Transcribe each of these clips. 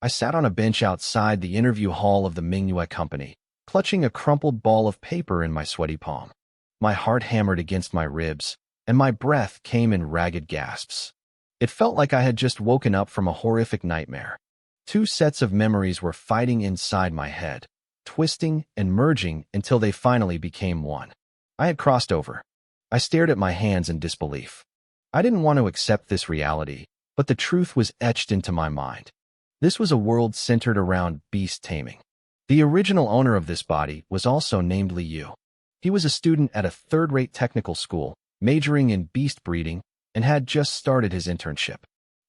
I sat on a bench outside the interview hall of the manhwa company, clutching a crumpled ball of paper in my sweaty palm. My heart hammered against my ribs, and my breath came in ragged gasps. It felt like I had just woken up from a horrific nightmare. Two sets of memories were fighting inside my head, twisting and merging until they finally became one. I had crossed over. I stared at my hands in disbelief. I didn't want to accept this reality, but the truth was etched into my mind. This was a world centered around beast taming. The original owner of this body was also named Liu. He was a student at a third-rate technical school, majoring in beast breeding, and had just started his internship.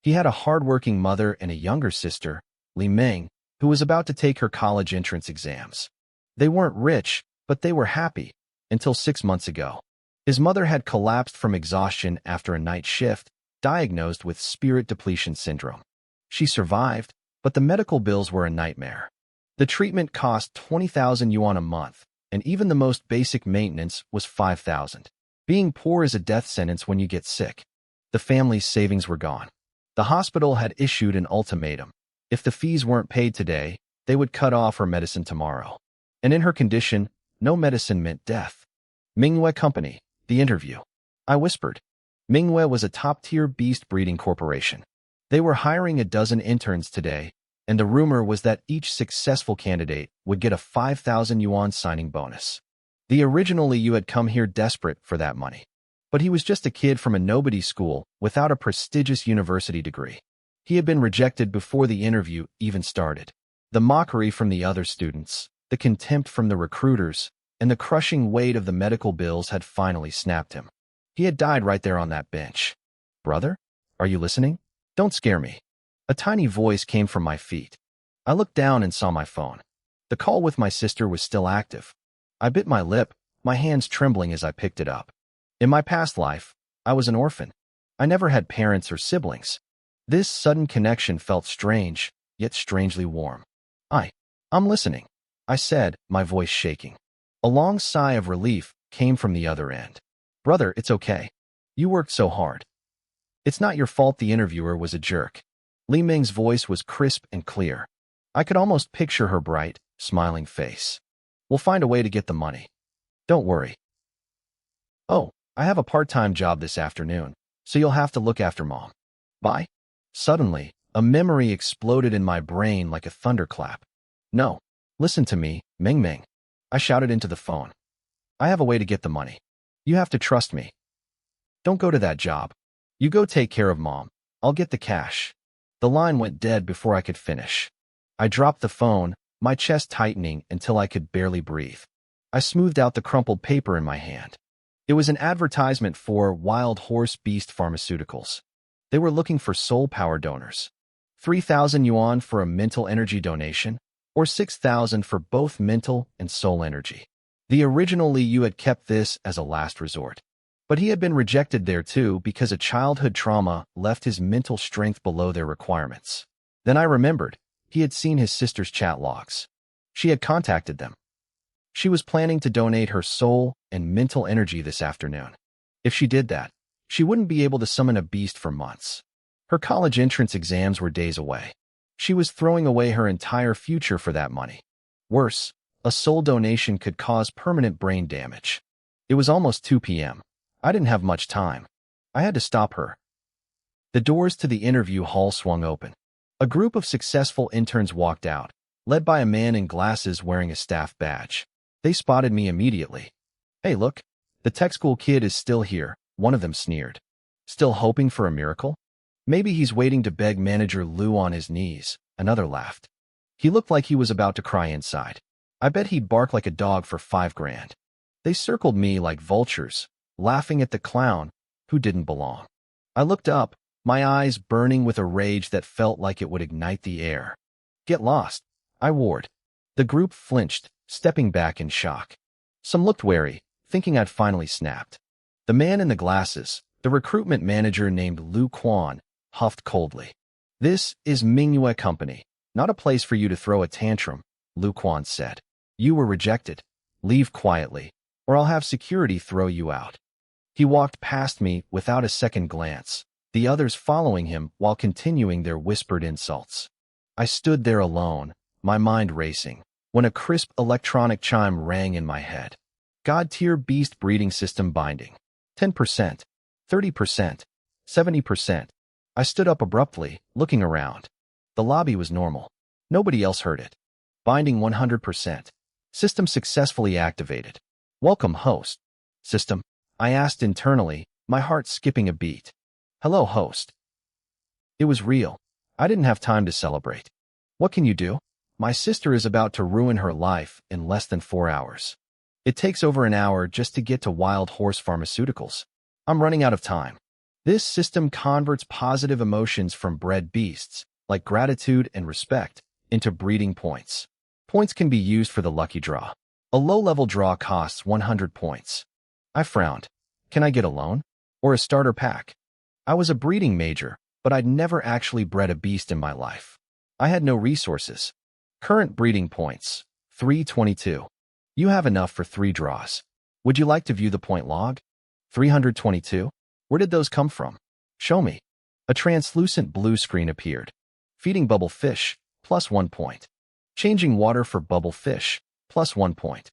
He had a hard-working mother and a younger sister, Li Meng, who was about to take her college entrance exams. They weren't rich, but they were happy, until 6 months ago. His mother had collapsed from exhaustion after a night shift, diagnosed with spirit depletion syndrome. She survived, but the medical bills were a nightmare. The treatment cost 20,000 yuan a month, and even the most basic maintenance was 5,000. Being poor is a death sentence when you get sick. The family's savings were gone. The hospital had issued an ultimatum. If the fees weren't paid today, they would cut off her medicine tomorrow. And in her condition, no medicine meant death. Manhwa Company, the interview. I whispered. Manhwa was a top-tier beast breeding corporation. They were hiring a dozen interns today, and the rumor was that each successful candidate would get a 5,000 yuan signing bonus. The original Liu had come here desperate for that money. But he was just a kid from a nobody school without a prestigious university degree. He had been rejected before the interview even started. The mockery from the other students, the contempt from the recruiters, and the crushing weight of the medical bills had finally snapped him. He had died right there on that bench. "Brother, are you listening? Don't scare me." A tiny voice came from my feet. I looked down and saw my phone. The call with my sister was still active. I bit my lip, my hands trembling as I picked it up. In my past life, I was an orphan. I never had parents or siblings. This sudden connection felt strange, yet strangely warm. I'm listening," I said, my voice shaking. A long sigh of relief came from the other end. "Brother, it's okay. You worked so hard. It's not your fault the interviewer was a jerk." Li Ming's voice was crisp and clear. I could almost picture her bright, smiling face. "We'll find a way to get the money. Don't worry. Oh, I have a part-time job this afternoon, so you'll have to look after Mom. Bye." Suddenly, a memory exploded in my brain like a thunderclap. "No, listen to me, Meng Meng," I shouted into the phone. "I have a way to get the money. You have to trust me. Don't go to that job. You go take care of Mom. I'll get the cash." The line went dead before I could finish. I dropped the phone, my chest tightening until I could barely breathe. I smoothed out the crumpled paper in my hand. It was an advertisement for Wild Horse Beast Pharmaceuticals. They were looking for soul power donors. 3,000 yuan for a mental energy donation, or 6,000 for both mental and soul energy. The original Liu had kept this as a last resort. But he had been rejected there too because a childhood trauma left his mental strength below their requirements. Then I remembered, he had seen his sister's chat logs. She had contacted them. She was planning to donate her soul and mental energy this afternoon. If she did that, she wouldn't be able to summon a beast for months. Her college entrance exams were days away. She was throwing away her entire future for that money. Worse, a soul donation could cause permanent brain damage. It was almost 2 p.m. I didn't have much time. I had to stop her. The doors to the interview hall swung open. A group of successful interns walked out, led by a man in glasses wearing a staff badge. They spotted me immediately. "Hey, look, the tech school kid is still here," one of them sneered. "Still hoping for a miracle? Maybe he's waiting to beg Manager Liu on his knees," another laughed. He looked like he was about to cry inside. "I bet he'd bark like a dog for 5 grand. They circled me like vultures, laughing at the clown who didn't belong. I looked up, my eyes burning with a rage that felt like it would ignite the air. "Get lost," I warned. The group flinched, stepping back in shock. Some looked wary, thinking I'd finally snapped. The man in the glasses, the recruitment manager named Lu Quan, huffed coldly. "This is Manhwa Company, not a place for you to throw a tantrum," Lu Quan said. "You were rejected. Leave quietly, or I'll have security throw you out." He walked past me without a second glance, the others following him while continuing their whispered insults. I stood there alone, my mind racing, when a crisp electronic chime rang in my head. God-tier beast breeding system binding. 10%, 30%, 70%. I stood up abruptly, looking around. The lobby was normal. Nobody else heard it. Binding 100%. System successfully activated. Welcome, host. System, I asked internally, my heart skipping a beat. Hello, host. It was real. I didn't have time to celebrate. What can you do? My sister is about to ruin her life in less than 4 hours. It takes over an hour just to get to Wild Horse Pharmaceuticals. I'm running out of time. This system converts positive emotions from bred beasts, like gratitude and respect, into breeding points. Points can be used for the lucky draw. A low-level draw costs 100 points. I frowned. Can I get a loan? Or a starter pack? I was a breeding major, but I'd never actually bred a beast in my life. I had no resources. Current breeding points, 322. You have enough for 3 draws. Would you like to view the point log? 322? Where did those come from? Show me. A translucent blue screen appeared. Feeding bubble fish, plus 1 point. Changing water for bubble fish, plus 1 point.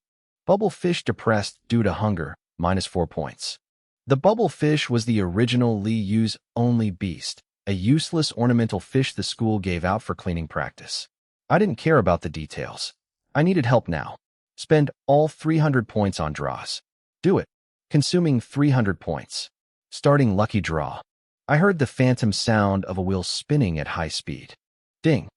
Bubble fish depressed due to hunger, minus 4 points. The bubble fish was the original use-only beast, a useless ornamental fish the school gave out for cleaning practice. I didn't care about the details. I needed help now. Spend all 300 points on draws. Do it. Consuming 300 points. Starting lucky draw. I heard the phantom sound of a wheel spinning at high speed. Ding.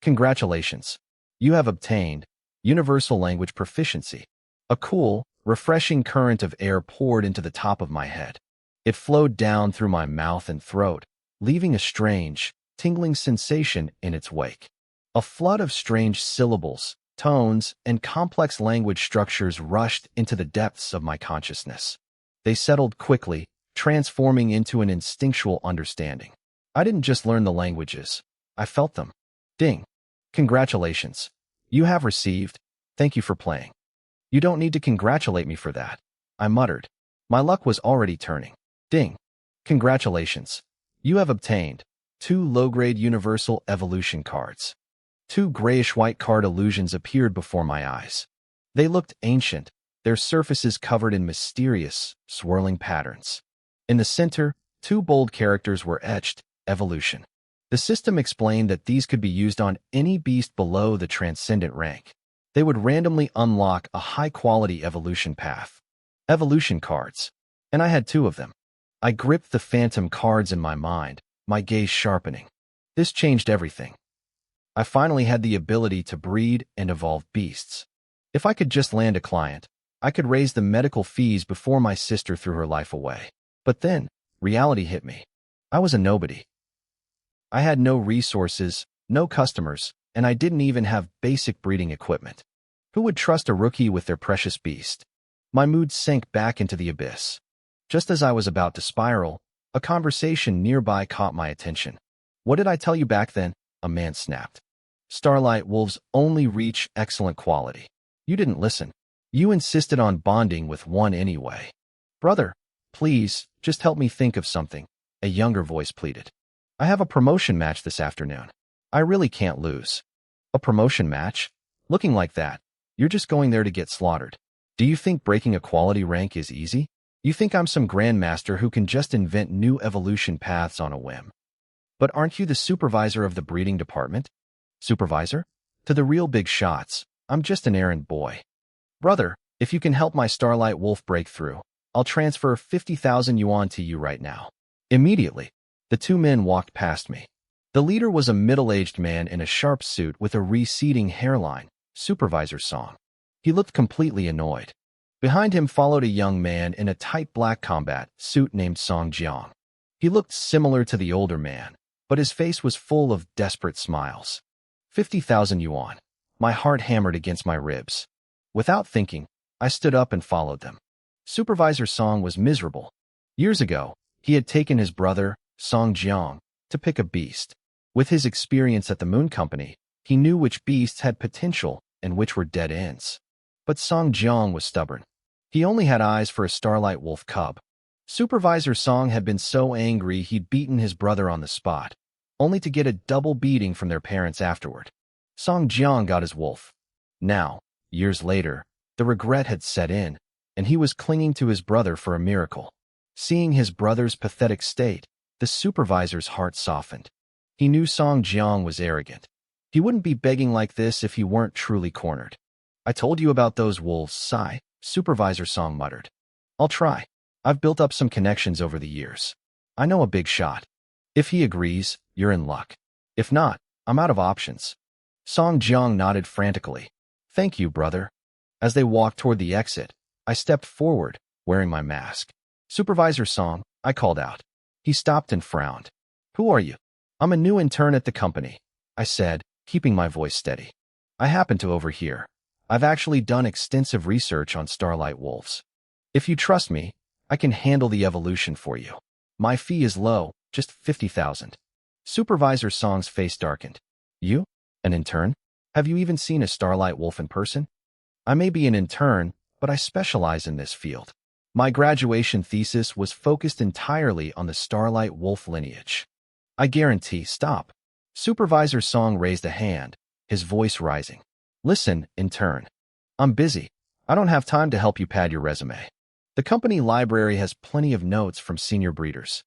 Congratulations. You have obtained Universal Language Proficiency. A cool, refreshing current of air poured into the top of my head. It flowed down through my mouth and throat, leaving a strange, tingling sensation in its wake. A flood of strange syllables, tones, and complex language structures rushed into the depths of my consciousness. They settled quickly, transforming into an instinctual understanding. I didn't just learn the languages. I felt them. Ding. Congratulations. You have received. Thank you for playing. You don't need to congratulate me for that. I muttered. My luck was already turning. Ding. Congratulations. You have obtained 2 low-grade Universal Evolution cards. 2 grayish-white card illusions appeared before my eyes. They looked ancient, their surfaces covered in mysterious, swirling patterns. In the center, 2 bold characters were etched, Evolution. The system explained that these could be used on any beast below the transcendent rank. They would randomly unlock a high-quality evolution path. Evolution cards. And I had 2 of them. I gripped the phantom cards in my mind, my gaze sharpening. This changed everything. I finally had the ability to breed and evolve beasts. If I could just land a client, I could raise the medical fees before my sister threw her life away. But then, reality hit me. I was a nobody. I had no resources, no customers, and I didn't even have basic breeding equipment. Who would trust a rookie with their precious beast? My mood sank back into the abyss. Just as I was about to spiral, a conversation nearby caught my attention. What did I tell you back then? A man snapped. Starlight wolves only reach excellent quality. You didn't listen. You insisted on bonding with one anyway. Brother, please, just help me think of something, a younger voice pleaded. I have a promotion match this afternoon. I really can't lose. A promotion match? Looking like that, you're just going there to get slaughtered. Do you think breaking a quality rank is easy? You think I'm some grandmaster who can just invent new evolution paths on a whim? But aren't you the supervisor of the breeding department? Supervisor? To the real big shots, I'm just an errand boy. Brother, if you can help my Starlight Wolf break through, I'll transfer 50,000 yuan to you right now. Immediately, the 2 men walked past me. The leader was a middle-aged man in a sharp suit with a receding hairline, Supervisor Song. He looked completely annoyed. Behind him followed a young man in a tight black combat suit named Song Jiang. He looked similar to the older man, but his face was full of desperate smiles. 50,000 yuan. My heart hammered against my ribs. Without thinking, I stood up and followed them. Supervisor Song was miserable. Years ago, he had taken his brother, Song Jiang, to pick a beast. With his experience at the Moon Company, he knew which beasts had potential and which were dead ends. But Song Jiang was stubborn. He only had eyes for a Starlight Wolf cub. Supervisor Song had been so angry he'd beaten his brother on the spot. only to get a double beating from their parents afterward. Song Jiang got his wolf. Now, years later, the regret had set in, and he was clinging to his brother for a miracle. Seeing his brother's pathetic state, the supervisor's heart softened. He knew Song Jiang was arrogant. He wouldn't be begging like this if he weren't truly cornered. I told you about those wolves, sigh, Supervisor Song muttered. I'll try. I've built up some connections over the years. I know a big shot. If he agrees, you're in luck. If not, I'm out of options. Song Jiang nodded frantically. Thank you, brother. As they walked toward the exit, I stepped forward, wearing my mask. Supervisor Song, I called out. He stopped and frowned. Who are you? I'm a new intern at the company, I said, keeping my voice steady. I happen to overhear. I've actually done extensive research on starlight wolves. If you trust me, I can handle the evolution for you. My fee is low, just 50,000. Supervisor Song's face darkened. You? An intern? Have you even seen a starlight wolf in person? I may be an intern, but I specialize in this field. My graduation thesis was focused entirely on the starlight wolf lineage. I guarantee, stop. Supervisor Song raised a hand, his voice rising. Listen, intern. I'm busy. I don't have time to help you pad your resume. The company library has plenty of notes from senior breeders.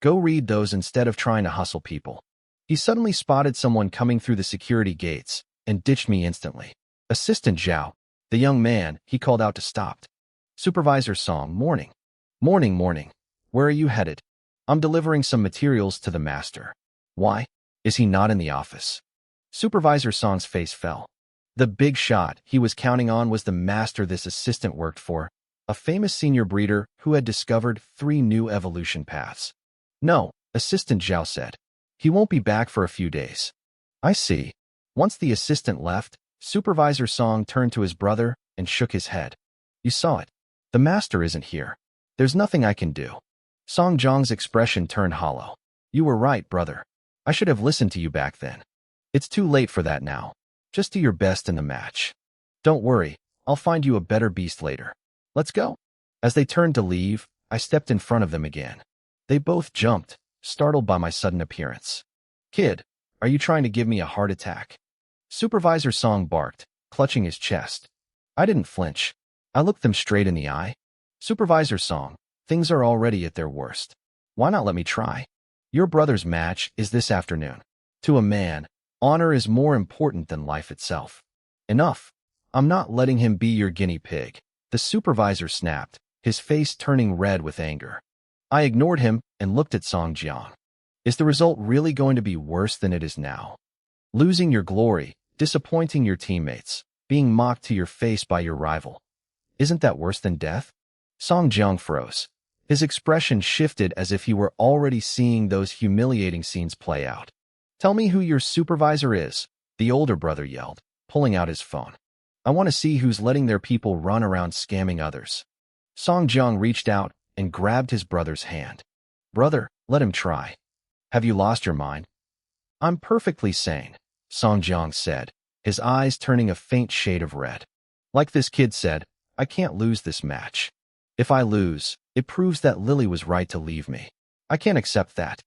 Go read those instead of trying to hustle people. He suddenly spotted someone coming through the security gates and ditched me instantly. Assistant Zhao, the young man, he called out to stop. Supervisor Song, morning. Morning. Where are you headed? I'm delivering some materials to the master. Why? Is he not in the office? Supervisor Song's face fell. The big shot he was counting on was the master this assistant worked for, a famous senior breeder who had discovered 3 new evolution paths. No, Assistant Zhao said. He won't be back for a few days. I see. Once the assistant left, Supervisor Song turned to his brother and shook his head. You saw it. The master isn't here. There's nothing I can do. Song Jiang's expression turned hollow. You were right, brother. I should have listened to you back then. It's too late for that now. Just do your best in the match. Don't worry, I'll find you a better beast later. Let's go. As they turned to leave, I stepped in front of them again. They both jumped, startled by my sudden appearance. Kid, are you trying to give me a heart attack? Supervisor Song barked, clutching his chest. I didn't flinch. I looked them straight in the eye. Supervisor Song, things are already at their worst. Why not let me try? Your brother's match is this afternoon. To a man, honor is more important than life itself. Enough. I'm not letting him be your guinea pig. The supervisor snapped, his face turning red with anger. I ignored him and looked at Song Jiang. Is the result really going to be worse than it is now? Losing your glory, disappointing your teammates, being mocked to your face by your rival. Isn't that worse than death? Song Jiang froze. His expression shifted as if he were already seeing those humiliating scenes play out. Tell me who your supervisor is, the older brother yelled, pulling out his phone. I want to see who's letting their people run around scamming others. Song Jiang reached out and grabbed his brother's hand. Brother, let him try. Have you lost your mind? I'm perfectly sane, Song Jiang said, his eyes turning a faint shade of red. Like this kid said, I can't lose this match. If I lose, it proves that Lily was right to leave me. I can't accept that.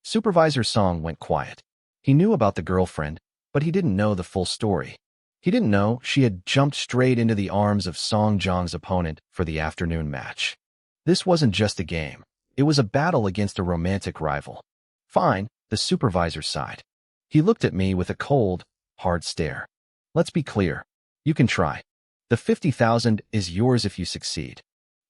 Supervisor Song went quiet. He knew about the girlfriend, but he didn't know the full story. He didn't know she had jumped straight into the arms of Song Jiang's opponent for the afternoon match. This wasn't just a game. It was a battle against a romantic rival. Fine, the supervisor sighed. He looked at me with a cold, hard stare. Let's be clear. You can try. The 50,000 is yours if you succeed.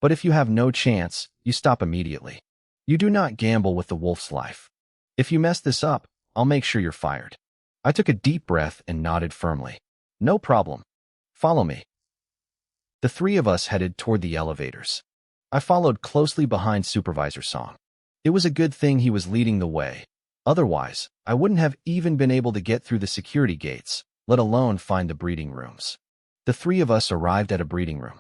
But if you have no chance, you stop immediately. You do not gamble with the wolf's life. If you mess this up, I'll make sure you're fired. I took a deep breath and nodded firmly. No problem. Follow me. The 3 of us headed toward the elevators. I followed closely behind Supervisor Song. It was a good thing he was leading the way. Otherwise, I wouldn't have even been able to get through the security gates, let alone find the breeding rooms. The 3 of us arrived at a breeding room.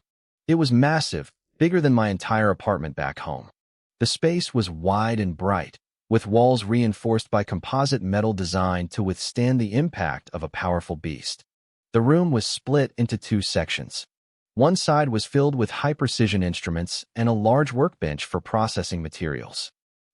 It was massive, bigger than my entire apartment back home. The space was wide and bright, with walls reinforced by composite metal designed to withstand the impact of a powerful beast. The room was split into 2 sections. One side was filled with high-precision instruments and a large workbench for processing materials.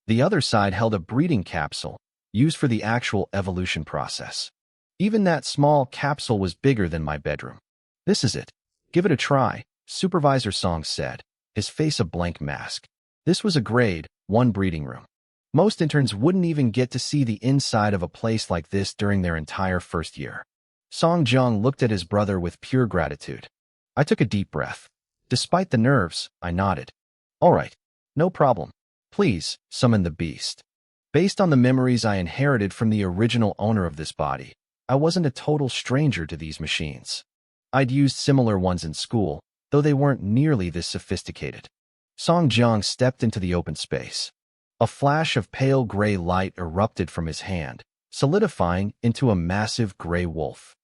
The other side held a breeding capsule, used for the actual evolution process. Even that small capsule was bigger than my bedroom. This is it. Give it a try, Supervisor Song said, his face a blank mask. This was a grade 1 breeding room. Most interns wouldn't even get to see the inside of a place like this during their entire first year. Song Jung looked at his brother with pure gratitude. I took a deep breath. Despite the nerves, I nodded. All right, no problem. Please, summon the beast. Based on the memories I inherited from the original owner of this body, I wasn't a total stranger to these machines. I'd used similar ones in school, though they weren't nearly this sophisticated. Song Jiang stepped into the open space. A flash of pale gray light erupted from his hand, solidifying into a massive gray wolf.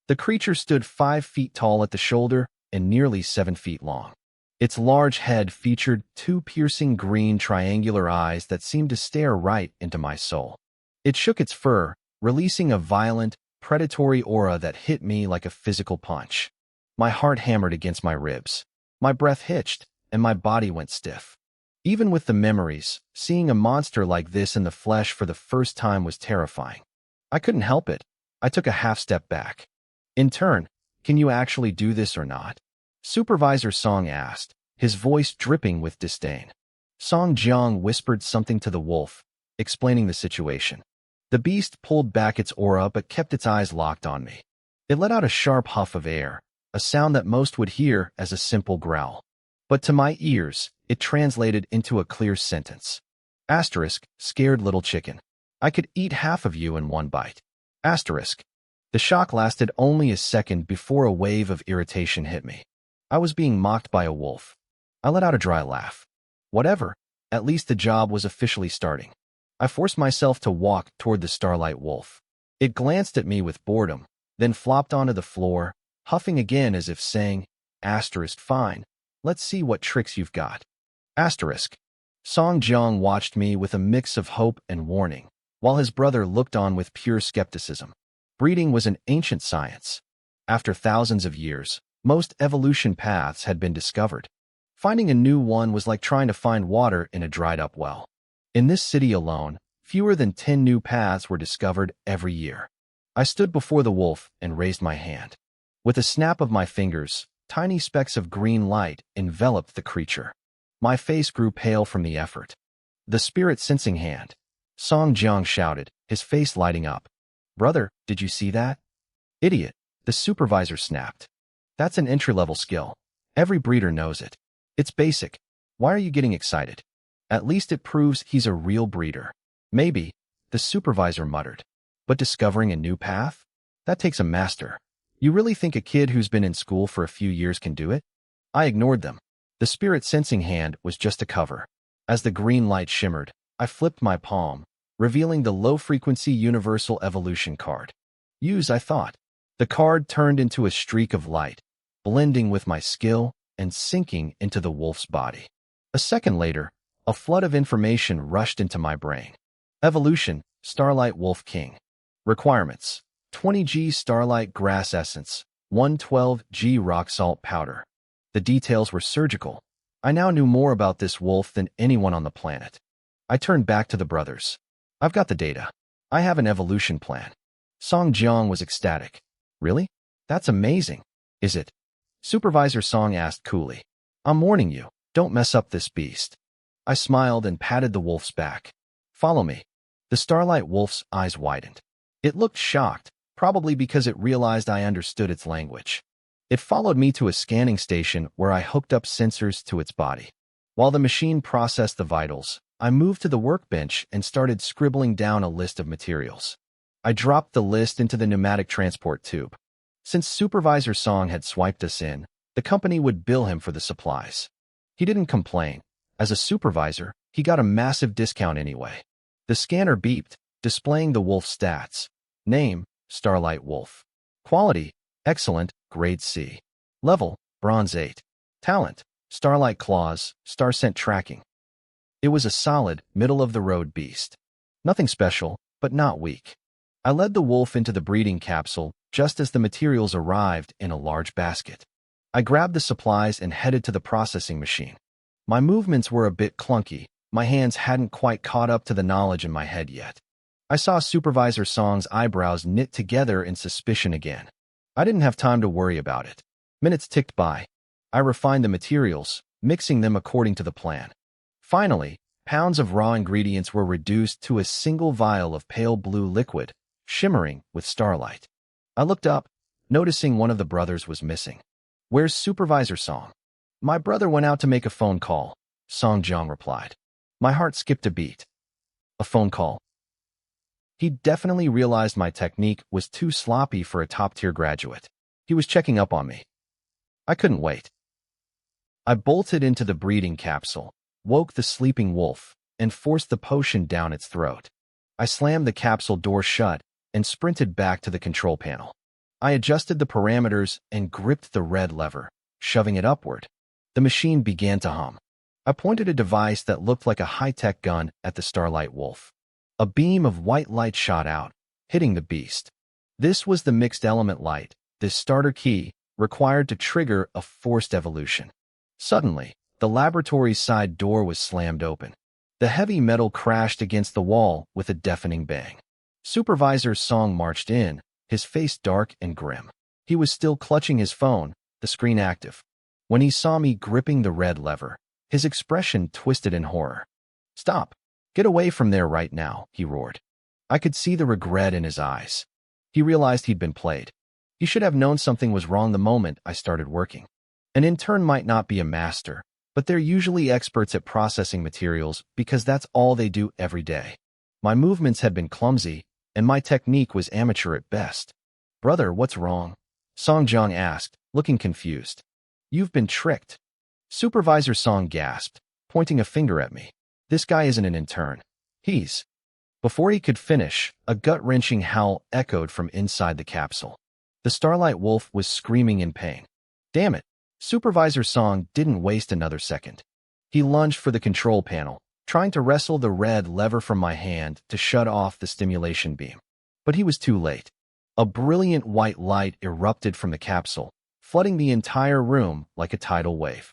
The creature stood 5 feet tall at the shoulder and nearly 7 feet long. Its large head featured 2 piercing green triangular eyes that seemed to stare right into my soul. It shook its fur, releasing a violent, predatory aura that hit me like a physical punch. My heart hammered against my ribs. My breath hitched, and my body went stiff. Even with the memories, seeing a monster like this in the flesh for the first time was terrifying. I couldn't help it. I took a half step back. In turn, can you actually do this or not? Supervisor Song asked, his voice dripping with disdain. Song Jiang whispered something to the wolf, explaining the situation. The beast pulled back its aura but kept its eyes locked on me. It let out a sharp huff of air, a sound that most would hear as a simple growl. But to my ears, it translated into a clear sentence. Asterisk, scared little chicken. I could eat half of you in one bite. Asterisk. The shock lasted only a second before a wave of irritation hit me. I was being mocked by a wolf. I let out a dry laugh. Whatever, at least the job was officially starting. I forced myself to walk toward the Starlight Wolf. It glanced at me with boredom, then flopped onto the floor, huffing again as if saying, asterisk, fine, let's see what tricks you've got. Asterisk. Song Jiang watched me with a mix of hope and warning, while his brother looked on with pure skepticism. Breeding was an ancient science. After thousands of years, most evolution paths had been discovered. Finding a new one was like trying to find water in a dried-up well. In this city alone, fewer than 10 new paths were discovered every year. I stood before the wolf and raised my hand. With a snap of my fingers, tiny specks of green light enveloped the creature. My face grew pale from the effort. The spirit-sensing hand. Song Jiang shouted, his face lighting up. Brother, did you see that? Idiot, the supervisor snapped. That's an entry-level skill. Every breeder knows it. It's basic. Why are you getting excited? At least it proves he's a real breeder. Maybe, the supervisor muttered. But discovering a new path? That takes a master. You really think a kid who's been in school for a few years can do it? I ignored them. The spirit-sensing hand was just a cover. As the green light shimmered, I flipped my palm, revealing the low-frequency Universal Evolution card. Use, I thought. The card turned into a streak of light, blending with my skill and sinking into the wolf's body. A second later, a flood of information rushed into my brain. Evolution, Starlight Wolf King. Requirements: 20g Starlight Grass Essence, 112g Rock Salt Powder. The details were surgical. I now knew more about this wolf than anyone on the planet. I turned back to the brothers. I've got the data. I have an evolution plan. Song Jiang was ecstatic. Really? That's amazing. Is it? Supervisor Song asked coolly. I'm warning you, don't mess up this beast. I smiled and patted the wolf's back. Follow me. The Starlight Wolf's eyes widened. It looked shocked, probably because it realized I understood its language. It followed me to a scanning station where I hooked up sensors to its body. While the machine processed the vitals, I moved to the workbench and started scribbling down a list of materials. I dropped the list into the pneumatic transport tube. Since Supervisor Song had swiped us in, the company would bill him for the supplies. He didn't complain. As a supervisor, he got a massive discount anyway. The scanner beeped, displaying the wolf stats. Name, Starlight Wolf. Quality, excellent, grade C. Level, bronze 8. Talent, Starlight Claws, Star Scent Tracking. It was a solid, middle-of-the-road beast. Nothing special, but not weak. I led the wolf into the breeding capsule just as the materials arrived in a large basket. I grabbed the supplies and headed to the processing machine. My movements were a bit clunky. My hands hadn't quite caught up to the knowledge in my head yet. I saw Supervisor Song's eyebrows knit together in suspicion again. I didn't have time to worry about it. Minutes ticked by. I refined the materials, mixing them according to the plan. Finally, pounds of raw ingredients were reduced to a single vial of pale blue liquid, shimmering with starlight. I looked up, noticing one of the brothers was missing. "Where's Supervisor Song?" "My brother went out to make a phone call," Song Jiang replied. My heart skipped a beat. A phone call? He definitely realized my technique was too sloppy for a top-tier graduate. He was checking up on me. I couldn't wait. I bolted into the breeding capsule, woke the sleeping wolf, and forced the potion down its throat. I slammed the capsule door shut and sprinted back to the control panel. I adjusted the parameters and gripped the red lever, shoving it upward. The machine began to hum. I pointed a device that looked like a high-tech gun at the Starlight Wolf. A beam of white light shot out, hitting the beast. This was the mixed element light, this starter key, required to trigger a forced evolution. Suddenly, the laboratory's side door was slammed open. The heavy metal crashed against the wall with a deafening bang. Supervisor Song marched in, his face dark and grim. He was still clutching his phone, the screen active. When he saw me gripping the red lever, his expression twisted in horror. "Stop! Get away from there right now," he roared. I could see the regret in his eyes. He realized he'd been played. He should have known something was wrong the moment I started working. An intern might not be a master, but they're usually experts at processing materials because that's all they do every day. My movements had been clumsy, and my technique was amateur at best. "Brother, what's wrong?" Song Jiang asked, looking confused. "You've been tricked." Supervisor Song gasped, pointing a finger at me. "This guy isn't an intern. He's—" Before he could finish, a gut-wrenching howl echoed from inside the capsule. The Starlight Wolf was screaming in pain. Damn it! Supervisor Song didn't waste another second. He lunged for the control panel, trying to wrestle the red lever from my hand to shut off the stimulation beam. But he was too late. A brilliant white light erupted from the capsule, flooding the entire room like a tidal wave.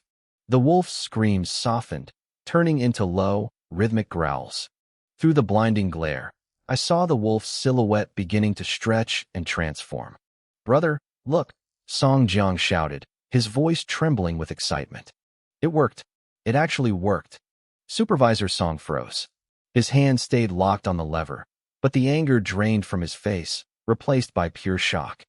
The wolf's screams softened, turning into low, rhythmic growls. Through the blinding glare, I saw the wolf's silhouette beginning to stretch and transform. "Brother, look!" Song Jiang shouted, his voice trembling with excitement. It worked. It actually worked. Supervisor Song froze. His hand stayed locked on the lever, but the anger drained from his face, replaced by pure shock.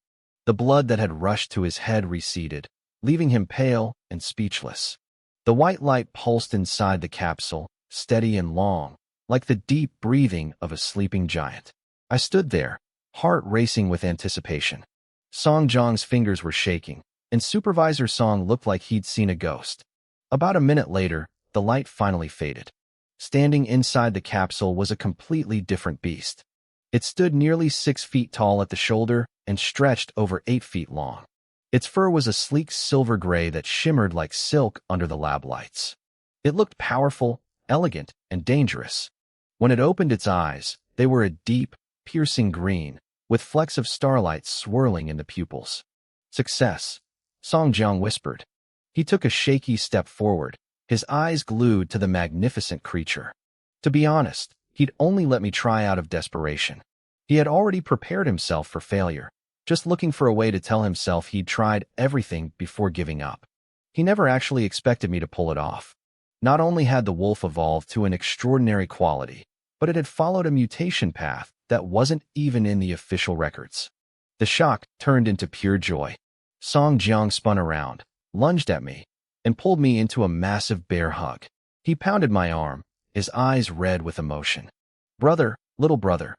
The blood that had rushed to his head receded, leaving him pale and speechless. The white light pulsed inside the capsule, steady and long, like the deep breathing of a sleeping giant. I stood there, heart racing with anticipation. Song Jiang's fingers were shaking, and Supervisor Song looked like he'd seen a ghost. About a minute later, the light finally faded. Standing inside the capsule was a completely different beast. It stood nearly 6 feet tall at the shoulder and stretched over 8 feet long. Its fur was a sleek silver gray that shimmered like silk under the lab lights. It looked powerful, elegant, and dangerous. When it opened its eyes, they were a deep, piercing green, with flecks of starlight swirling in the pupils. "Success," Song Jiang whispered. He took a shaky step forward, his eyes glued to the magnificent creature. To be honest, he'd only let me try out of desperation. He had already prepared himself for failure, just looking for a way to tell himself he'd tried everything before giving up. He never actually expected me to pull it off. Not only had the wolf evolved to an extraordinary quality, but it had followed a mutation path that wasn't even in the official records. The shock turned into pure joy. Song Jiang spun around, lunged at me, and pulled me into a massive bear hug. He pounded my arm, his eyes red with emotion. "Brother, little brother,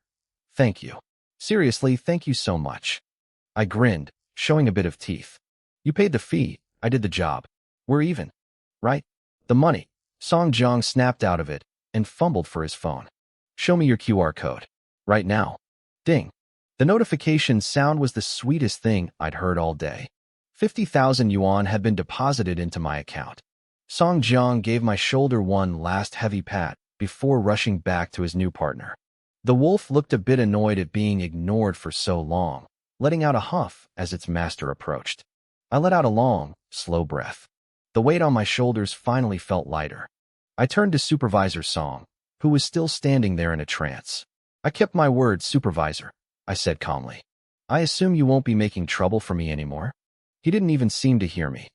thank you. Seriously, thank you so much." I grinned, showing a bit of teeth. "You paid the fee, I did the job. We're even, right?" "The money." Song Jiang snapped out of it and fumbled for his phone. "Show me your QR code. Right now." Ding. The notification sound was the sweetest thing I'd heard all day. 50,000 yuan had been deposited into my account. Song Jiang gave my shoulder one last heavy pat before rushing back to his new partner. The wolf looked a bit annoyed at being ignored for so long, letting out a huff as its master approached. I let out a long, slow breath. The weight on my shoulders finally felt lighter. I turned to Supervisor Song, who was still standing there in a trance. I kept my word, supervisor, I said calmly. I assume you won't be making trouble for me anymore? He didn't even seem to hear me.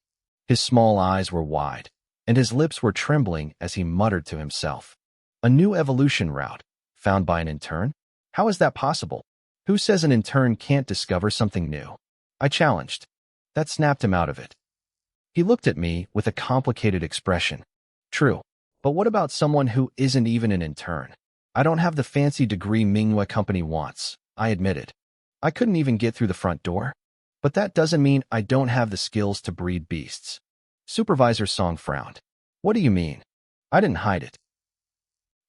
His small eyes were wide, and his lips were trembling as he muttered to himself. A new evolution route, found by an intern? How is that possible? Who says an intern can't discover something new? I challenged. That snapped him out of it. He looked at me with a complicated expression. True, but what about someone who isn't even an intern? I don't have the fancy degree Mingwa company wants, I admitted. I couldn't even get through the front door. But that doesn't mean I don't have the skills to breed beasts. Supervisor Song frowned. What do you mean? I didn't hide it.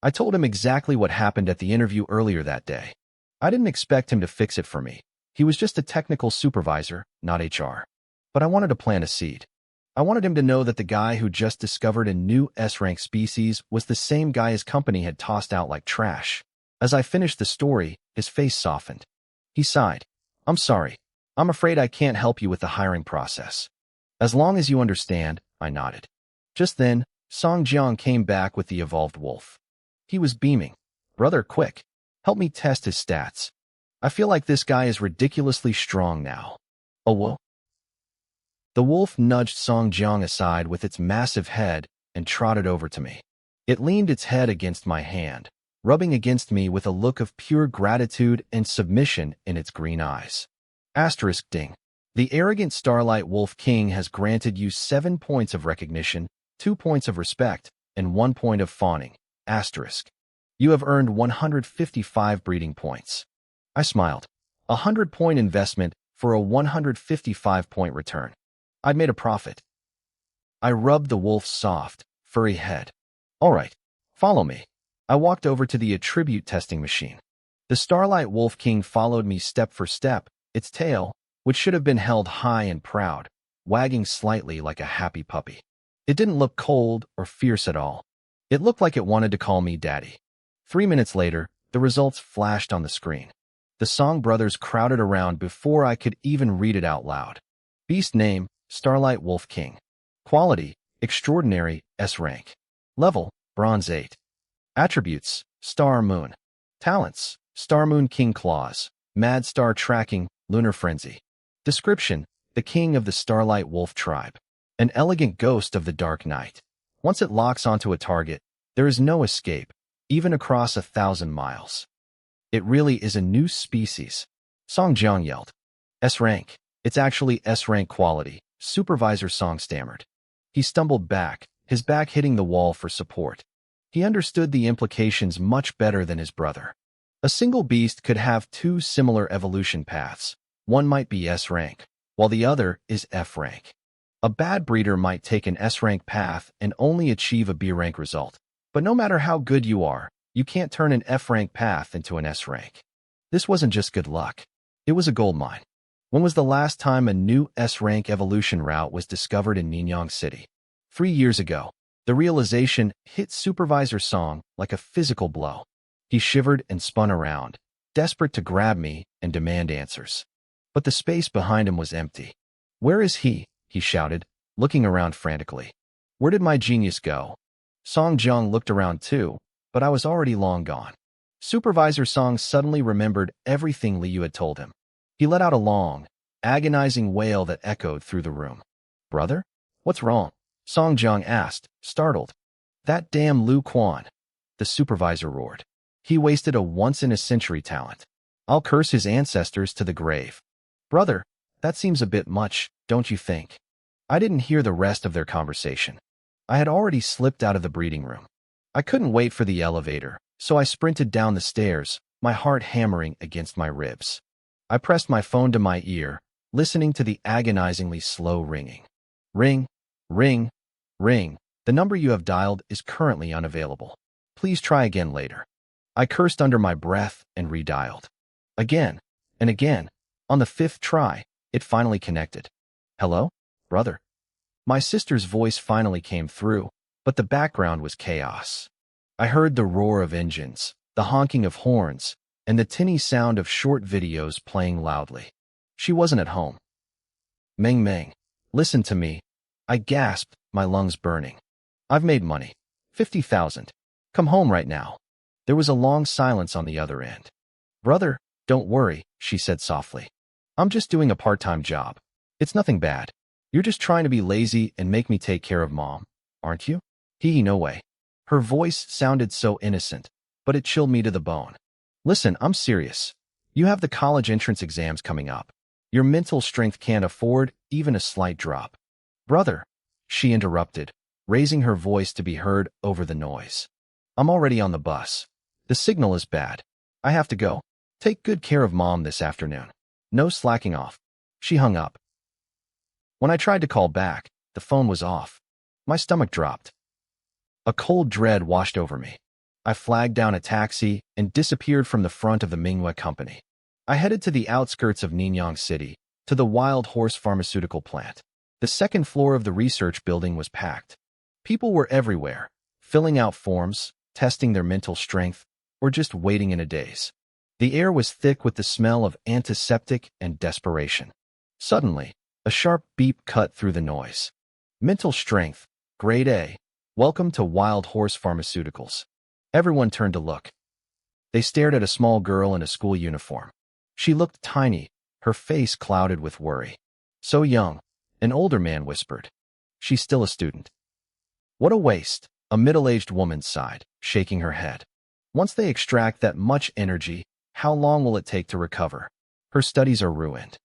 I told him exactly what happened at the interview earlier that day. I didn't expect him to fix it for me. He was just a technical supervisor, not HR. But I wanted to plant a seed. I wanted him to know that the guy who just discovered a new S-rank species was the same guy his company had tossed out like trash. As I finished the story, his face softened. He sighed. I'm sorry. I'm afraid I can't help you with the hiring process. As long as you understand, I nodded. Just then, Song Jiang came back with the evolved wolf. He was beaming. Brother, quick. Help me test his stats. I feel like this guy is ridiculously strong now. Oh, well? The wolf nudged Song Jiang aside with its massive head and trotted over to me. It leaned its head against my hand, rubbing against me with a look of pure gratitude and submission in its green eyes. Asterisk ding. The arrogant Starlight Wolf King has granted you 7 points of recognition, 2 points of respect, and 1 point of fawning. Asterisk. You have earned 155 breeding points. I smiled. 100-point investment for a 155-point return. I'd made a profit. I rubbed the wolf's soft, furry head. All right, follow me. I walked over to the attribute testing machine. The Starlight Wolf King followed me step for step, its tail, which should have been held high and proud, wagging slightly like a happy puppy. It didn't look cold or fierce at all. It looked like it wanted to call me daddy. 3 minutes later, the results flashed on the screen. The Song brothers crowded around before I could even read it out loud. Beast name, Starlight Wolf King. Quality, extraordinary, S rank. Level, Bronze 8. Attributes, Star Moon. Talents, Star Moon King Claws, Mad Star Tracking, Lunar Frenzy. Description, the king of the Starlight Wolf tribe. An elegant ghost of the dark night. Once it locks onto a target, there is no escape, even across 1,000 miles. It really is a new species. Song Jiang yelled. S-rank. It's actually S-rank quality, Supervisor Song stammered. He stumbled back, his back hitting the wall for support. He understood the implications much better than his brother. A single beast could have 2 similar evolution paths. One might be S-rank, while the other is F-rank. A bad breeder might take an S-rank path and only achieve a B-rank result. But no matter how good you are, you can't turn an F-rank path into an S-rank. This wasn't just good luck. It was a goldmine. When was the last time a new S-rank evolution route was discovered in Ninyang City? 3 years ago. The realization hit Supervisor Song like a physical blow. He shivered and spun around, desperate to grab me and demand answers. But the space behind him was empty. Where is he? He shouted, looking around frantically. Where did my genius go? Song Jiang looked around too, but I was already long gone. Supervisor Song suddenly remembered everything Liu had told him. He let out a long, agonizing wail that echoed through the room. Brother? What's wrong? Song Jiang asked, startled. That damn Liu Quan, the supervisor roared. He wasted a once-in-a-century talent. I'll curse his ancestors to the grave. Brother, that seems a bit much, don't you think? I didn't hear the rest of their conversation. I had already slipped out of the breeding room. I couldn't wait for the elevator, so I sprinted down the stairs, my heart hammering against my ribs. I pressed my phone to my ear, listening to the agonizingly slow ringing. Ring, ring, ring. The number you have dialed is currently unavailable. Please try again later. I cursed under my breath and redialed. Again and again. On the 5th try, it finally connected. Hello, brother? My sister's voice finally came through, but the background was chaos. I heard the roar of engines, the honking of horns, and the tinny sound of short videos playing loudly. She wasn't at home. Meng Meng, listen to me. I gasped, my lungs burning. I've made money. 50,000. Come home right now. There was a long silence on the other end. "Brother, don't worry," she said softly. "I'm just doing a part-time job. It's nothing bad. You're just trying to be lazy and make me take care of Mom, aren't you?" Hee no way. Her voice sounded so innocent, but it chilled me to the bone. "Listen, I'm serious. You have the college entrance exams coming up. Your mental strength can't afford even a slight drop." "Brother," she interrupted, raising her voice to be heard over the noise. "I'm already on the bus. The signal is bad. I have to go. Take good care of Mom this afternoon. No slacking off." She hung up. When I tried to call back, the phone was off. My stomach dropped. A cold dread washed over me. I flagged down a taxi and disappeared from the front of the manhwa company. I headed to the outskirts of Nanyang City, to the Wild Horse Pharmaceutical Plant. The second floor of the research building was packed. People were everywhere, filling out forms, testing their mental strength, or just waiting in a daze. The air was thick with the smell of antiseptic and desperation. Suddenly, a sharp beep cut through the noise. "Mental strength, grade A. Welcome to Wild Horse Pharmaceuticals." Everyone turned to look. They stared at a small girl in a school uniform. She looked tiny, her face clouded with worry. "So young," an older man whispered. "She's still a student." "What a waste," a middle-aged woman sighed, shaking her head. "Once they extract that much energy, how long will it take to recover? Her studies are ruined."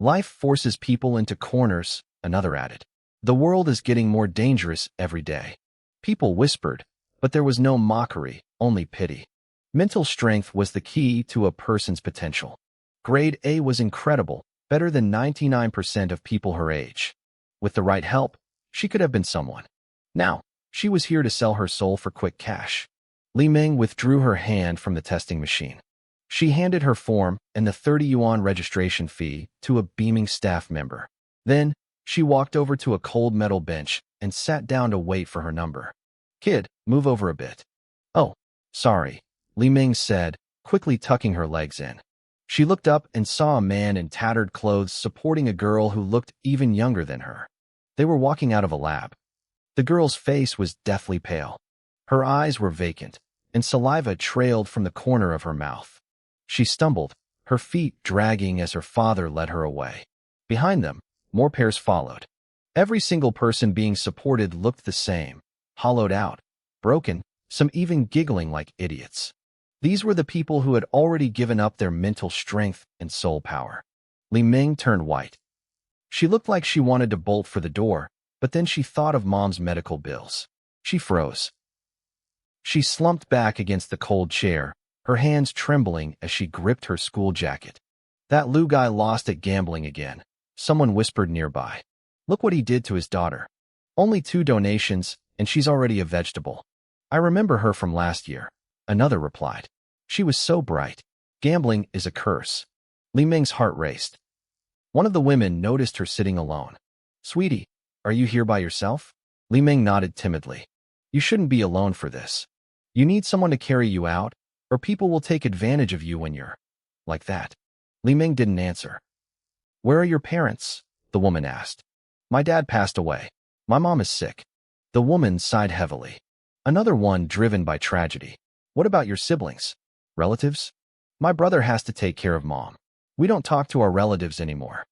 "Life forces people into corners," another added. "The world is getting more dangerous every day." People whispered, but there was no mockery, only pity. Mental strength was the key to a person's potential. Grade A was incredible, better than 99% of people her age. With the right help, she could have been someone. Now, she was here to sell her soul for quick cash. Li Ming withdrew her hand from the testing machine. She handed her form and the 30 yuan registration fee to a beaming staff member. Then, she walked over to a cold metal bench and sat down to wait for her number. "Kid, move over a bit." "Oh, sorry," Li Ming said, quickly tucking her legs in. She looked up and saw a man in tattered clothes supporting a girl who looked even younger than her. They were walking out of a lab. The girl's face was deathly pale. Her eyes were vacant, and saliva trailed from the corner of her mouth. She stumbled, her feet dragging as her father led her away. Behind them, more pairs followed. Every single person being supported looked the same, hollowed out, broken, some even giggling like idiots. These were the people who had already given up their mental strength and soul power. Li Ming turned white. She looked like she wanted to bolt for the door, but then she thought of Mom's medical bills. She froze. She slumped back against the cold chair, her hands trembling as she gripped her school jacket. "That Lu guy lost at gambling again," someone whispered nearby. "Look what he did to his daughter. Only 2 donations, and she's already a vegetable." "I remember her from last year," another replied. "She was so bright. Gambling is a curse." Li Ming's heart raced. One of the women noticed her sitting alone. "Sweetie, are you here by yourself?" Li Ming nodded timidly. "You shouldn't be alone for this. You need someone to carry you out, or people will take advantage of you when you're like that." Li Ming didn't answer. "Where are your parents?" the woman asked. "My dad passed away. My mom is sick." The woman sighed heavily. Another one driven by tragedy. "What about your siblings? Relatives?" "My brother has to take care of Mom. We don't talk to our relatives anymore."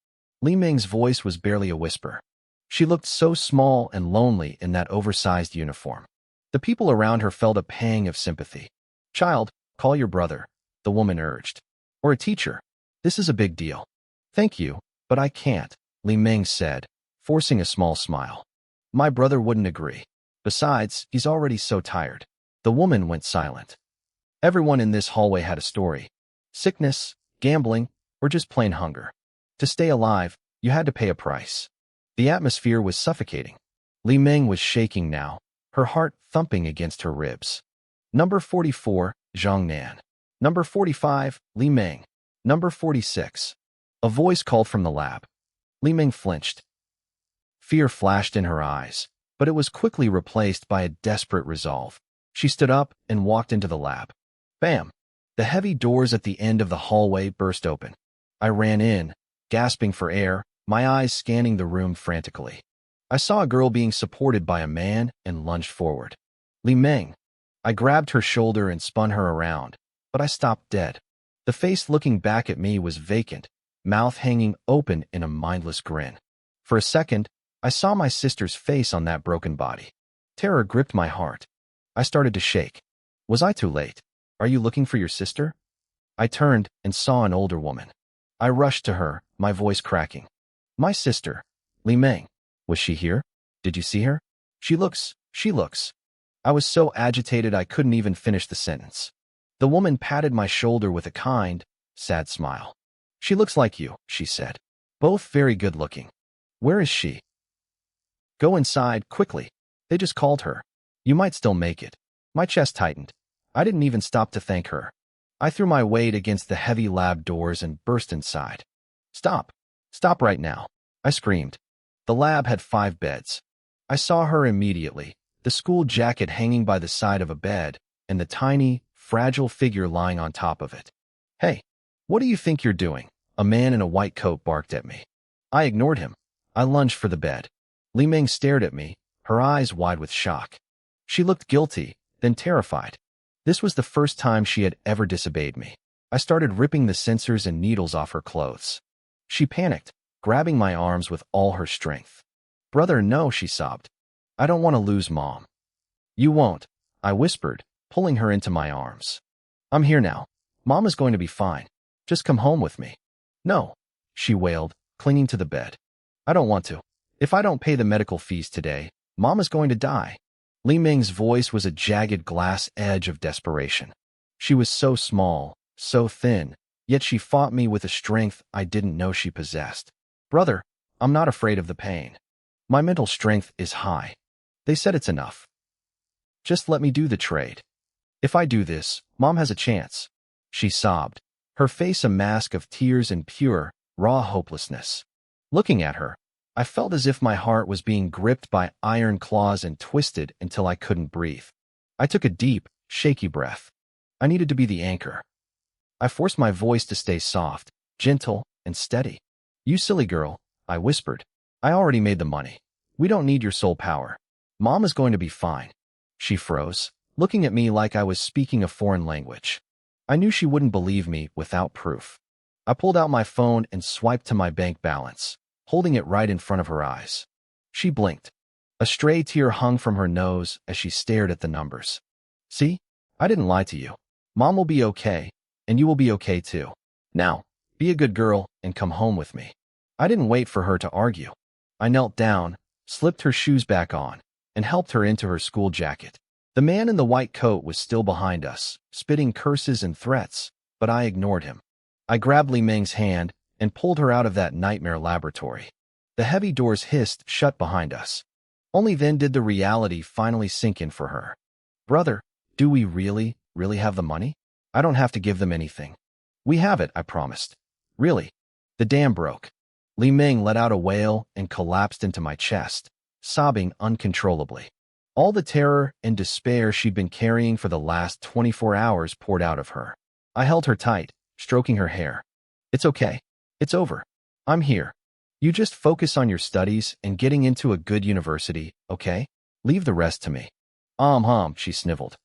Li Ming's voice was barely a whisper. She looked so small and lonely in that oversized uniform. The people around her felt a pang of sympathy. "Child, call your brother," the woman urged. "Or a teacher. This is a big deal." "Thank you, but I can't," Li Ming said, forcing a small smile. "My brother wouldn't agree. Besides, he's already so tired." The woman went silent. Everyone in this hallway had a story. Sickness, gambling, or just plain hunger. To stay alive, you had to pay a price. The atmosphere was suffocating. Li Ming was shaking now, her heart thumping against her ribs. Number 44, Zhang Nan. Number 45, Li Ming. Number 46. A voice called from the lab. Li Ming flinched. Fear flashed in her eyes, but it was quickly replaced by a desperate resolve. She stood up and walked into the lab. Bam! The heavy doors at the end of the hallway burst open. I ran in, gasping for air, my eyes scanning the room frantically. I saw a girl being supported by a man and lunged forward. Li Ming. I grabbed her shoulder and spun her around, but I stopped dead. The face looking back at me was vacant, mouth hanging open in a mindless grin. For a second, I saw my sister's face on that broken body. Terror gripped my heart. I started to shake. Was I too late? Are you looking for your sister? I turned and saw an older woman. I rushed to her, my voice cracking. My sister, Li Meng. Was she here? Did you see her? She looks. I was so agitated I couldn't even finish the sentence. The woman patted my shoulder with a kind, sad smile. She looks like you, she said. Both very good looking. Where is she? Go inside, quickly. They just called her. You might still make it. My chest tightened. I didn't even stop to thank her. I threw my weight against the heavy lab doors and burst inside. Stop. Stop right now, I screamed. The lab had 5 beds. I saw her immediately, the school jacket hanging by the side of a bed, and the tiny, fragile figure lying on top of it. Hey, what do you think you're doing? A man in a white coat barked at me. I ignored him. I lunged for the bed. Li Meng stared at me, her eyes wide with shock. She looked guilty, then terrified. This was the first time she had ever disobeyed me. I started ripping the sensors and needles off her clothes. She panicked, grabbing my arms with all her strength. Brother, no, she sobbed. I don't want to lose Mom. You won't, I whispered, pulling her into my arms. I'm here now. Mom is going to be fine. Just come home with me. No, she wailed, clinging to the bed. I don't want to. If I don't pay the medical fees today, Mom is going to die. Li Meng's voice was a jagged glass edge of desperation. She was so small, so thin, yet she fought me with a strength I didn't know she possessed. Brother, I'm not afraid of the pain. My mental strength is high. They said it's enough. Just let me do the trade. If I do this, Mom has a chance. She sobbed, her face a mask of tears and pure, raw hopelessness. Looking at her, I felt as if my heart was being gripped by iron claws and twisted until I couldn't breathe. I took a deep, shaky breath. I needed to be the anchor. I forced my voice to stay soft, gentle, and steady. You silly girl, I whispered. I already made the money. We don't need your soul power. Mom is going to be fine. She froze, looking at me like I was speaking a foreign language. I knew she wouldn't believe me without proof. I pulled out my phone and swiped to my bank balance, holding it right in front of her eyes. She blinked. A stray tear hung from her nose as she stared at the numbers. See? I didn't lie to you. Mom will be okay, and you will be okay too. Now, be a good girl and come home with me. I didn't wait for her to argue. I knelt down, slipped her shoes back on, and helped her into her school jacket. The man in the white coat was still behind us, spitting curses and threats, but I ignored him. I grabbed Li Meng's hand and pulled her out of that nightmare laboratory. The heavy doors hissed shut behind us. Only then did the reality finally sink in for her. Brother, do we really have the money? I don't have to give them anything. We have it, I promised. Really. The dam broke. Li Meng let out a wail and collapsed into my chest, sobbing uncontrollably. All the terror and despair she'd been carrying for the last 24 hours poured out of her. I held her tight, stroking her hair. It's okay. It's over. I'm here. You just focus on your studies and getting into a good university, okay? Leave the rest to me. She sniveled.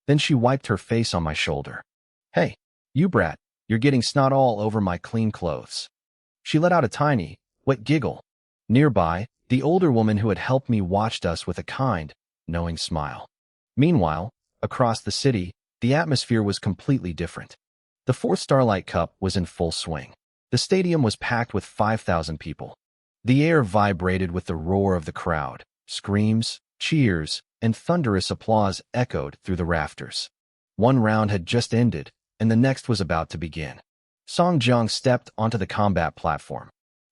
Then she wiped her face on my shoulder. Hey, you brat, you're getting snot all over my clean clothes. She let out a tiny, wet giggle. Nearby, the older woman who had helped me watched us with a kind, knowing smile. Meanwhile, across the city, the atmosphere was completely different. The 4th Starlight Cup was in full swing. The stadium was packed with 5,000 people. The air vibrated with the roar of the crowd. Screams, cheers, and thunderous applause echoed through the rafters. One round had just ended, and the next was about to begin. Song Jiang stepped onto the combat platform.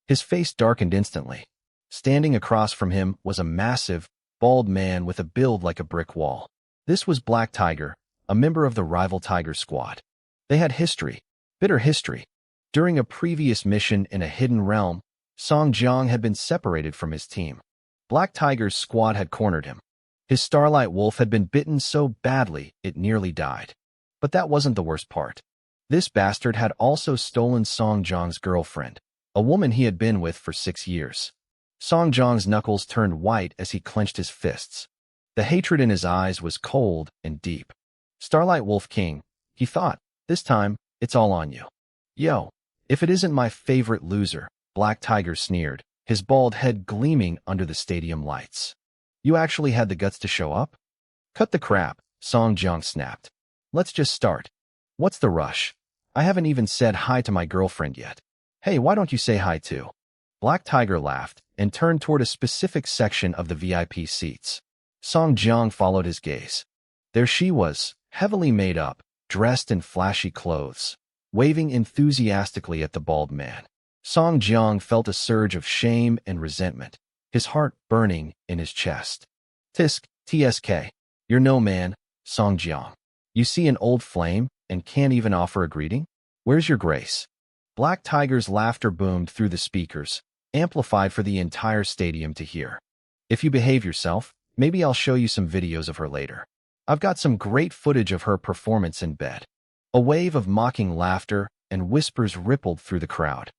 His face darkened instantly. Standing across from him was a massive, bald man with a build like a brick wall. This was Black Tiger, a member of the rival Tiger squad. They had history, bitter history. During a previous mission in a hidden realm, Song Jiang had been separated from his team. Black Tiger's squad had cornered him. His Starlight Wolf had been bitten so badly it nearly died. But that wasn't the worst part. This bastard had also stolen Song Jiang's girlfriend, a woman he had been with for 6 years. Song Jiang's knuckles turned white as he clenched his fists. The hatred in his eyes was cold and deep. Starlight Wolf King, he thought, this time, it's all on you. Yo, if it isn't my favorite loser, Black Tiger sneered, his bald head gleaming under the stadium lights. You actually had the guts to show up? Cut the crap, Song Jiang snapped. Let's just start. What's the rush? I haven't even said hi to my girlfriend yet. Hey, why don't you say hi too? Black Tiger laughed and turned toward a specific section of the VIP seats. Song Jiang followed his gaze. There she was, heavily made up, dressed in flashy clothes, waving enthusiastically at the bald man. Song Jiang felt a surge of shame and resentment, his heart burning in his chest. Tisk, TSK. You're no man, Song Jiang. You see an old flame and can't even offer a greeting? Where's your grace? Black Tiger's laughter boomed through the speakers, amplified for the entire stadium to hear. If you behave yourself, maybe I'll show you some videos of her later. I've got some great footage of her performance in bed. A wave of mocking laughter and whispers rippled through the crowd.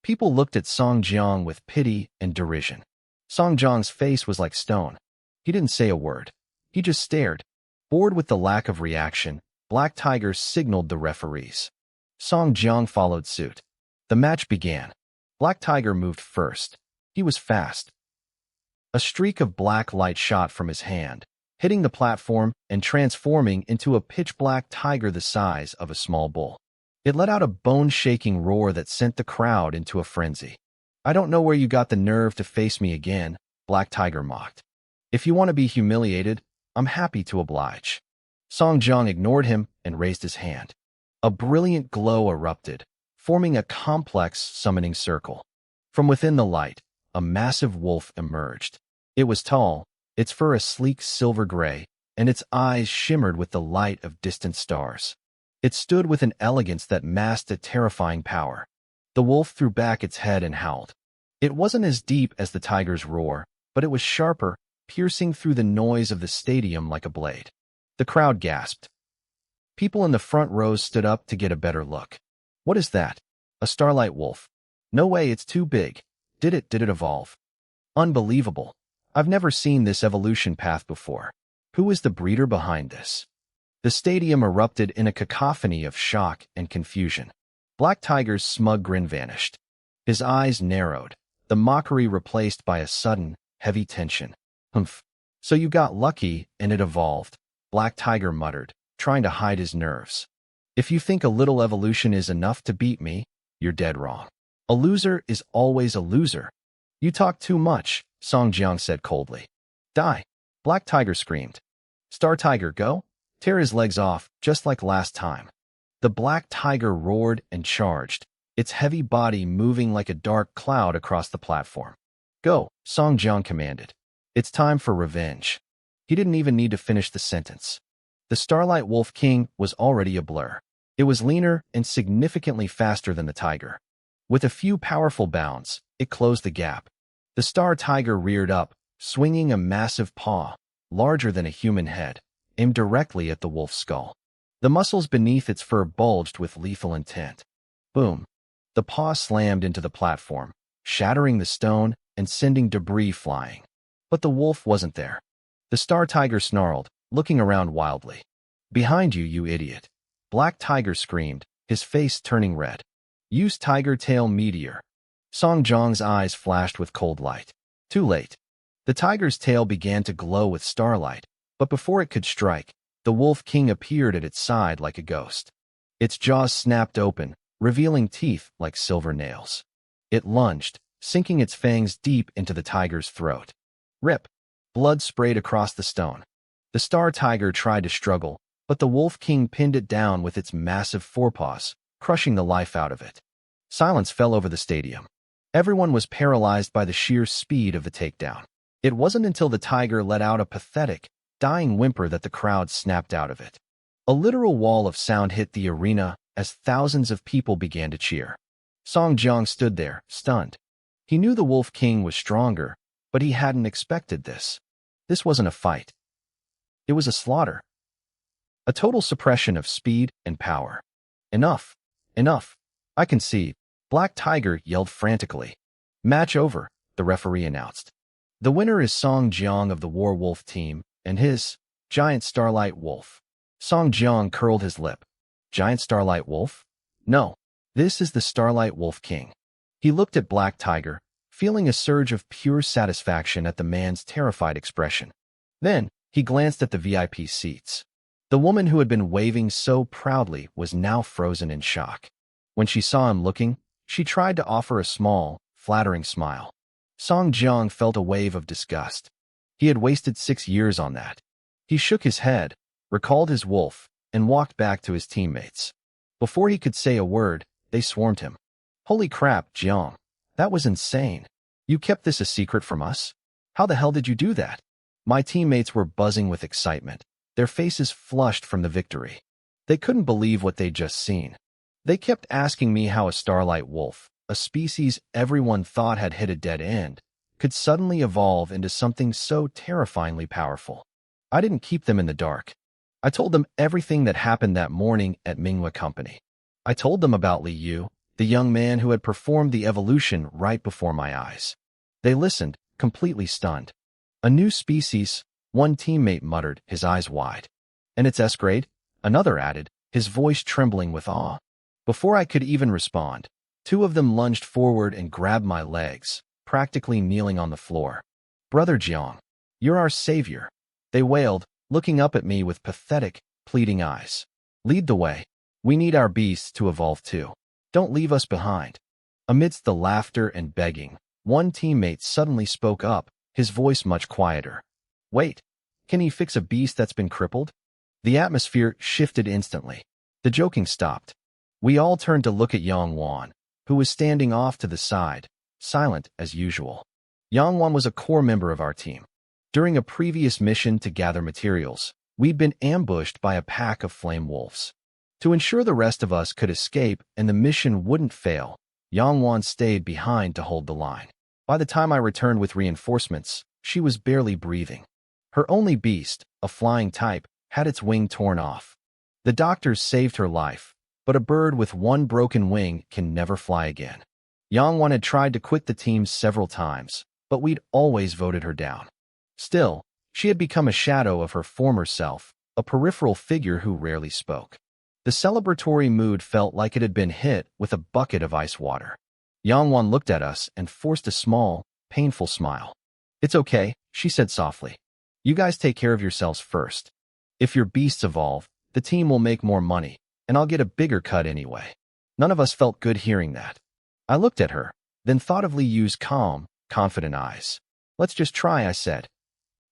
People looked at Song Jiang with pity and derision. Song Jiang's face was like stone. He didn't say a word. He just stared. Bored with the lack of reaction, Black Tiger signaled the referees. Song Jiang followed suit. The match began. Black Tiger moved first. He was fast. A streak of black light shot from his hand, hitting the platform and transforming into a pitch-black tiger the size of a small bull. It let out a bone-shaking roar that sent the crowd into a frenzy. I don't know where you got the nerve to face me again, Black Tiger mocked. If you want to be humiliated, I'm happy to oblige. Song Jiang ignored him and raised his hand. A brilliant glow erupted, forming a complex summoning circle. From within the light, a massive wolf emerged. It was tall, its fur a sleek silver gray, and its eyes shimmered with the light of distant stars. It stood with an elegance that masked a terrifying power. The wolf threw back its head and howled. It wasn't as deep as the tiger's roar, but it was sharper, piercing through the noise of the stadium like a blade. The crowd gasped. People in the front rows stood up to get a better look. What is that? A starlight wolf. No way, it's too big. Did it evolve? Unbelievable. I've never seen this evolution path before. Who is the breeder behind this? The stadium erupted in a cacophony of shock and confusion. Black Tiger's smug grin vanished. His eyes narrowed, the mockery replaced by a sudden, heavy tension. Humph. So you got lucky and it evolved, Black Tiger muttered, trying to hide his nerves. If you think a little evolution is enough to beat me, you're dead wrong. A loser is always a loser. You talk too much, Song Jiang said coldly. Die, Black Tiger screamed. Star Tiger, go. Tear his legs off, just like last time. The Black Tiger roared and charged, its heavy body moving like a dark cloud across the platform. Go, Song Jiang commanded. It's time for revenge. He didn't even need to finish the sentence. The Starlight Wolf King was already a blur. It was leaner and significantly faster than the tiger. With a few powerful bounds, it closed the gap. The Star Tiger reared up, swinging a massive paw, larger than a human head, aimed directly at the wolf's skull. The muscles beneath its fur bulged with lethal intent. Boom. The paw slammed into the platform, shattering the stone and sending debris flying. But the wolf wasn't there. The Star Tiger snarled, looking around wildly. Behind you, you idiot. Black Tiger screamed, his face turning red. Use Tiger Tail Meteor. Song Jiang's eyes flashed with cold light. Too late. The tiger's tail began to glow with starlight, but before it could strike, the Wolf King appeared at its side like a ghost. Its jaws snapped open, revealing teeth like silver nails. It lunged, sinking its fangs deep into the tiger's throat. Rip! Blood sprayed across the stone. The Star Tiger tried to struggle, but the Wolf King pinned it down with its massive forepaws, crushing the life out of it. Silence fell over the stadium. Everyone was paralyzed by the sheer speed of the takedown. It wasn't until the tiger let out a pathetic, dying whimper that the crowd snapped out of it. A literal wall of sound hit the arena as thousands of people began to cheer. Song Jiang stood there, stunned. He knew the Wolf King was stronger, but he hadn't expected this. This wasn't a fight. It was a slaughter. A total suppression of speed and power. Enough. Enough. I can see. Black Tiger yelled frantically. Match over, the referee announced. The winner is Song Jiang of the War Wolf team, and his giant starlight wolf. Song Jiang curled his lip. Giant starlight wolf? No, this is the Starlight Wolf King. He looked at Black Tiger, feeling a surge of pure satisfaction at the man's terrified expression. Then, he glanced at the VIP seats. The woman who had been waving so proudly was now frozen in shock. When she saw him looking, she tried to offer a small, flattering smile. Song Jiang felt a wave of disgust. He had wasted 6 years on that. He shook his head, recalled his wolf, and walked back to his teammates. Before he could say a word, they swarmed him. Holy crap, Jiang. That was insane. You kept this a secret from us? How the hell did you do that? My teammates were buzzing with excitement, their faces flushed from the victory. They couldn't believe what they'd just seen. They kept asking me how a starlight wolf, a species everyone thought had hit a dead end, could suddenly evolve into something so terrifyingly powerful. I didn't keep them in the dark. I told them everything that happened that morning at Manhwa Company. I told them about Li Yu, the young man who had performed the evolution right before my eyes. They listened, completely stunned. A new species, one teammate muttered, his eyes wide. And it's S-grade? Another added, his voice trembling with awe. Before I could even respond, 2 of them lunged forward and grabbed my legs, practically kneeling on the floor. Brother Jiang, you're our savior, they wailed, looking up at me with pathetic, pleading eyes. Lead the way. We need our beasts to evolve too. Don't leave us behind. Amidst the laughter and begging, one teammate suddenly spoke up, his voice much quieter. Wait, can he fix a beast that's been crippled? The atmosphere shifted instantly. The joking stopped. We all turned to look at Yang Wan, who was standing off to the side, silent as usual. Yang Wan was a core member of our team. During a previous mission to gather materials, we'd been ambushed by a pack of flame wolves. To ensure the rest of us could escape and the mission wouldn't fail, Yang Wan stayed behind to hold the line. By the time I returned with reinforcements, she was barely breathing. Her only beast, a flying type, had its wing torn off. The doctors saved her life, but a bird with one broken wing can never fly again. Yang Wan had tried to quit the team several times, but we'd always voted her down. Still, she had become a shadow of her former self, a peripheral figure who rarely spoke. The celebratory mood felt like it had been hit with a bucket of ice water. Yang Wan looked at us and forced a small, painful smile. It's okay, she said softly. You guys take care of yourselves first. If your beasts evolve, the team will make more money, and I'll get a bigger cut anyway. None of us felt good hearing that. I looked at her, then thought of Li Yu's calm, confident eyes. Let's just try, I said.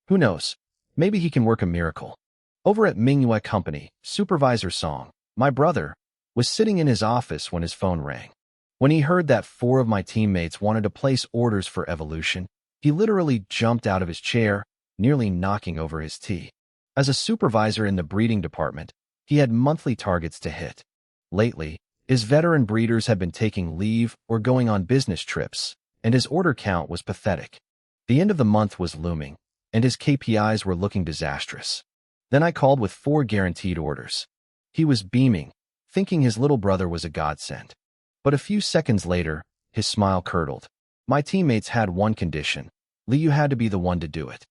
Who knows? Maybe he can work a miracle. Over at Manhwa Company, Supervisor Song, my brother, was sitting in his office when his phone rang. When he heard that 4 of my teammates wanted to place orders for evolution, he literally jumped out of his chair, nearly knocking over his tea. As a supervisor in the breeding department, he had monthly targets to hit. Lately, his veteran breeders had been taking leave or going on business trips, and his order count was pathetic. The end of the month was looming, and his KPIs were looking disastrous. Then I called with 4 guaranteed orders. He was beaming, thinking his little brother was a godsend. But a few seconds later, his smile curdled. My teammates had one condition. Li Yu had to be the one to do it.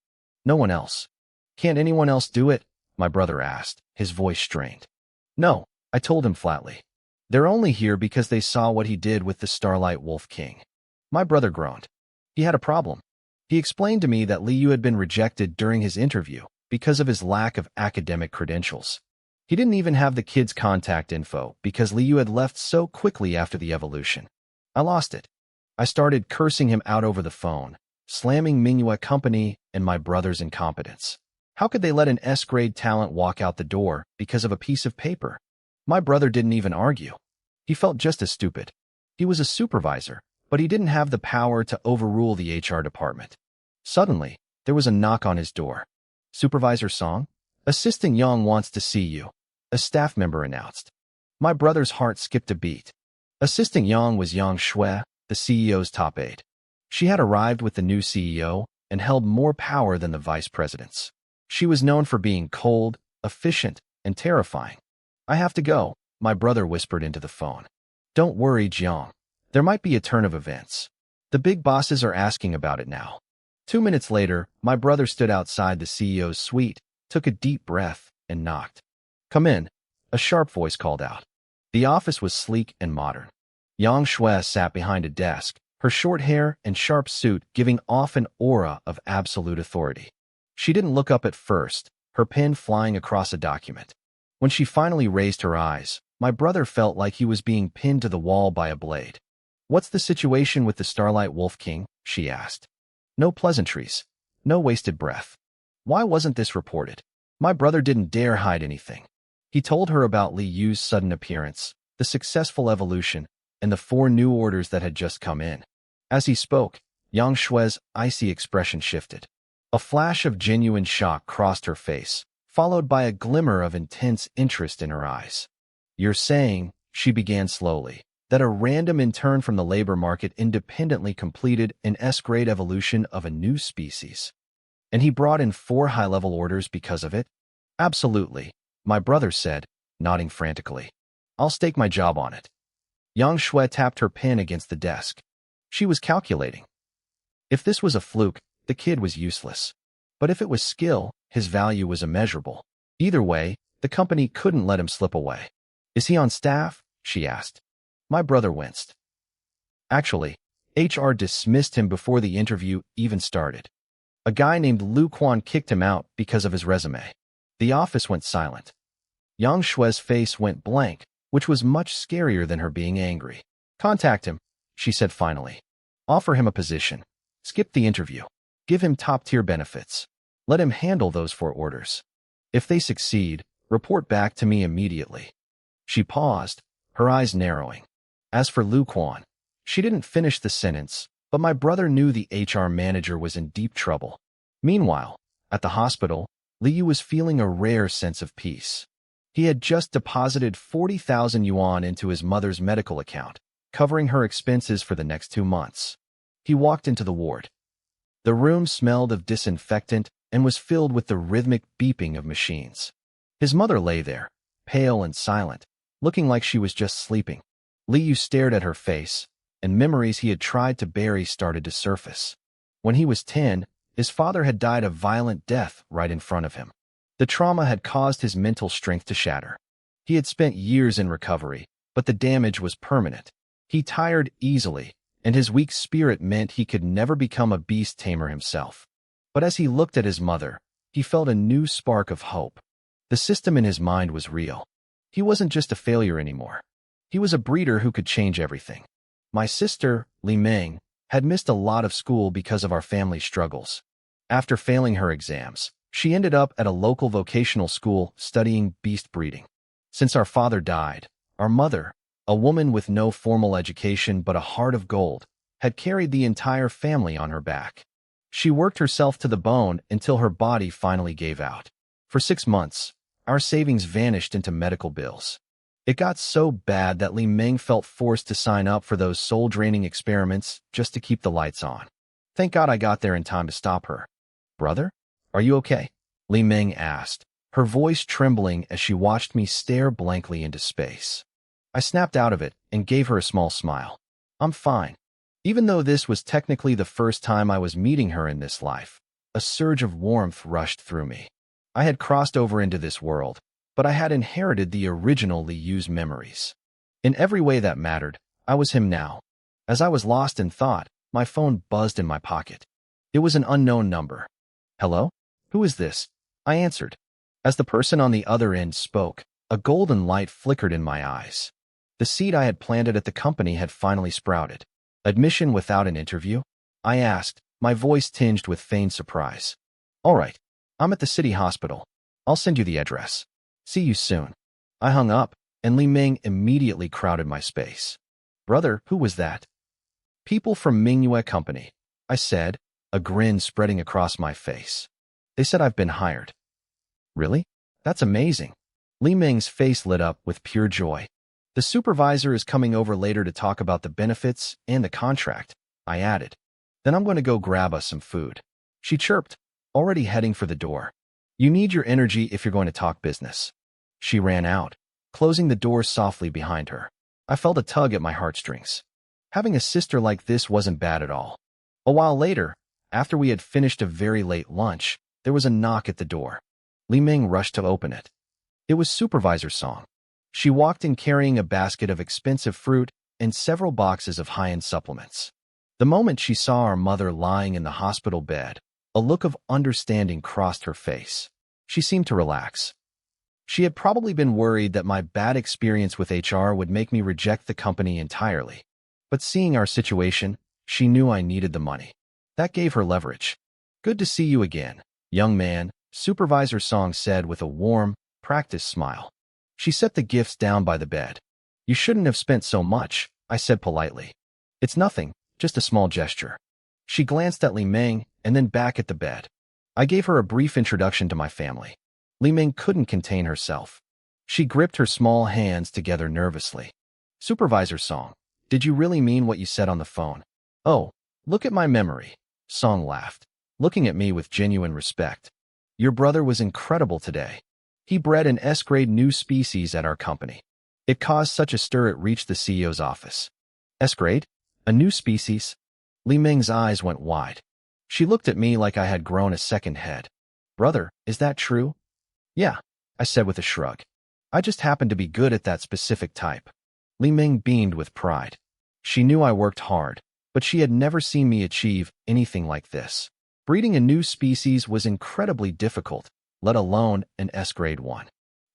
No one else. Can't anyone else do it? My brother asked, his voice strained. No, I told him flatly. They're only here because they saw what he did with the Starlight Wolf King. My brother groaned. He had a problem. He explained to me that Li Yu had been rejected during his interview because of his lack of academic credentials. He didn't even have the kid's contact info because Li Yu had left so quickly after the evolution. I lost it. I started cursing him out over the phone, slamming Manhwa Company and my brother's incompetence. How could they let an S-grade talent walk out the door because of a piece of paper? My brother didn't even argue. He felt just as stupid. He was a supervisor, but he didn't have the power to overrule the HR department. Suddenly, there was a knock on his door. Supervisor Song? Assistant Yang wants to see you, a staff member announced. My brother's heart skipped a beat. Assistant Yang was Yang Shui, the CEO's top aide. She had arrived with the new CEO and held more power than the vice presidents. She was known for being cold, efficient, and terrifying. I have to go, my brother whispered into the phone. Don't worry, Jiang. There might be a turn of events. The big bosses are asking about it now. 2 minutes later, my brother stood outside the CEO's suite, took a deep breath, and knocked. "Come in," a sharp voice called out. The office was sleek and modern. Yang Shui sat behind a desk, her short hair and sharp suit giving off an aura of absolute authority. She didn't look up at first, her pen flying across a document. When she finally raised her eyes, my brother felt like he was being pinned to the wall by a blade. "What's the situation with the Starlight Wolf King?" she asked. No pleasantries, no wasted breath. Why wasn't this reported? My brother didn't dare hide anything. He told her about Li Yu's sudden appearance, the successful evolution, and the 4 new orders that had just come in. As he spoke, Yang Shui's icy expression shifted. A flash of genuine shock crossed her face, followed by a glimmer of intense interest in her eyes. "You're saying," she began slowly, "that a random intern from the labor market independently completed an S-grade evolution of a new species. And he brought in 4 high-level orders because of it?" "Absolutely," my brother said, nodding frantically. "I'll stake my job on it." Yang Shui tapped her pen against the desk. She was calculating. If this was a fluke, the kid was useless. But if it was skill, his value was immeasurable. Either way, the company couldn't let him slip away. "Is he on staff?" she asked. My brother winced. Actually, HR dismissed him before the interview even started. A guy named Lu Quan kicked him out because of his resume. The office went silent. Yang Shui's face went blank, which was much scarier than her being angry. "Contact him," she said finally. "Offer him a position. Skip the interview. Give him top-tier benefits. Let him handle those 4 orders. If they succeed, report back to me immediately." She paused, her eyes narrowing. As for Lu Quan, she didn't finish the sentence, but my brother knew the HR manager was in deep trouble. Meanwhile, at the hospital, Liu was feeling a rare sense of peace. He had just deposited 40,000 yuan into his mother's medical account, covering her expenses for the next 2 months. He walked into the ward. The room smelled of disinfectant and was filled with the rhythmic beeping of machines. His mother lay there, pale and silent, looking like she was just sleeping. Liu stared at her face, and memories he had tried to bury started to surface. When he was 10, his father had died a violent death right in front of him. The trauma had caused his mental strength to shatter. He had spent years in recovery, but the damage was permanent. He tired easily, and his weak spirit meant he could never become a beast tamer himself. But as he looked at his mother, he felt a new spark of hope. The system in his mind was real. He wasn't just a failure anymore. He was a breeder who could change everything. My sister, Li Meng, had missed a lot of school because of our family struggles. After failing her exams, she ended up at a local vocational school studying beast breeding. Since our father died, our mother, a woman with no formal education but a heart of gold, had carried the entire family on her back. She worked herself to the bone until her body finally gave out. For 6 months, our savings vanished into medical bills. It got so bad that Li Meng felt forced to sign up for those soul-draining experiments just to keep the lights on. Thank God I got there in time to stop her. "Brother, are you okay?" Li Meng asked, her voice trembling as she watched me stare blankly into space. I snapped out of it and gave her a small smile. "I'm fine." Even though this was technically the first time I was meeting her in this life, a surge of warmth rushed through me. I had crossed over into this world, but I had inherited the original Li Yu's memories. In every way that mattered, I was him now. As I was lost in thought, my phone buzzed in my pocket. It was an unknown number. "Hello? Who is this?" I answered. As the person on the other end spoke, a golden light flickered in my eyes. The seed I had planted at the company had finally sprouted. "Admission without an interview?" I asked, my voice tinged with feigned surprise. "All right. I'm at the city hospital. I'll send you the address. See you soon." I hung up, and Li Meng immediately crowded my space. "Brother, who was that?" "People from Mingyue Company," I said, a grin spreading across my face. "They said I've been hired." "Really? That's amazing." Li Meng's face lit up with pure joy. "The supervisor is coming over later to talk about the benefits and the contract," I added. "Then I'm going to go grab us some food." She chirped, already heading for the door. "You need your energy if you're going to talk business." She ran out, closing the door softly behind her. I felt a tug at my heartstrings. Having a sister like this wasn't bad at all. A while later, After we had finished a very late lunch, there was a knock at the door. Li Ming rushed to open it. It was Supervisor Song. She walked in carrying a basket of expensive fruit and several boxes of high-end supplements. The moment she saw our mother lying in the hospital bed, a look of understanding crossed her face. She seemed to relax. She had probably been worried that my bad experience with HR would make me reject the company entirely. But seeing our situation, she knew I needed the money. That gave her leverage. "Good to see you again, young man," Supervisor Song said with a warm, practiced smile. She set the gifts down by the bed. "You shouldn't have spent so much," I said politely. "It's nothing, just a small gesture." She glanced at Li Ming and then back at the bed. I gave her a brief introduction to my family. Li Ming couldn't contain herself. She gripped her small hands together nervously. "Supervisor Song, did you really mean what you said on the phone?" "Oh, look at my memory," Song laughed, looking at me with genuine respect. "Your brother was incredible today. He bred an S-grade new species at our company. It caused such a stir it reached the CEO's office." "S-grade? A new species?" Li Ming's eyes went wide. She looked at me like I had grown a second head. "Brother, is that true?" "Yeah," I said with a shrug. "I just happened to be good at that specific type." Li Ming beamed with pride. She knew I worked hard, but she had never seen me achieve anything like this. Breeding a new species was incredibly difficult, let alone an S-grade one.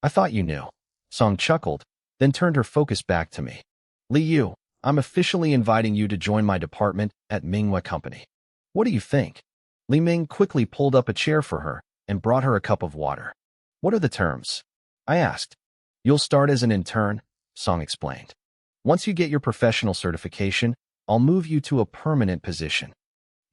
"I thought you knew." Song chuckled, then turned her focus back to me. "Li Yu, I'm officially inviting you to join my department at manhwa company. What do you think?" Li Ming quickly pulled up a chair for her and brought her a cup of water. "What are the terms?" I asked. "You'll start as an intern," Song explained. "Once you get your professional certification, I'll move you to a permanent position.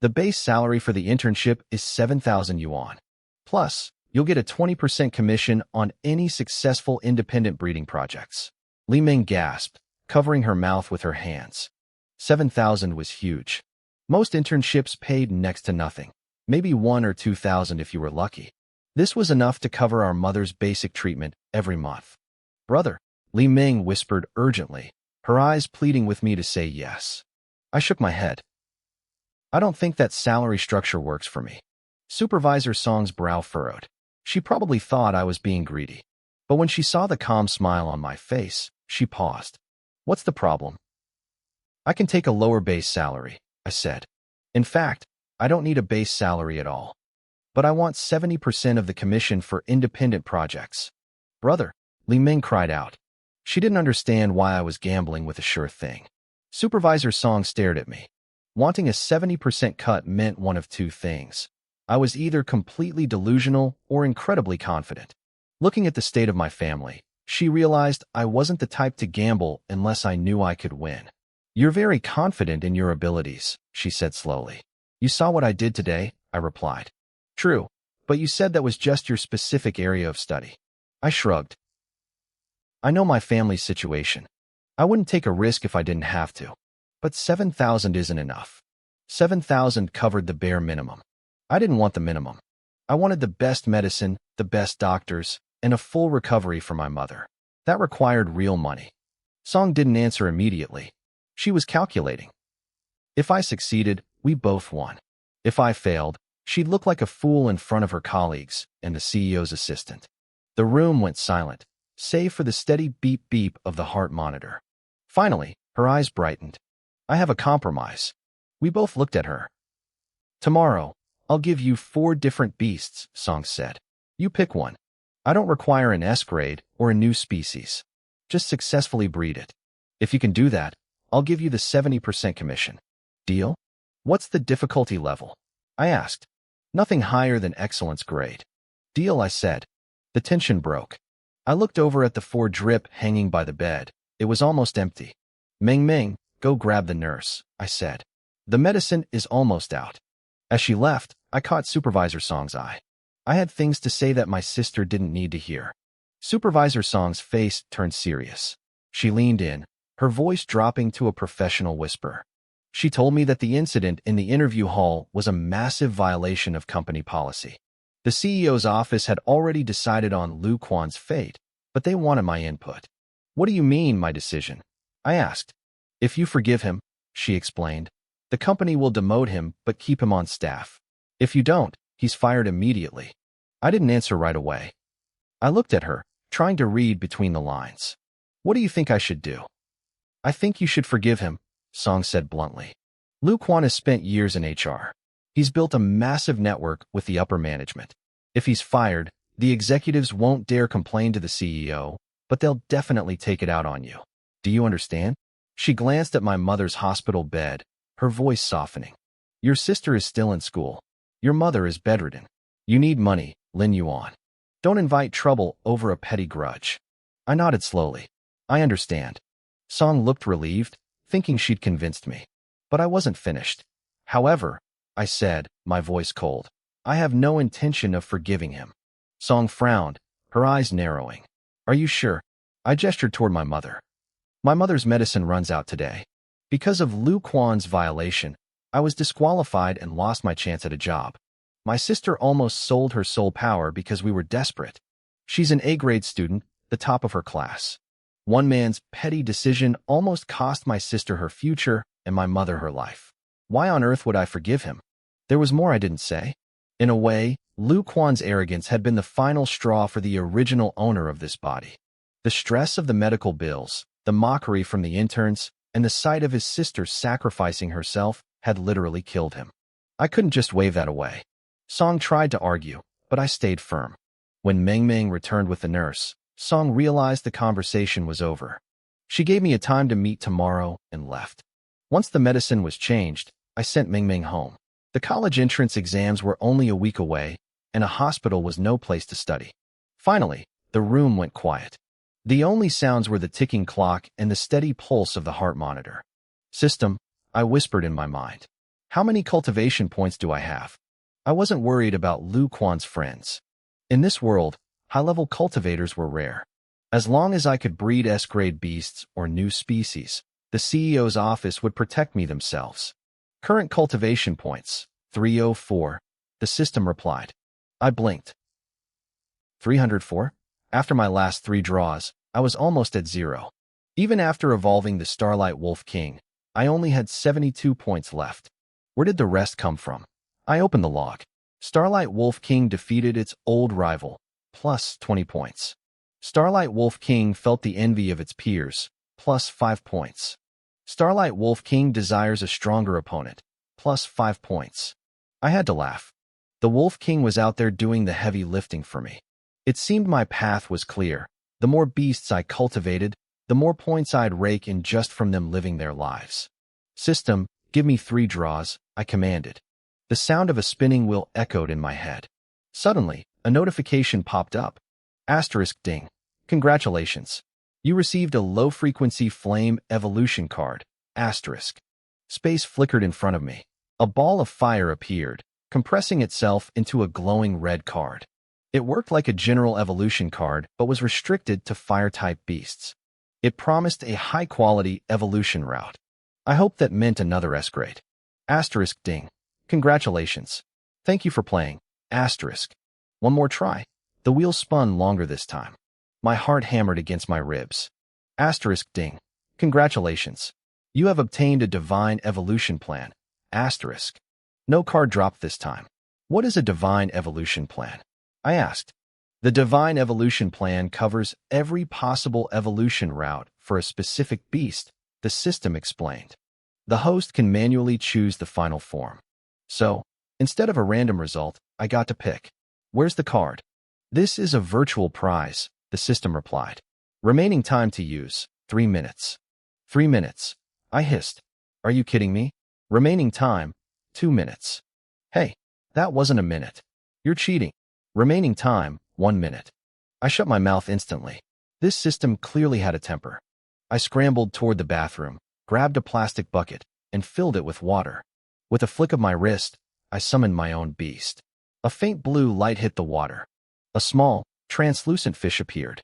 The base salary for the internship is 7,000 yuan. Plus, you'll get a 20% commission on any successful independent breeding projects." Li Ming gasped, covering her mouth with her hands. 7,000 was huge. Most internships paid next to nothing, maybe 1 or 2,000 if you were lucky. This was enough to cover our mother's basic treatment every month. "Brother," Li Ming whispered urgently, her eyes pleading with me to say yes. I shook my head. "I don't think that salary structure works for me." Supervisor Song's brow furrowed. She probably thought I was being greedy. But when she saw the calm smile on my face, she paused. "What's the problem?" "I can take a lower base salary," I said. "In fact, I don't need a base salary at all. But I want 70% of the commission for independent projects." "Brother," Li Ming cried out. She didn't understand why I was gambling with a sure thing. Supervisor Song stared at me. Wanting a 70% cut meant one of two things. I was either completely delusional or incredibly confident. Looking at the state of my family, she realized I wasn't the type to gamble unless I knew I could win. "You're very confident in your abilities," she said slowly. "You saw what I did today," I replied. "True, but you said that was just your specific area of study." I shrugged. "I know my family's situation. I wouldn't take a risk if I didn't have to. But 7,000 isn't enough." 7,000 covered the bare minimum. I didn't want the minimum. I wanted the best medicine, the best doctors, and a full recovery for my mother. That required real money. Song didn't answer immediately. She was calculating. If I succeeded, we both won. If I failed, she'd look like a fool in front of her colleagues and the CEO's assistant. The room went silent, save for the steady beep-beep of the heart monitor. Finally, her eyes brightened. "I have a compromise." We both looked at her. "Tomorrow, I'll give you 4 different beasts," Song said. "You pick one. I don't require an S-grade or a new species. Just successfully breed it. If you can do that, I'll give you the 70% commission. Deal?" "What's the difficulty level?" I asked. "Nothing higher than excellence grade." "Deal," I said. The tension broke. I looked over at the 4 drip hanging by the bed. It was almost empty. "Ming Ming, go grab the nurse," I said. "The medicine is almost out." As she left, I caught Supervisor Song's eye. I had things to say that my sister didn't need to hear. Supervisor Song's face turned serious. She leaned in, her voice dropping to a professional whisper. She told me that the incident in the interview hall was a massive violation of company policy. The CEO's office had already decided on Lu Quan's fate, but they wanted my input. "What do you mean, my decision?" I asked. "If you forgive him," she explained, The company will demote him but keep him on staff. If you don't, he's fired immediately. I didn't answer right away. I looked at her, trying to read between the lines. What do you think I should do? I think you should forgive him, Song said bluntly. Lu Quan has spent years in HR. He's built a massive network with the upper management. If he's fired, the executives won't dare complain to the CEO, but they'll definitely take it out on you. Do you understand? She glanced at my mother's hospital bed, her voice softening. Your sister is still in school. Your mother is bedridden. You need money, Lin Yuan. Don't invite trouble over a petty grudge. I nodded slowly. I understand. Song looked relieved, thinking she'd convinced me. But I wasn't finished. However, I said, my voice cold, I have no intention of forgiving him. Song frowned, her eyes narrowing. Are you sure? I gestured toward my mother. My mother's medicine runs out today. Because of Lu Quan's violation, I was disqualified and lost my chance at a job. My sister almost sold her soul power because we were desperate. She's an A-grade student, the top of her class. One man's petty decision almost cost my sister her future and my mother her life. Why on earth would I forgive him? There was more I didn't say. In a way, Lu Quan's arrogance had been the final straw for the original owner of this body. The stress of the medical bills, the mockery from the interns, and the sight of his sister sacrificing herself had literally killed him. I couldn't just wave that away. Song tried to argue, but I stayed firm. When Meng Meng returned with the nurse, Song realized the conversation was over. She gave me a time to meet tomorrow and left. Once the medicine was changed, I sent Meng Meng home. The college entrance exams were only a week away, and a hospital was no place to study. Finally, the room went quiet. The only sounds were the ticking clock and the steady pulse of the heart monitor. System, I whispered in my mind. How many cultivation points do I have? I wasn't worried about Lu Quan's friends. In this world, high-level cultivators were rare. As long as I could breed S-grade beasts or new species, the CEO's office would protect me themselves. Current cultivation points, 304, the system replied. I blinked. 304? After my last 3 draws, I was almost at 0. Even after evolving the Starlight Wolf King, I only had 72 points left. Where did the rest come from? I opened the log. Starlight Wolf King defeated its old rival, plus 20 points. Starlight Wolf King felt the envy of its peers, plus 5 points. Starlight Wolf King desires a stronger opponent, plus 5 points. I had to laugh. The Wolf King was out there doing the heavy lifting for me. It seemed my path was clear. The more beasts I cultivated, the more points I'd rake in just from them living their lives. System, give me 3 draws, I commanded. The sound of a spinning wheel echoed in my head. Suddenly, a notification popped up. Asterisk ding. Congratulations. You received a low-frequency flame evolution card. Asterisk. Space flickered in front of me. A ball of fire appeared, compressing itself into a glowing red card. It worked like a general evolution card, but was restricted to fire-type beasts. It promised a high-quality evolution route. I hoped that meant another S-grade. Asterisk ding. Congratulations. Thank you for playing. Asterisk. One more try. The wheel spun longer this time. My heart hammered against my ribs. Asterisk ding. Congratulations. You have obtained a divine evolution plan. Asterisk. No card dropped this time. What is a divine evolution plan? I asked. The divine evolution plan covers every possible evolution route for a specific beast, the system explained. The host can manually choose the final form. So, instead of a random result, I got to pick. Where's the card? This is a virtual prize, the system replied. Remaining time to use, 3 minutes. 3 minutes. I hissed. Are you kidding me? Remaining time, 2 minutes. Hey, that wasn't a minute. You're cheating. Remaining time, 1 minute. I shut my mouth instantly. This system clearly had a temper. I scrambled toward the bathroom, grabbed a plastic bucket, and filled it with water. With a flick of my wrist, I summoned my own beast. A faint blue light hit the water. A small, translucent fish appeared.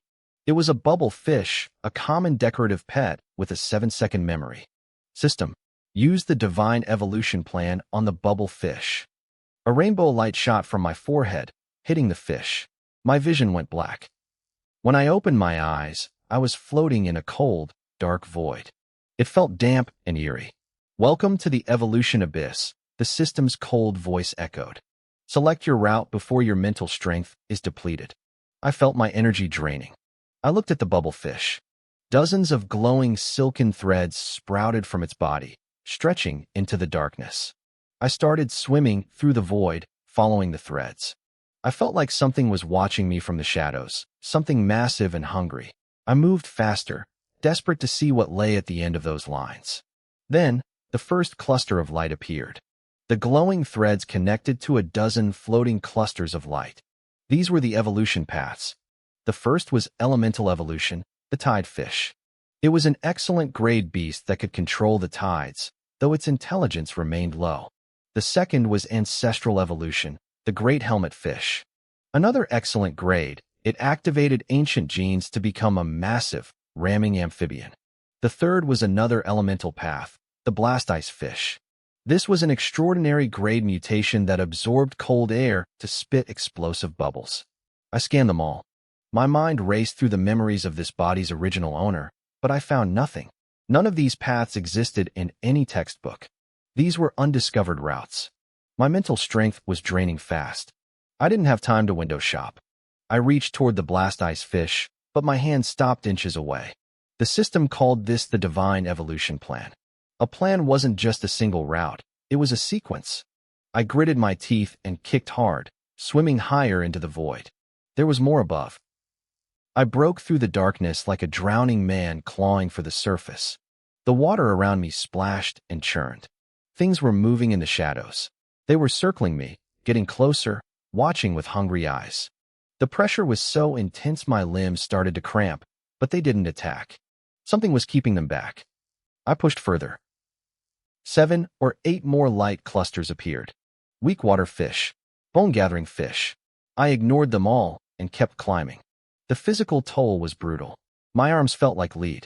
It was a bubble fish, a common decorative pet with a 7-second memory. System. Use the divine evolution plan on the bubble fish. A rainbow light shot from my forehead, hitting the fish. My vision went black. When I opened my eyes, I was floating in a cold, dark void. It felt damp and eerie. Welcome to the evolution abyss, the system's cold voice echoed. Select your route before your mental strength is depleted. I felt my energy draining. I looked at the bubble fish. Dozens of glowing silken threads sprouted from its body, stretching into the darkness. I started swimming through the void, following the threads. I felt like something was watching me from the shadows, something massive and hungry. I moved faster, desperate to see what lay at the end of those lines. Then, the first cluster of light appeared. The glowing threads connected to a dozen floating clusters of light. These were the evolution paths. The first was elemental evolution, the tide fish. It was an excellent grade beast that could control the tides, though its intelligence remained low. The second was ancestral evolution, the great helmet fish. Another excellent grade, it activated ancient genes to become a massive, ramming amphibian. The third was another elemental path, the blast ice fish. This was an extraordinary grade mutation that absorbed cold air to spit explosive bubbles. I scanned them all. My mind raced through the memories of this body's original owner, but I found nothing. None of these paths existed in any textbook. These were undiscovered routes. My mental strength was draining fast. I didn't have time to window shop. I reached toward the blast ice fish, but my hand stopped inches away. The system called this the divine evolution plan. A plan wasn't just a single route, it was a sequence. I gritted my teeth and kicked hard, swimming higher into the void. There was more above. I broke through the darkness like a drowning man clawing for the surface. The water around me splashed and churned. Things were moving in the shadows. They were circling me, getting closer, watching with hungry eyes. The pressure was so intense my limbs started to cramp, but they didn't attack. Something was keeping them back. I pushed further. 7 or 8 more light clusters appeared. Weak water fish, bone-gathering fish. I ignored them all and kept climbing. The physical toll was brutal. My arms felt like lead.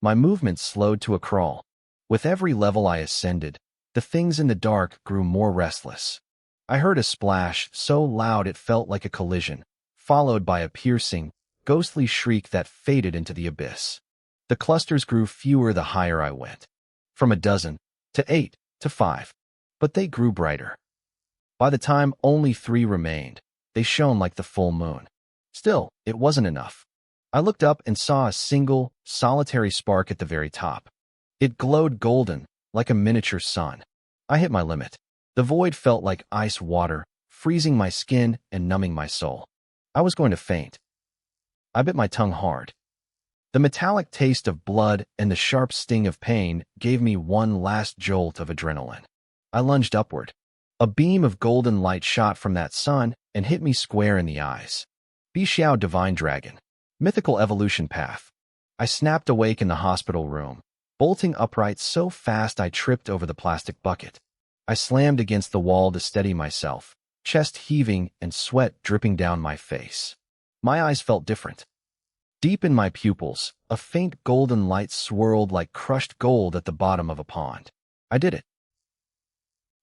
My movements slowed to a crawl. With every level I ascended, the things in the dark grew more restless. I heard a splash so loud it felt like a collision, followed by a piercing, ghostly shriek that faded into the abyss. The clusters grew fewer the higher I went. From a dozen, to 8, to 5. But they grew brighter. By the time only 3 remained, they shone like the full moon. Still, it wasn't enough. I looked up and saw a single, solitary spark at the very top. It glowed golden, like a miniature sun. I hit my limit. The void felt like ice water, freezing my skin and numbing my soul. I was going to faint. I bit my tongue hard. The metallic taste of blood and the sharp sting of pain gave me one last jolt of adrenaline. I lunged upward. A beam of golden light shot from that sun and hit me square in the eyes. Bixiao Divine Dragon. Mythical Evolution Path. I snapped awake in the hospital room, bolting upright so fast I tripped over the plastic bucket. I slammed against the wall to steady myself, chest heaving and sweat dripping down my face. My eyes felt different. Deep in my pupils, a faint golden light swirled like crushed gold at the bottom of a pond. I did it.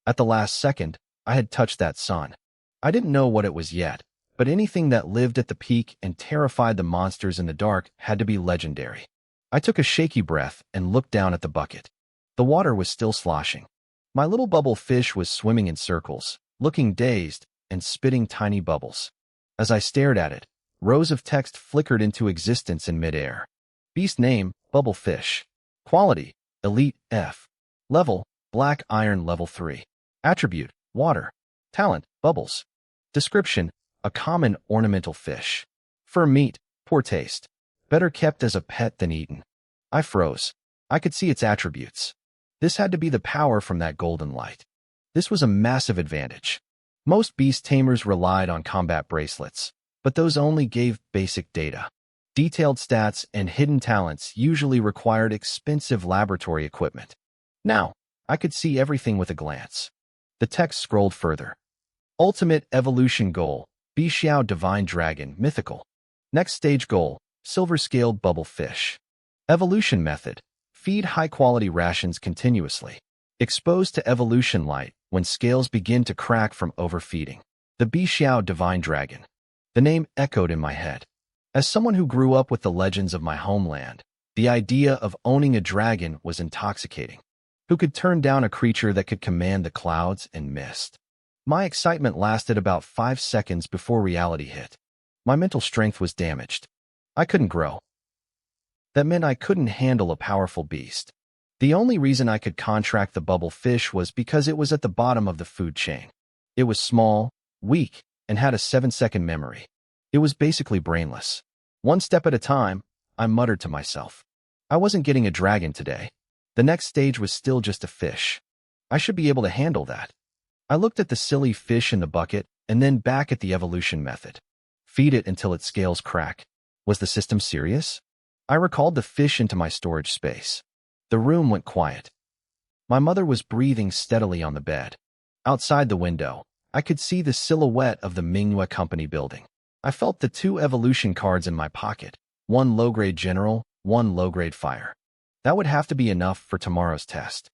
At the last second, I had touched that sun. I didn't know what it was yet, but anything that lived at the peak and terrified the monsters in the dark had to be legendary. I took a shaky breath and looked down at the bucket. The water was still sloshing. My little bubble fish was swimming in circles, looking dazed and spitting tiny bubbles. As I stared at it, rows of text flickered into existence in midair. Beast name, Bubble Fish. Quality, Elite F. Level, Black Iron Level 3. Attribute, Water. Talent, Bubbles. Description, a common ornamental fish. Fur meat, poor taste. Better kept as a pet than eaten. I froze. I could see its attributes. This had to be the power from that golden light. This was a massive advantage. Most beast tamers relied on combat bracelets, but those only gave basic data. Detailed stats and hidden talents usually required expensive laboratory equipment. Now, I could see everything with a glance. The text scrolled further. Ultimate Evolution Goal, Bixiao Divine Dragon, Mythical. Next stage goal, Silver-Scaled Bubble Fish. Evolution Method, feed high-quality rations continuously. Exposed to evolution light when scales begin to crack from overfeeding. The Bixiao Divine Dragon. The name echoed in my head. As someone who grew up with the legends of my homeland, the idea of owning a dragon was intoxicating. who could turn down a creature that could command the clouds and mist. My excitement lasted about 5 seconds before reality hit. My mental strength was damaged. I couldn't grow. That meant I couldn't handle a powerful beast. The only reason I could contract the bubble fish was because it was at the bottom of the food chain. It was small, weak, and had a 7-second memory. It was basically brainless. One step at a time, I muttered to myself. I wasn't getting a dragon today. The next stage was still just a fish. I should be able to handle that. I looked at the silly fish in the bucket and then back at the evolution method. Feed it until its scales crack. Was the system serious? I recalled the fish into my storage space. The room went quiet. My mother was breathing steadily on the bed. Outside the window, I could see the silhouette of the manhwa company building. I felt the 2 evolution cards in my pocket, one low-grade general, one low-grade fire. That would have to be enough for tomorrow's test.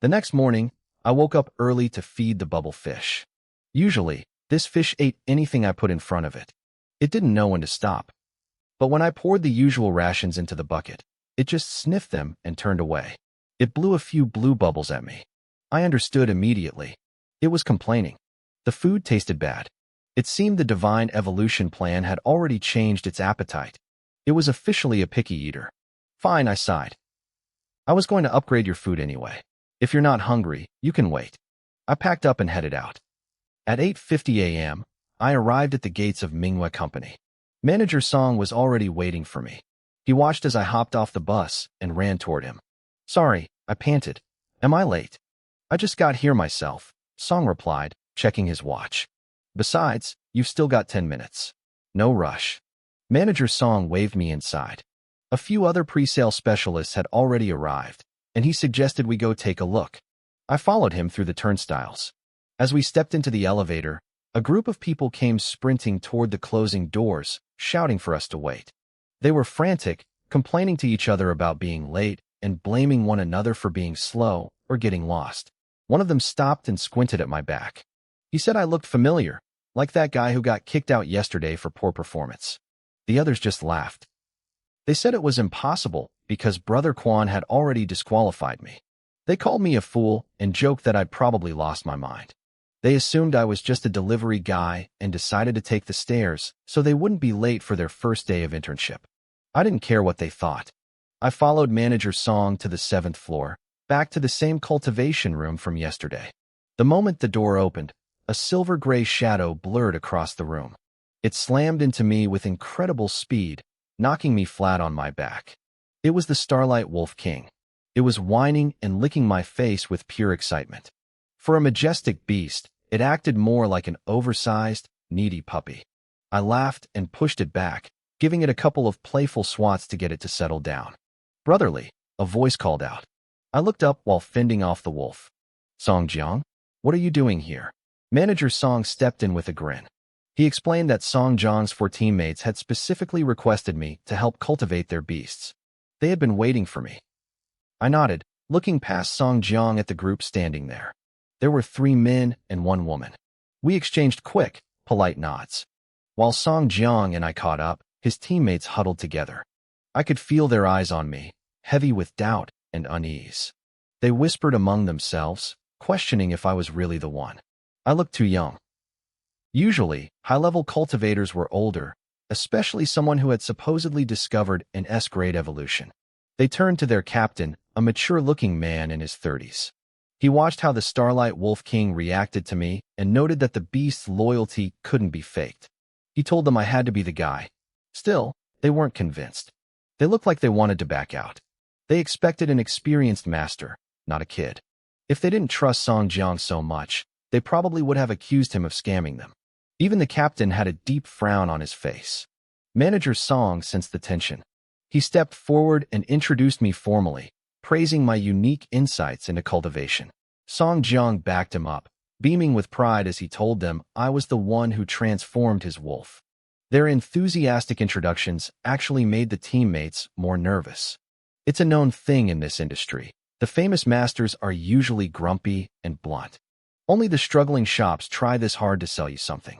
The next morning, I woke up early to feed the bubble fish. Usually, this fish ate anything I put in front of it. It didn't know when to stop. But when I poured the usual rations into the bucket, it just sniffed them and turned away. It blew a few blue bubbles at me. I understood immediately. It was complaining. The food tasted bad. It seemed the divine evolution plan had already changed its appetite. It was officially a picky eater. Fine, I sighed. I was going to upgrade your food anyway. If you're not hungry, you can wait. I packed up and headed out. At 8:50 a.m., I arrived at the gates of manhwa Company. Manager Song was already waiting for me. He watched as I hopped off the bus and ran toward him. Sorry, I panted. Am I late? I just got here myself, Song replied, checking his watch. Besides, you've still got 10 minutes. No rush. Manager Song waved me inside. A few other pre-sale specialists had already arrived, and he suggested we go take a look. I followed him through the turnstiles. As we stepped into the elevator, a group of people came sprinting toward the closing doors, shouting for us to wait. They were frantic, complaining to each other about being late and blaming one another for being slow or getting lost. One of them stopped and squinted at my back. He said I looked familiar, like that guy who got kicked out yesterday for poor performance. The others just laughed. They said it was impossible because Brother Quan had already disqualified me. They called me a fool and joked that I'd probably lost my mind. They assumed I was just a delivery guy and decided to take the stairs so they wouldn't be late for their first day of internship. I didn't care what they thought. I followed Manager Song to the 7th floor, back to the same cultivation room from yesterday. The moment the door opened, a silver-gray shadow blurred across the room. It slammed into me with incredible speed, knocking me flat on my back. It was the Starlight Wolf King. It was whining and licking my face with pure excitement. For a majestic beast, it acted more like an oversized, needy puppy. I laughed and pushed it back, giving it a couple of playful swats to get it to settle down. Brotherly, a voice called out. I looked up while fending off the wolf. Song Jiang, what are you doing here? Manager Song stepped in with a grin. He explained that Song Jiang's 4 teammates had specifically requested me to help cultivate their beasts. They had been waiting for me. I nodded, looking past Song Jiang at the group standing there. There were 3 men and 1 woman. We exchanged quick, polite nods. While Song Jiang and I caught up, his teammates huddled together. I could feel their eyes on me, heavy with doubt and unease. They whispered among themselves, questioning if I was really the one. I looked too young. Usually, high-level cultivators were older, especially someone who had supposedly discovered an S-grade evolution. They turned to their captain, a mature-looking man in his 30s. He watched how the Starlight Wolf King reacted to me and noted that the beast's loyalty couldn't be faked. He told them I had to be the guy. Still, they weren't convinced. They looked like they wanted to back out. They expected an experienced master, not a kid. If they didn't trust Song Jiang so much, they probably would have accused him of scamming them. Even the captain had a deep frown on his face. Manager Song sensed the tension. He stepped forward and introduced me formally, praising my unique insights into cultivation. Song Jiang backed him up, beaming with pride as he told them I was the one who transformed his wolf. Their enthusiastic introductions actually made the teammates more nervous. It's a known thing in this industry. The famous masters are usually grumpy and blunt. Only the struggling shops try this hard to sell you something.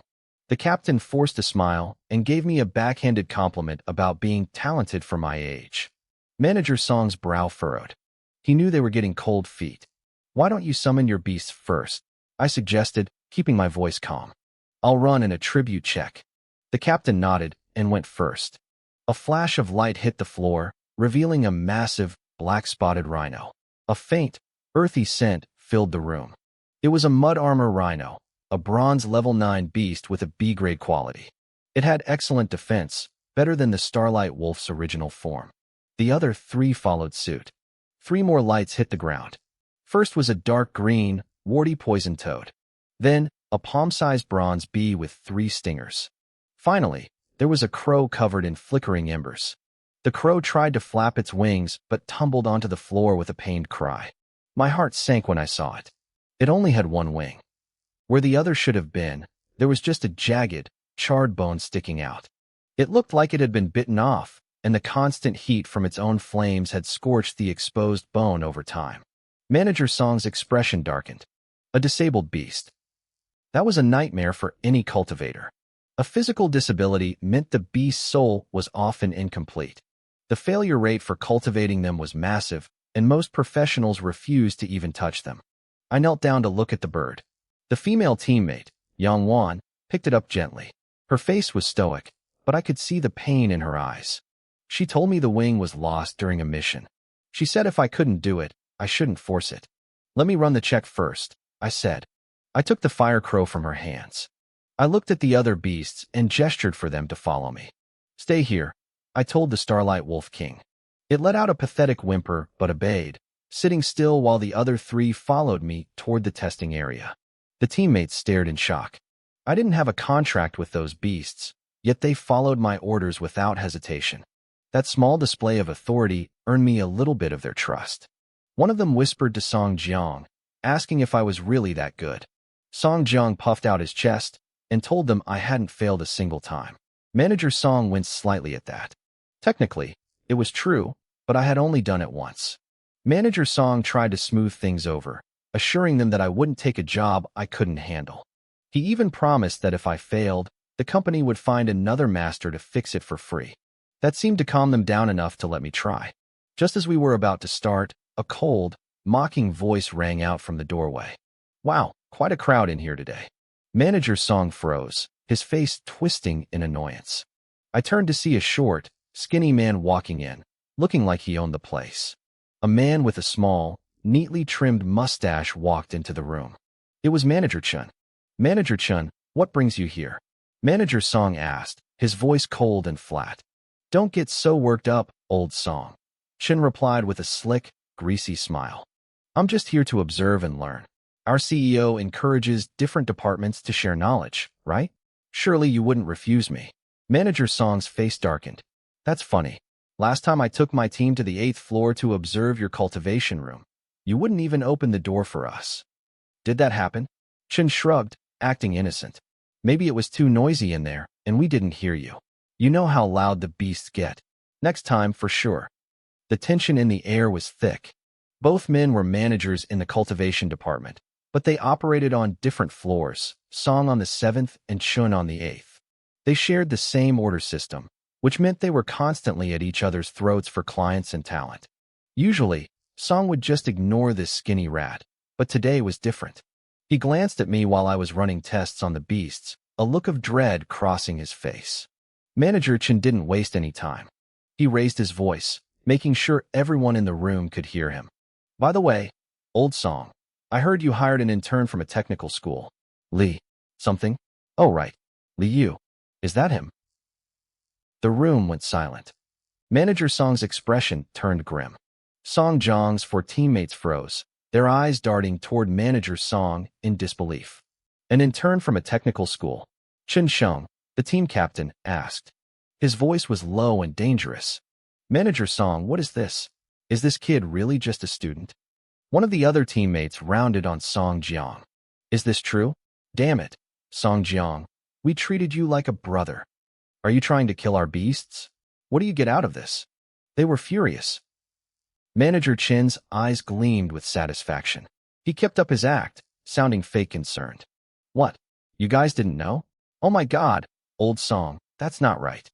The captain forced a smile and gave me a backhanded compliment about being talented for my age. Manager Song's brow furrowed. He knew they were getting cold feet. Why don't you summon your beasts first? I suggested, keeping my voice calm. I'll run an attribute check. The captain nodded and went first. A flash of light hit the floor, revealing a massive, black-spotted rhino. A faint, earthy scent filled the room. It was a mud armor rhino, a bronze level 9 beast with a B-grade quality. It had excellent defense, better than the Starlight Wolf's original form. The other 3 followed suit. 3 more lights hit the ground. First was a dark green, warty poison toad. Then, a palm-sized bronze bee with 3 stingers. Finally, there was a crow covered in flickering embers. The crow tried to flap its wings but tumbled onto the floor with a pained cry. My heart sank when I saw it. It only had 1 wing. Where the other should have been, there was just a jagged, charred bone sticking out. It looked like it had been bitten off, and the constant heat from its own flames had scorched the exposed bone over time. Manager Song's expression darkened. A disabled beast. That was a nightmare for any cultivator. A physical disability meant the beast's soul was often incomplete. The failure rate for cultivating them was massive, and most professionals refused to even touch them. I knelt down to look at the bird. The female teammate, Yang Wan, picked it up gently. Her face was stoic, but I could see the pain in her eyes. She told me the wing was lost during a mission. She said if I couldn't do it, I shouldn't force it. Let me run the check first, I said. I took the fire crow from her hands. I looked at the other beasts and gestured for them to follow me. Stay here, I told the Starlight Wolf King. It let out a pathetic whimper but obeyed, sitting still while the other 3 followed me toward the testing area. The teammates stared in shock. I didn't have a contract with those beasts, yet they followed my orders without hesitation. That small display of authority earned me a little bit of their trust. One of them whispered to Song Jiang, asking if I was really that good. Song Jiang puffed out his chest and told them I hadn't failed a single time. Manager Song winced slightly at that. Technically, it was true, but I had only done it once. Manager Song tried to smooth things over, assuring them that I wouldn't take a job I couldn't handle. He even promised that if I failed, the company would find another master to fix it for free. That seemed to calm them down enough to let me try. Just as we were about to start, a cold, mocking voice rang out from the doorway. Wow, quite a crowd in here today. Manager Song froze, his face twisting in annoyance. I turned to see a short, skinny man walking in, looking like he owned the place. A man with a small, neatly trimmed mustache walked into the room. It was Manager Chun. Manager Chun, what brings you here? Manager Song asked, his voice cold and flat. Don't get so worked up, old Song. Chun replied with a slick, greasy smile. I'm just here to observe and learn. Our CEO encourages different departments to share knowledge, right? Surely you wouldn't refuse me. Manager Song's face darkened. That's funny. Last time I took my team to the 8th floor to observe your cultivation room, you wouldn't even open the door for us. Did that happen? Chun shrugged, acting innocent. Maybe it was too noisy in there, and we didn't hear you. You know how loud the beasts get. Next time, for sure. The tension in the air was thick. Both men were managers in the cultivation department, but they operated on different floors, Song on the 7th and Chun on the 8th. They shared the same order system, which meant they were constantly at each other's throats for clients and talent. Usually, Song would just ignore this skinny rat, but today was different. He glanced at me while I was running tests on the beasts, a look of dread crossing his face. Manager Chun didn't waste any time. He raised his voice, making sure everyone in the room could hear him. By the way, old Song, I heard you hired an intern from a technical school. Li. Something? Oh, right. Li Yu. Is that him? The room went silent. Manager Song's expression turned grim. Song Jiang's 4 teammates froze, their eyes darting toward Manager Song in disbelief. An intern from a technical school. Chen Sheng, the team captain, asked. His voice was low and dangerous. Manager Song, what is this? Is this kid really just a student? One of the other teammates rounded on Song Jiang. Is this true? Damn it, Song Jiang. We treated you like a brother. Are you trying to kill our beasts? What do you get out of this? They were furious. Manager Chen's eyes gleamed with satisfaction. He kept up his act, sounding fake concerned. What? You guys didn't know? Oh my God, old Song, that's not right.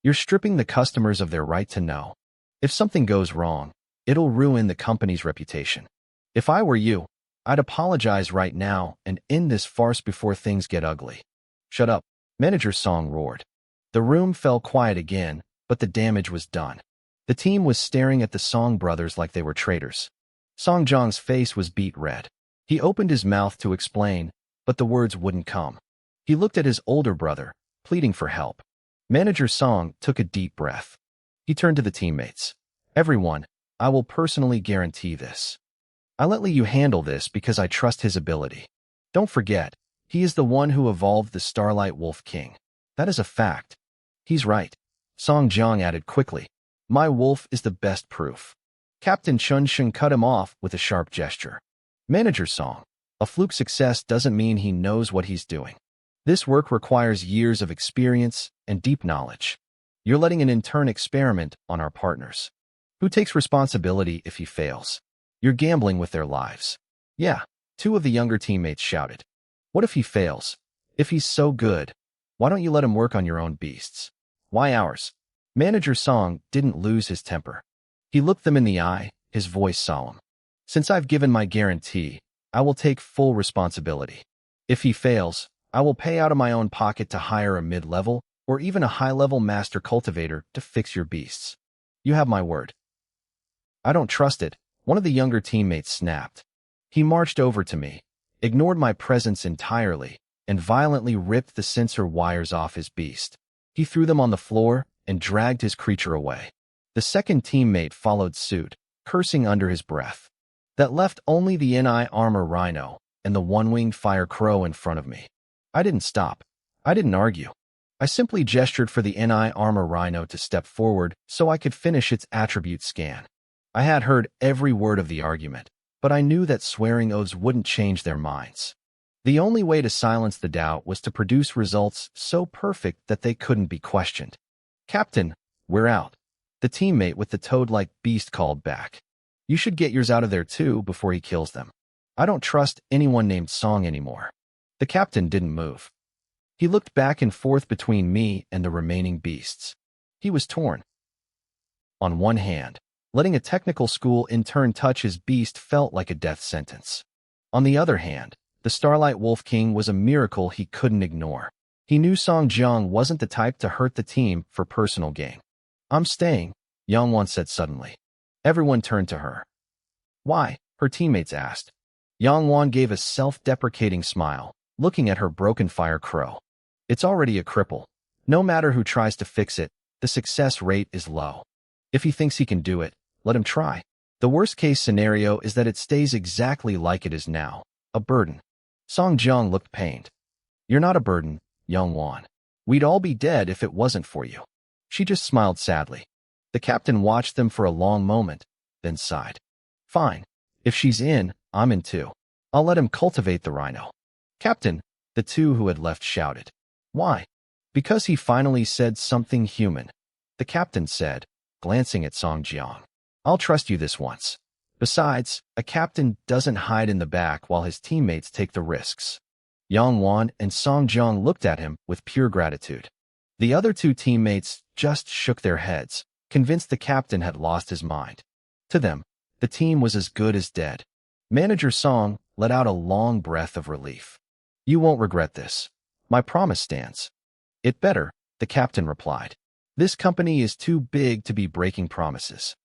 You're stripping the customers of their right to know. If something goes wrong, it'll ruin the company's reputation. If I were you, I'd apologize right now and end this farce before things get ugly. Shut up, Manager Song roared. The room fell quiet again, but the damage was done. The team was staring at the Song brothers like they were traitors. Song Jiang's face was beet red. He opened his mouth to explain, but the words wouldn't come. He looked at his older brother, pleading for help. Manager Song took a deep breath. He turned to the teammates. Everyone, I will personally guarantee this. I let you handle this because I trust his ability. Don't forget, he is the one who evolved the Starlight Wolf King. That is a fact. He's right. Song Jiang added quickly. My wolf is the best proof. Captain Chun Sheng cut him off with a sharp gesture. Manager Song, a fluke success doesn't mean he knows what he's doing. This work requires years of experience and deep knowledge. You're letting an intern experiment on our partners. Who takes responsibility if he fails? You're gambling with their lives. Yeah, two of the younger teammates shouted. What if he fails? If he's so good, why don't you let him work on your own beasts? Why ours? Manager Song didn't lose his temper. He looked them in the eye, his voice solemn. Since I've given my guarantee, I will take full responsibility. If he fails, I will pay out of my own pocket to hire a mid-level or even a high-level master cultivator to fix your beasts. You have my word. I don't trust it, one of the younger teammates snapped. He marched over to me, ignored my presence entirely, and violently ripped the sensor wires off his beast. He threw them on the floor and dragged his creature away. The second teammate followed suit, cursing under his breath. That left only the Ni armor rhino and the one-winged fire crow in front of me. I didn't stop. I didn't argue. I simply gestured for the Ni armor rhino to step forward so I could finish its attribute scan. I had heard every word of the argument, but I knew that swearing oaths wouldn't change their minds. The only way to silence the doubt was to produce results so perfect that they couldn't be questioned. Captain, we're out. The teammate with the toad-like beast called back. You should get yours out of there too before he kills them. I don't trust anyone named Song anymore. The captain didn't move. He looked back and forth between me and the remaining beasts. He was torn. On one hand, letting a technical school intern touch his beast felt like a death sentence. On the other hand, the Starlight Wolf King was a miracle he couldn't ignore. He knew Song Jiang wasn't the type to hurt the team for personal gain. I'm staying, Yangwan said suddenly. Everyone turned to her. Why? Her teammates asked. Yangwan gave a self-deprecating smile, looking at her broken fire crow. It's already a cripple. No matter who tries to fix it, the success rate is low. If he thinks he can do it, let him try. The worst-case scenario is that it stays exactly like it is now, a burden. Song Jiang looked pained. You're not a burden, Yangwan. We'd all be dead if it wasn't for you. She just smiled sadly. The captain watched them for a long moment, then sighed. Fine. If she's in, I'm in too. I'll let him cultivate the rhino. Captain, the two who had left shouted. Why? Because he finally said something human. The captain said, glancing at Song Jiang. I'll trust you this once. Besides, a captain doesn't hide in the back while his teammates take the risks. Yang Wan and Song Jiang looked at him with pure gratitude. The other two teammates just shook their heads, convinced the captain had lost his mind. To them, the team was as good as dead. Manager Song let out a long breath of relief. You won't regret this. My promise stands. It better, the captain replied. This company is too big to be breaking promises.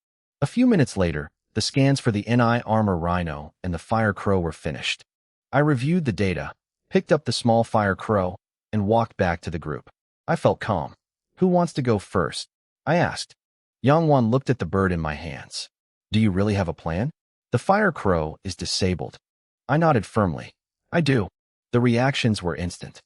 A few minutes later, the scans for the Ni armor rhino and the fire crow were finished. I reviewed the data, picked up the small fire crow, and walked back to the group. I felt calm. Who wants to go first? I asked. Yangwan looked at the bird in my hands. Do you really have a plan? The fire crow is disabled. I nodded firmly. I do. The reactions were instant.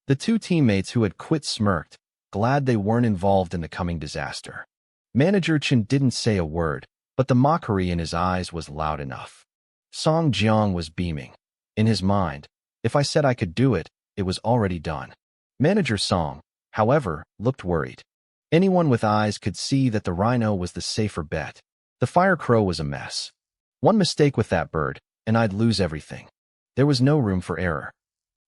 The two teammates who had quit smirked, glad they weren't involved in the coming disaster. Manager Chen didn't say a word, but the mockery in his eyes was loud enough. Song Jiang was beaming. In his mind, if I said I could do it, it was already done. Manager Song, however, looked worried. Anyone with eyes could see that the rhino was the safer bet. The fire crow was a mess. One mistake with that bird, and I'd lose everything. There was no room for error.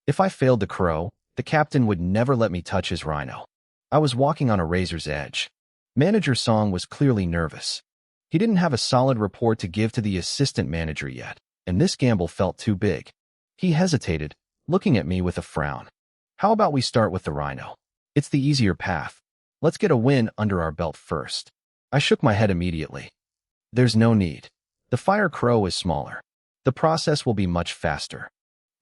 If I failed the crow, the captain would never let me touch his rhino. I was walking on a razor's edge. Manager Song was clearly nervous. He didn't have a solid report to give to the assistant manager yet. and this gamble felt too big. He hesitated, looking at me with a frown. How about we start with the rhino? It's the easier path. Let's get a win under our belt first. I shook my head immediately. There's no need. The fire crow is smaller. The process will be much faster.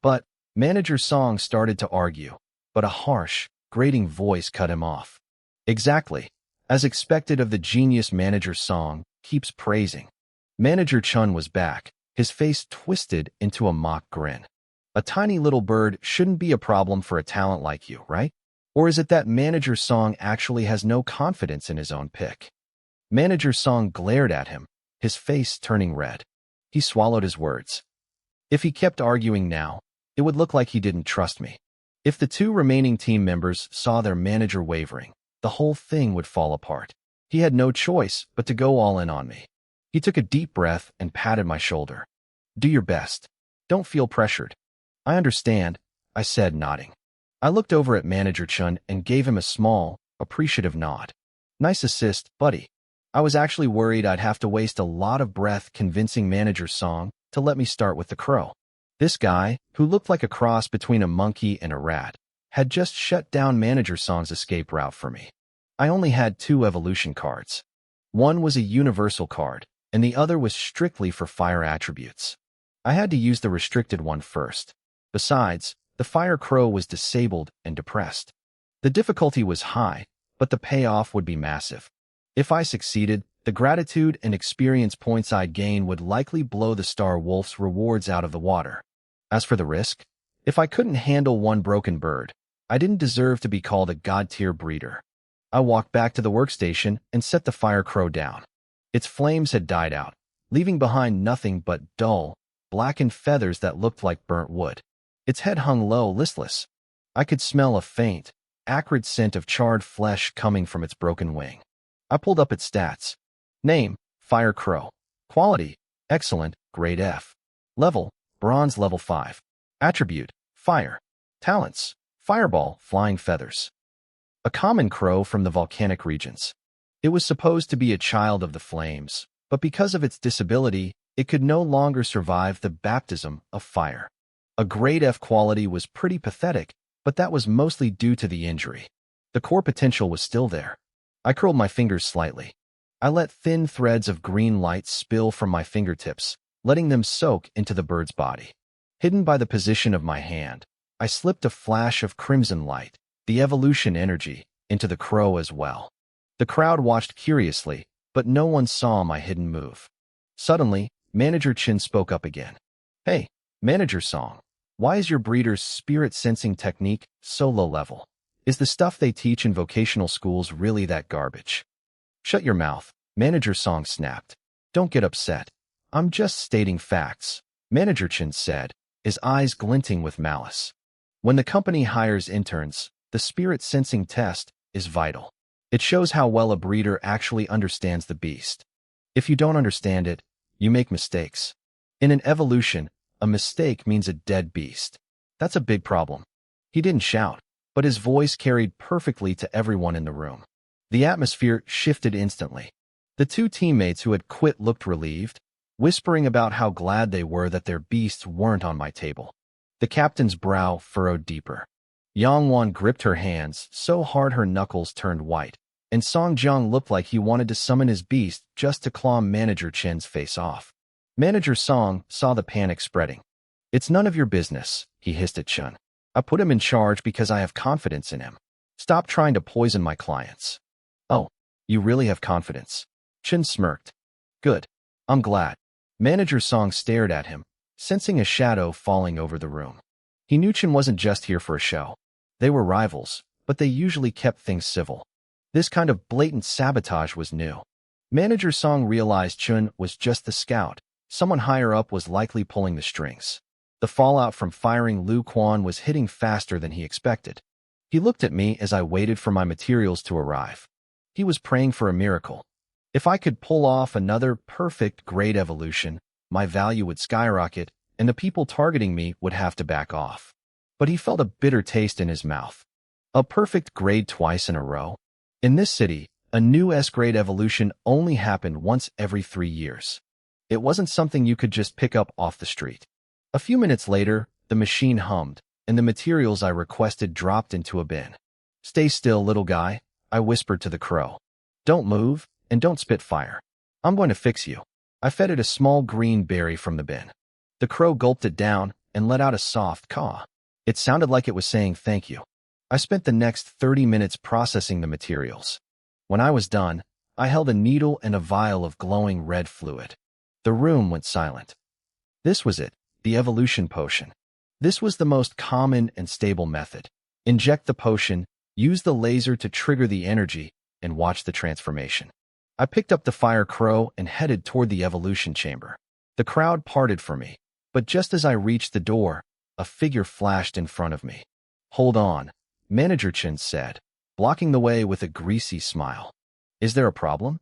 But Manager Song started to argue, but a harsh, grating voice cut him off. Exactly. As expected of the genius Manager Song, keeps praising. Manager Chun was back, his face twisted into a mock grin. A tiny little bird shouldn't be a problem for a talent like you, right? Or is it that Manager Song actually has no confidence in his own pick? Manager Song glared at him, his face turning red. He swallowed his words. If he kept arguing now, it would look like he didn't trust me. If the two remaining team members saw their manager wavering, the whole thing would fall apart. He had no choice but to go all in on me. He took a deep breath and patted my shoulder. Do your best. Don't feel pressured. I understand, I said, nodding. I looked over at Manager Chun and gave him a small, appreciative nod. Nice assist, buddy. I was actually worried I'd have to waste a lot of breath convincing Manager Song to let me start with the crow. This guy, who looked like a cross between a monkey and a rat, had just shut down Manager Song's escape route for me. I only had 2 evolution cards. One was a universal card, and the other was strictly for fire attributes. I had to use the restricted one first. Besides, the fire crow was disabled and depressed. The difficulty was high, but the payoff would be massive. If I succeeded, the gratitude and experience points I'd gain would likely blow the Star Wolf's rewards out of the water. As for the risk, if I couldn't handle one broken bird, I didn't deserve to be called a god-tier breeder. I walked back to the workstation and set the fire crow down. Its flames had died out, leaving behind nothing but dull, blackened feathers that looked like burnt wood. Its head hung low, listless. I could smell a faint, acrid scent of charred flesh coming from its broken wing. I pulled up its stats. Name, Fire Crow. Quality, excellent, grade F. Level, bronze level 5. Attribute, fire. Talents, fireball, flying feathers. A common crow from the volcanic regions. It was supposed to be a child of the flames, but because of its disability, it could no longer survive the baptism of fire. A grade F quality was pretty pathetic, but that was mostly due to the injury. The core potential was still there. I curled my fingers slightly. I let thin threads of green light spill from my fingertips, letting them soak into the bird's body. Hidden by the position of my hand, I slipped a flash of crimson light, the evolution energy, into the crow as well. The crowd watched curiously, but no one saw my hidden move. Suddenly, Manager Chin spoke up again. Hey, Manager Song, why is your breeder's spirit-sensing technique so low level? Is the stuff they teach in vocational schools really that garbage? Shut your mouth, Manager Song snapped. Don't get upset. I'm just stating facts, Manager Chin said, his eyes glinting with malice. When the company hires interns, the spirit-sensing test is vital. It shows how well a breeder actually understands the beast. If you don't understand it, you make mistakes. In an evolution, a mistake means a dead beast. That's a big problem. He didn't shout, but his voice carried perfectly to everyone in the room. The atmosphere shifted instantly. The 2 teammates who had quit looked relieved, whispering about how glad they were that their beasts weren't on my table. The captain's brow furrowed deeper. Yang Wan gripped her hands so hard her knuckles turned white, and Song Jiang looked like he wanted to summon his beast just to claw Manager Chen's face off. Manager Song saw the panic spreading. It's none of your business, he hissed at Chun. I put him in charge because I have confidence in him. Stop trying to poison my clients. Oh, you really have confidence? Chun smirked. Good. I'm glad. Manager Song stared at him, sensing a shadow falling over the room. He knew Chun wasn't just here for a show. They were rivals, but they usually kept things civil. This kind of blatant sabotage was new. Manager Song realized Chun was just the scout. Someone higher up was likely pulling the strings. The fallout from firing Lu Quan was hitting faster than he expected. He looked at me as I waited for my materials to arrive. He was praying for a miracle. If I could pull off another perfect grade evolution, my value would skyrocket, and the people targeting me would have to back off. But he felt a bitter taste in his mouth. A perfect grade twice in a row? In this city, a new S-grade evolution only happened once every 3 years. It wasn't something you could just pick up off the street. A few minutes later, the machine hummed, and the materials I requested dropped into a bin. "Stay still, little guy," I whispered to the crow. "Don't move, and don't spit fire. I'm going to fix you." I fed it a small green berry from the bin. The crow gulped it down and let out a soft caw. It sounded like it was saying thank you. I spent the next 30 minutes processing the materials. When I was done, I held a needle and a vial of glowing red fluid. The room went silent. This was it, the evolution potion. This was the most common and stable method. Inject the potion, use the laser to trigger the energy, and watch the transformation. I picked up the fire crow and headed toward the evolution chamber. The crowd parted for me, but just as I reached the door, a figure flashed in front of me. "Hold on," Manager Chen said, blocking the way with a greasy smile. "Is there a problem?"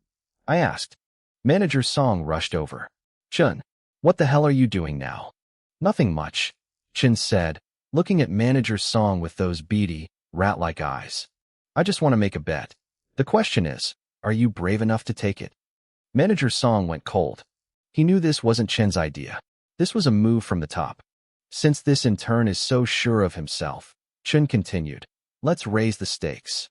I asked. Manager Song rushed over. "Chen, what the hell are you doing now?" "Nothing much," Chen said, looking at Manager Song with those beady, rat-like eyes. "I just want to make a bet. The question is, are you brave enough to take it?" Manager Song went cold. He knew this wasn't Chen's idea. This was a move from the top. Since this in turn is so sure of himself, Chen continued, "Let's raise the stakes."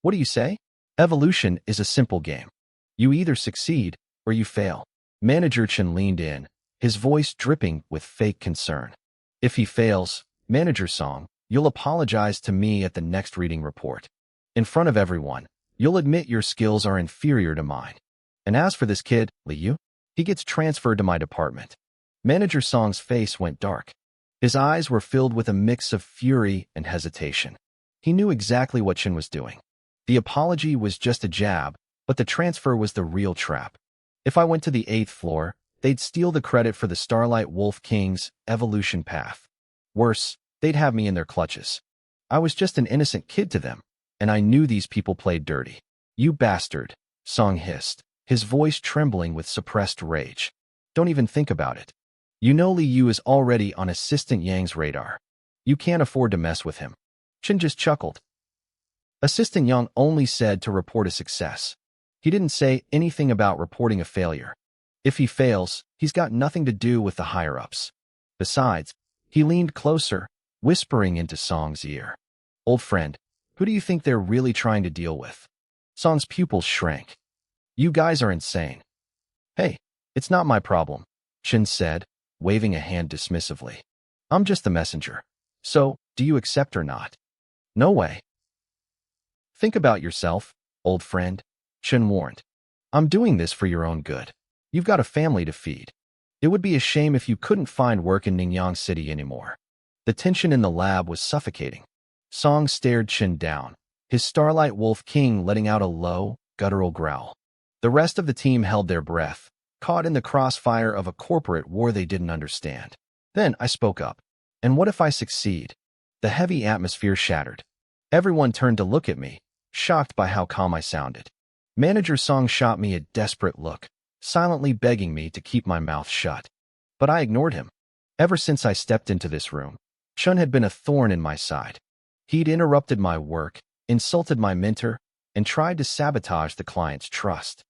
"What do you say?" "Evolution is a simple game. You either succeed or you fail." Manager Chen leaned in, his voice dripping with fake concern. "If he fails, Manager Song, you'll apologize to me at the next reading report. In front of everyone, you'll admit your skills are inferior to mine. And as for this kid, Liu, he gets transferred to my department." Manager Song's face went dark. His eyes were filled with a mix of fury and hesitation. He knew exactly what Chen was doing. The apology was just a jab, but the transfer was the real trap. If I went to the 8th floor, they'd steal the credit for the Starlight Wolf King's evolution path. Worse, they'd have me in their clutches. I was just an innocent kid to them, and I knew these people played dirty. "You bastard," Song hissed, his voice trembling with suppressed rage. "Don't even think about it. You know Liu is already on Assistant Yang's radar. You can't afford to mess with him." Chen just chuckled. Assistant Yang only said to report a success. He didn't say anything about reporting a failure. If he fails, he's got nothing to do with the higher-ups. Besides, he leaned closer, whispering into Song's ear. "Old friend, who do you think they're really trying to deal with?" Song's pupils shrank. "You guys are insane." "Hey, it's not my problem," Chen said, waving a hand dismissively. "I'm just the messenger. So, do you accept or not?" "No way." "Think about yourself, old friend," Chen warned. "I'm doing this for your own good. You've got a family to feed. It would be a shame if you couldn't find work in Ningyang City anymore." The tension in the lab was suffocating. Song stared Chen down, his Starlight Wolf King letting out a low, guttural growl. The rest of the team held their breath, caught in the crossfire of a corporate war they didn't understand. Then I spoke up. "And what if I succeed?" The heavy atmosphere shattered. Everyone turned to look at me, shocked by how calm I sounded. Manager Song shot me a desperate look, silently begging me to keep my mouth shut. But I ignored him. Ever since I stepped into this room, Chun had been a thorn in my side. He'd interrupted my work, insulted my mentor, and tried to sabotage the client's trust.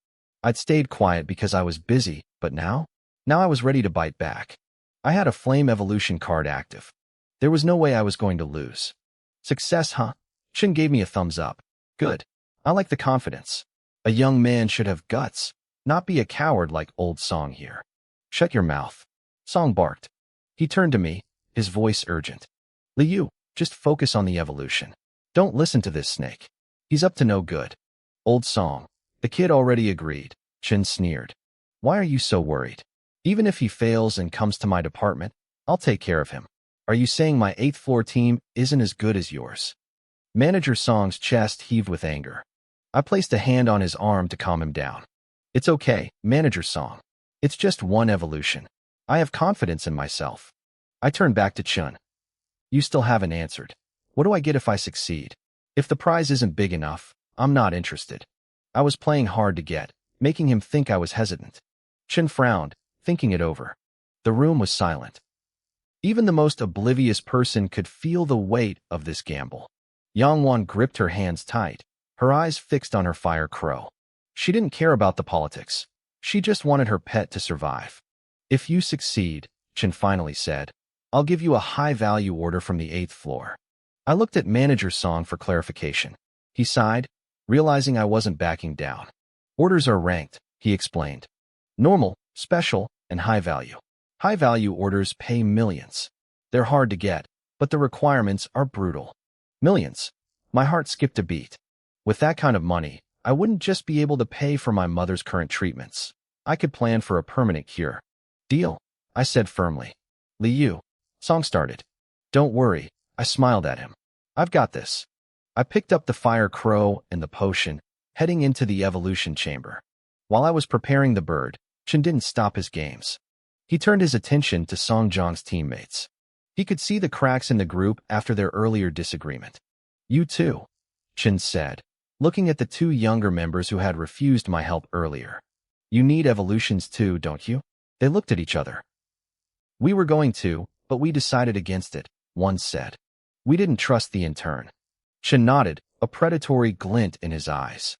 I'd stayed quiet because I was busy, but now I was ready to bite back. I had a flame evolution card active. There was no way I was going to lose. "Success, huh?" Chin gave me a thumbs up. "Good. I like the confidence. A young man should have guts, not be a coward like old Song here." "Shut your mouth," Song barked. He turned to me, his voice urgent. "Liu, just focus on the evolution. Don't listen to this snake. He's up to no good." "Old Song." The kid already agreed. Chin sneered. "Why are you so worried? Even if he fails and comes to my department, I'll take care of him. Are you saying my 8th floor team isn't as good as yours?" Manager Song's chest heaved with anger. I placed a hand on his arm to calm him down. "It's okay, Manager Song. It's just one evolution. I have confidence in myself." I turned back to Chun. "You still haven't answered. What do I get if I succeed? If the prize isn't big enough, I'm not interested." I was playing hard to get, making him think I was hesitant. Chin frowned, thinking it over. The room was silent. Even the most oblivious person could feel the weight of this gamble. Yangwan gripped her hands tight, her eyes fixed on her fire crow. She didn't care about the politics. She just wanted her pet to survive. If you succeed, Chen finally said, I'll give you a high-value order from the 8th floor. I looked at Manager Song for clarification. He sighed, realizing I wasn't backing down. Orders are ranked, he explained. Normal, special, and high value. High-value orders pay millions. They're hard to get, but the requirements are brutal. Millions. My heart skipped a beat. With that kind of money, I wouldn't just be able to pay for my mother's current treatments. I could plan for a permanent cure. Deal, I said firmly. Liu, Song started. Don't worry, I smiled at him. I've got this. I picked up the fire crow and the potion, heading into the evolution chamber. While I was preparing the bird, Chen didn't stop his games. He turned his attention to Song Jiang's teammates. He could see the cracks in the group after their earlier disagreement. You too, Chen said, looking at the 2 younger members who had refused my help earlier. You need evolutions too, don't you? They looked at each other. We were going to, but we decided against it, one said. We didn't trust the intern. Chen nodded, a predatory glint in his eyes.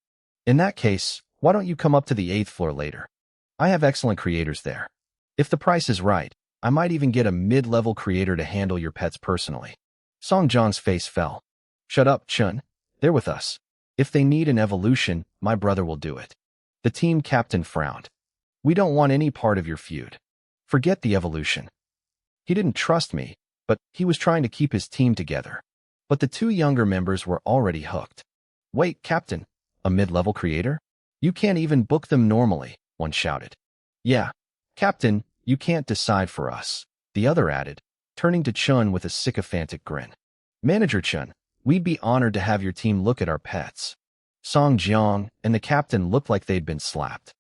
In that case, why don't you come up to the 8th floor later? I have excellent creators there. If the price is right, I might even get a mid-level creator to handle your pets personally. Song Jiang's face fell. Shut up, Chun. They're with us. If they need an evolution, my brother will do it. The team captain frowned. We don't want any part of your feud. Forget the evolution. He didn't trust me, but he was trying to keep his team together. But the 2 younger members were already hooked. Wait, Captain, a mid-level creator? You can't even book them normally, one shouted. Yeah, Captain, you can't decide for us, the other added, turning to Chun with a sycophantic grin. Manager Chun, we'd be honored to have your team look at our pets. Song Jiang and the captain looked like they'd been slapped.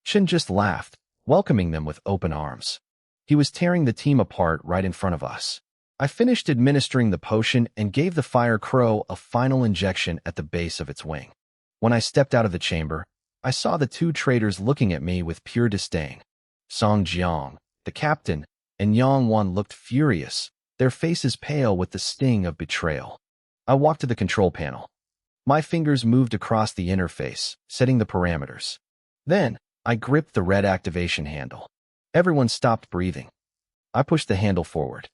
Chen just laughed, welcoming them with open arms. He was tearing the team apart right in front of us. I finished administering the potion and gave the fire crow a final injection at the base of its wing. When I stepped out of the chamber, I saw the 2 traitors looking at me with pure disdain. Song Jiang, the captain, and Yang Wan looked furious, their faces pale with the sting of betrayal. I walked to the control panel. My fingers moved across the interface, setting the parameters. Then, I gripped the red activation handle. Everyone stopped breathing. I pushed the handle forward.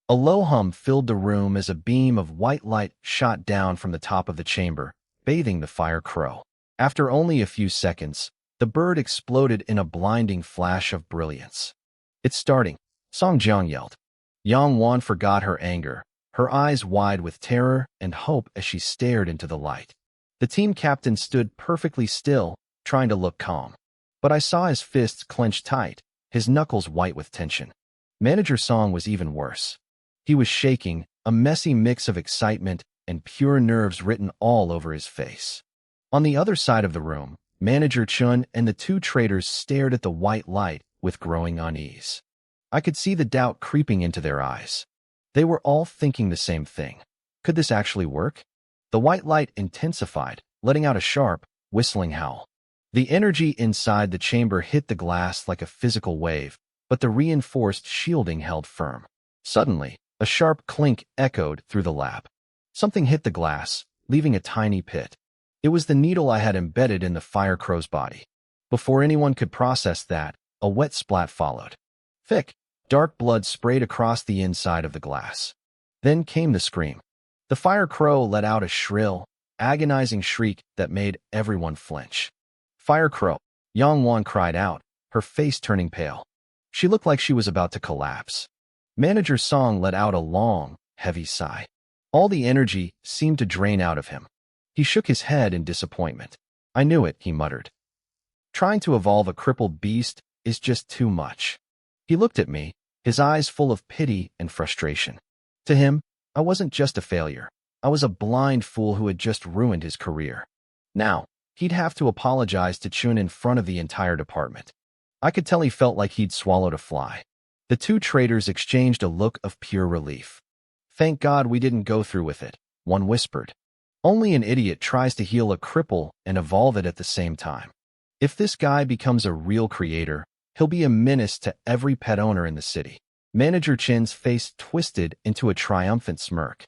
A low hum filled the room as a beam of white light shot down from the top of the chamber, bathing the fire crow. After only a few seconds, the bird exploded in a blinding flash of brilliance. It's starting, Song Jiang yelled. Yang Wan forgot her anger, her eyes wide with terror and hope as she stared into the light. The team captain stood perfectly still, trying to look calm. But I saw his fists clenched tight, his knuckles white with tension. Manager Song was even worse. He was shaking, a messy mix of excitement and pure nerves written all over his face. On the other side of the room, Manager Chun and the 2 traitors stared at the white light with growing unease. I could see the doubt creeping into their eyes. They were all thinking the same thing. Could this actually work? The white light intensified, letting out a sharp, whistling howl. The energy inside the chamber hit the glass like a physical wave, but the reinforced shielding held firm. Suddenly, a sharp clink echoed through the lab. Something hit the glass, leaving a tiny pit. It was the needle I had embedded in the fire crow's body. Before anyone could process that, a wet splat followed. Thick, dark blood sprayed across the inside of the glass. Then came the scream. The fire crow let out a shrill, agonizing shriek that made everyone flinch. Fire crow, Yang Wan cried out, her face turning pale. She looked like she was about to collapse. Manager Song let out a long, heavy sigh. All the energy seemed to drain out of him. He shook his head in disappointment. I knew it, he muttered. Trying to evolve a crippled beast is just too much. He looked at me, his eyes full of pity and frustration. To him, I wasn't just a failure. I was a blind fool who had just ruined his career. Now, he'd have to apologize to Chun in front of the entire department. I could tell he felt like he'd swallowed a fly. The 2 traitors exchanged a look of pure relief. Thank God we didn't go through with it, one whispered. Only an idiot tries to heal a cripple and evolve it at the same time. If this guy becomes a real creator, he'll be a menace to every pet owner in the city. Manager Chen's face twisted into a triumphant smirk.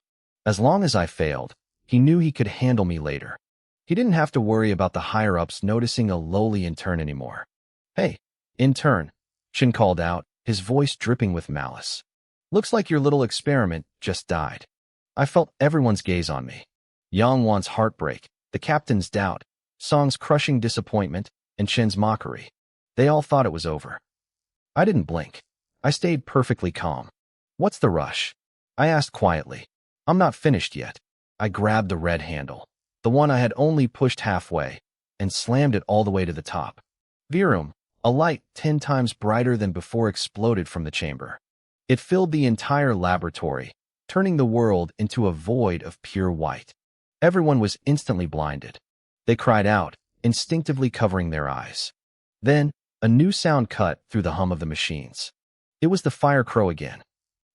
As long as I failed, he knew he could handle me later. He didn't have to worry about the higher-ups noticing a lowly intern anymore. Hey, intern, Shin called out, his voice dripping with malice. Looks like your little experiment just died. I felt everyone's gaze on me. Yangwan's heartbreak, the captain's doubt, Song's crushing disappointment, and Chin's mockery. They all thought it was over. I didn't blink. I stayed perfectly calm. What's the rush? I asked quietly. I'm not finished yet. I grabbed the red handle, the one I had only pushed halfway, and slammed it all the way to the top. Virum, a light 10 times brighter than before exploded from the chamber. It filled the entire laboratory, turning the world into a void of pure white. Everyone was instantly blinded. They cried out, instinctively covering their eyes. Then, a new sound cut through the hum of the machines. It was the fire crow again.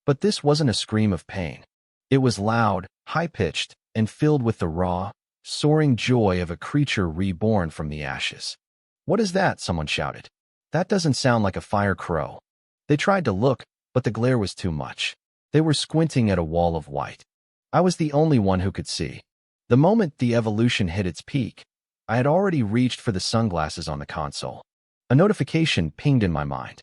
But this wasn't a scream of pain. It was loud, high-pitched, and filled with the raw, soaring joy of a creature reborn from the ashes. What is that? Someone shouted. That doesn't sound like a fire crow. They tried to look, but the glare was too much. They were squinting at a wall of white. I was the only one who could see. The moment the evolution hit its peak, I had already reached for the sunglasses on the console. A notification pinged in my mind.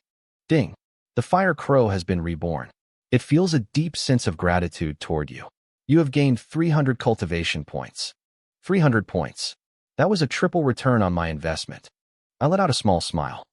Ding! The fire crow has been reborn. It feels a deep sense of gratitude toward you. You have gained 300 cultivation points. 300 points. That was a triple return on my investment. I let out a small smile.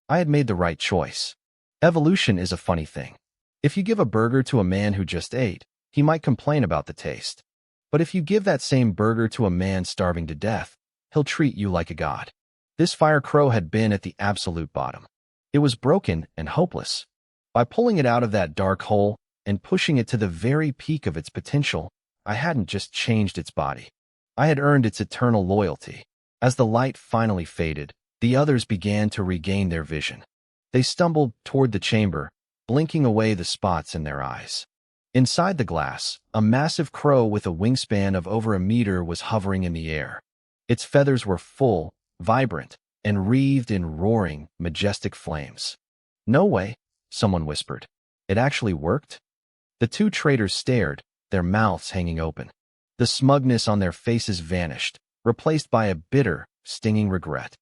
I had made the right choice. Evolution is a funny thing. If you give a burger to a man who just ate, he might complain about the taste. But if you give that same burger to a man starving to death, he'll treat you like a god. This fire crow had been at the absolute bottom. It was broken and hopeless. By pulling it out of that dark hole and pushing it to the very peak of its potential, I hadn't just changed its body. I had earned its eternal loyalty. As the light finally faded, the others began to regain their vision. They stumbled toward the chamber, blinking away the spots in their eyes. Inside the glass, a massive crow with a wingspan of over a meter was hovering in the air. Its feathers were full, vibrant, and wreathed in roaring, majestic flames. No way, someone whispered. It actually worked? The two traders stared, their mouths hanging open. The smugness on their faces vanished, replaced by a bitter, stinging regret.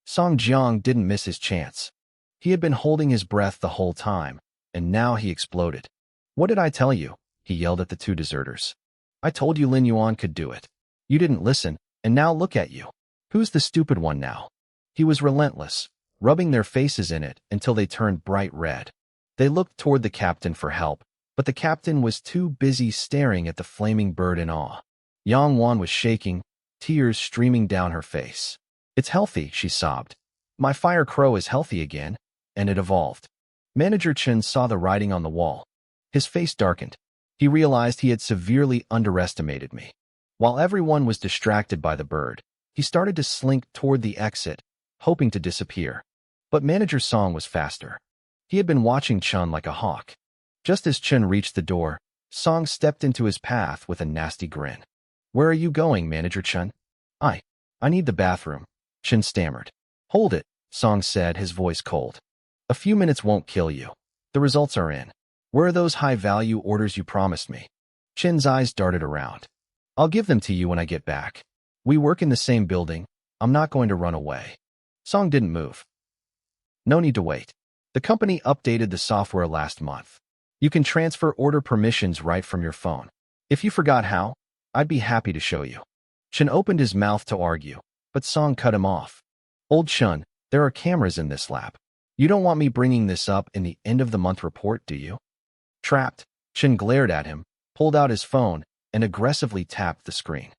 Song Jiang didn't miss his chance. He had been holding his breath the whole time, and now he exploded. What did I tell you? He yelled at the two deserters. I told you Lin Yuan could do it. You didn't listen, and now look at you. Who's the stupid one now? He was relentless, rubbing their faces in it until they turned bright red. They looked toward the captain for help, but the captain was too busy staring at the flaming bird in awe. Yang Wan was shaking, tears streaming down her face. It's healthy, she sobbed. My fire crow is healthy again, and it evolved. Manager Chen saw the writing on the wall. His face darkened. He realized he had severely underestimated me. While everyone was distracted by the bird, he started to slink toward the exit, hoping to disappear. But Manager Song was faster. He had been watching Chen like a hawk. Just as Chen reached the door, Song stepped into his path with a nasty grin. Where are you going, Manager Chen? I need the bathroom, Chen stammered. Hold it, Song said, his voice cold. A few minutes won't kill you. The results are in. Where are those high-value orders you promised me? Chen's eyes darted around. I'll give them to you when I get back. We work in the same building. I'm not going to run away. Song didn't move. No need to wait. The company updated the software last month. You can transfer order permissions right from your phone. If you forgot how, I'd be happy to show you. Chen opened his mouth to argue, but Song cut him off. Old Chen, there are cameras in this lab. You don't want me bringing this up in the end-of-the-month report, do you? Trapped, Chen glared at him, pulled out his phone, and aggressively tapped the screen.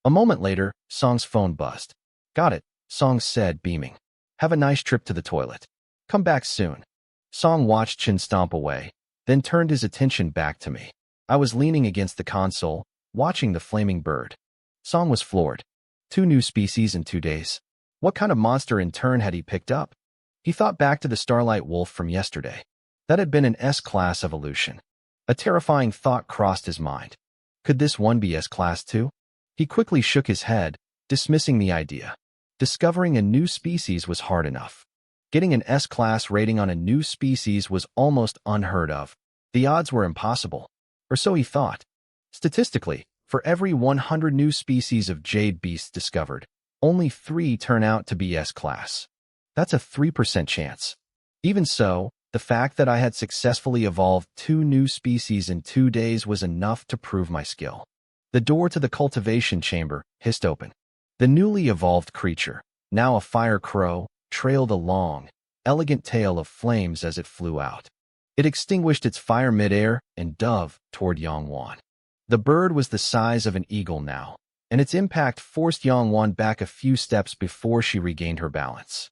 A moment later, Song's phone buzzed. Got it, Song said, beaming. Have a nice trip to the toilet. Come back soon. Song watched Chen stomp away, then turned his attention back to me. I was leaning against the console, watching the flaming bird. Song was floored. 2 new species in 2 days. What kind of monster in turn had he picked up? He thought back to the Starlight Wolf from yesterday. That had been an S-class evolution. A terrifying thought crossed his mind. Could this one be S-class too? He quickly shook his head, dismissing the idea. Discovering a new species was hard enough. Getting an S-class rating on a new species was almost unheard of. The odds were impossible. Or so he thought. Statistically, for every 100 new species of jade beasts discovered, only 3 turn out to be S-class. That's a 3% chance. Even so, the fact that I had successfully evolved 2 new species in 2 days was enough to prove my skill. The door to the cultivation chamber hissed open. The newly evolved creature, now a fire crow, trailed a long, elegant tail of flames as it flew out. It extinguished its fire midair and dove toward Yangwan. The bird was the size of an eagle now, and its impact forced Yangwan back a few steps before she regained her balance.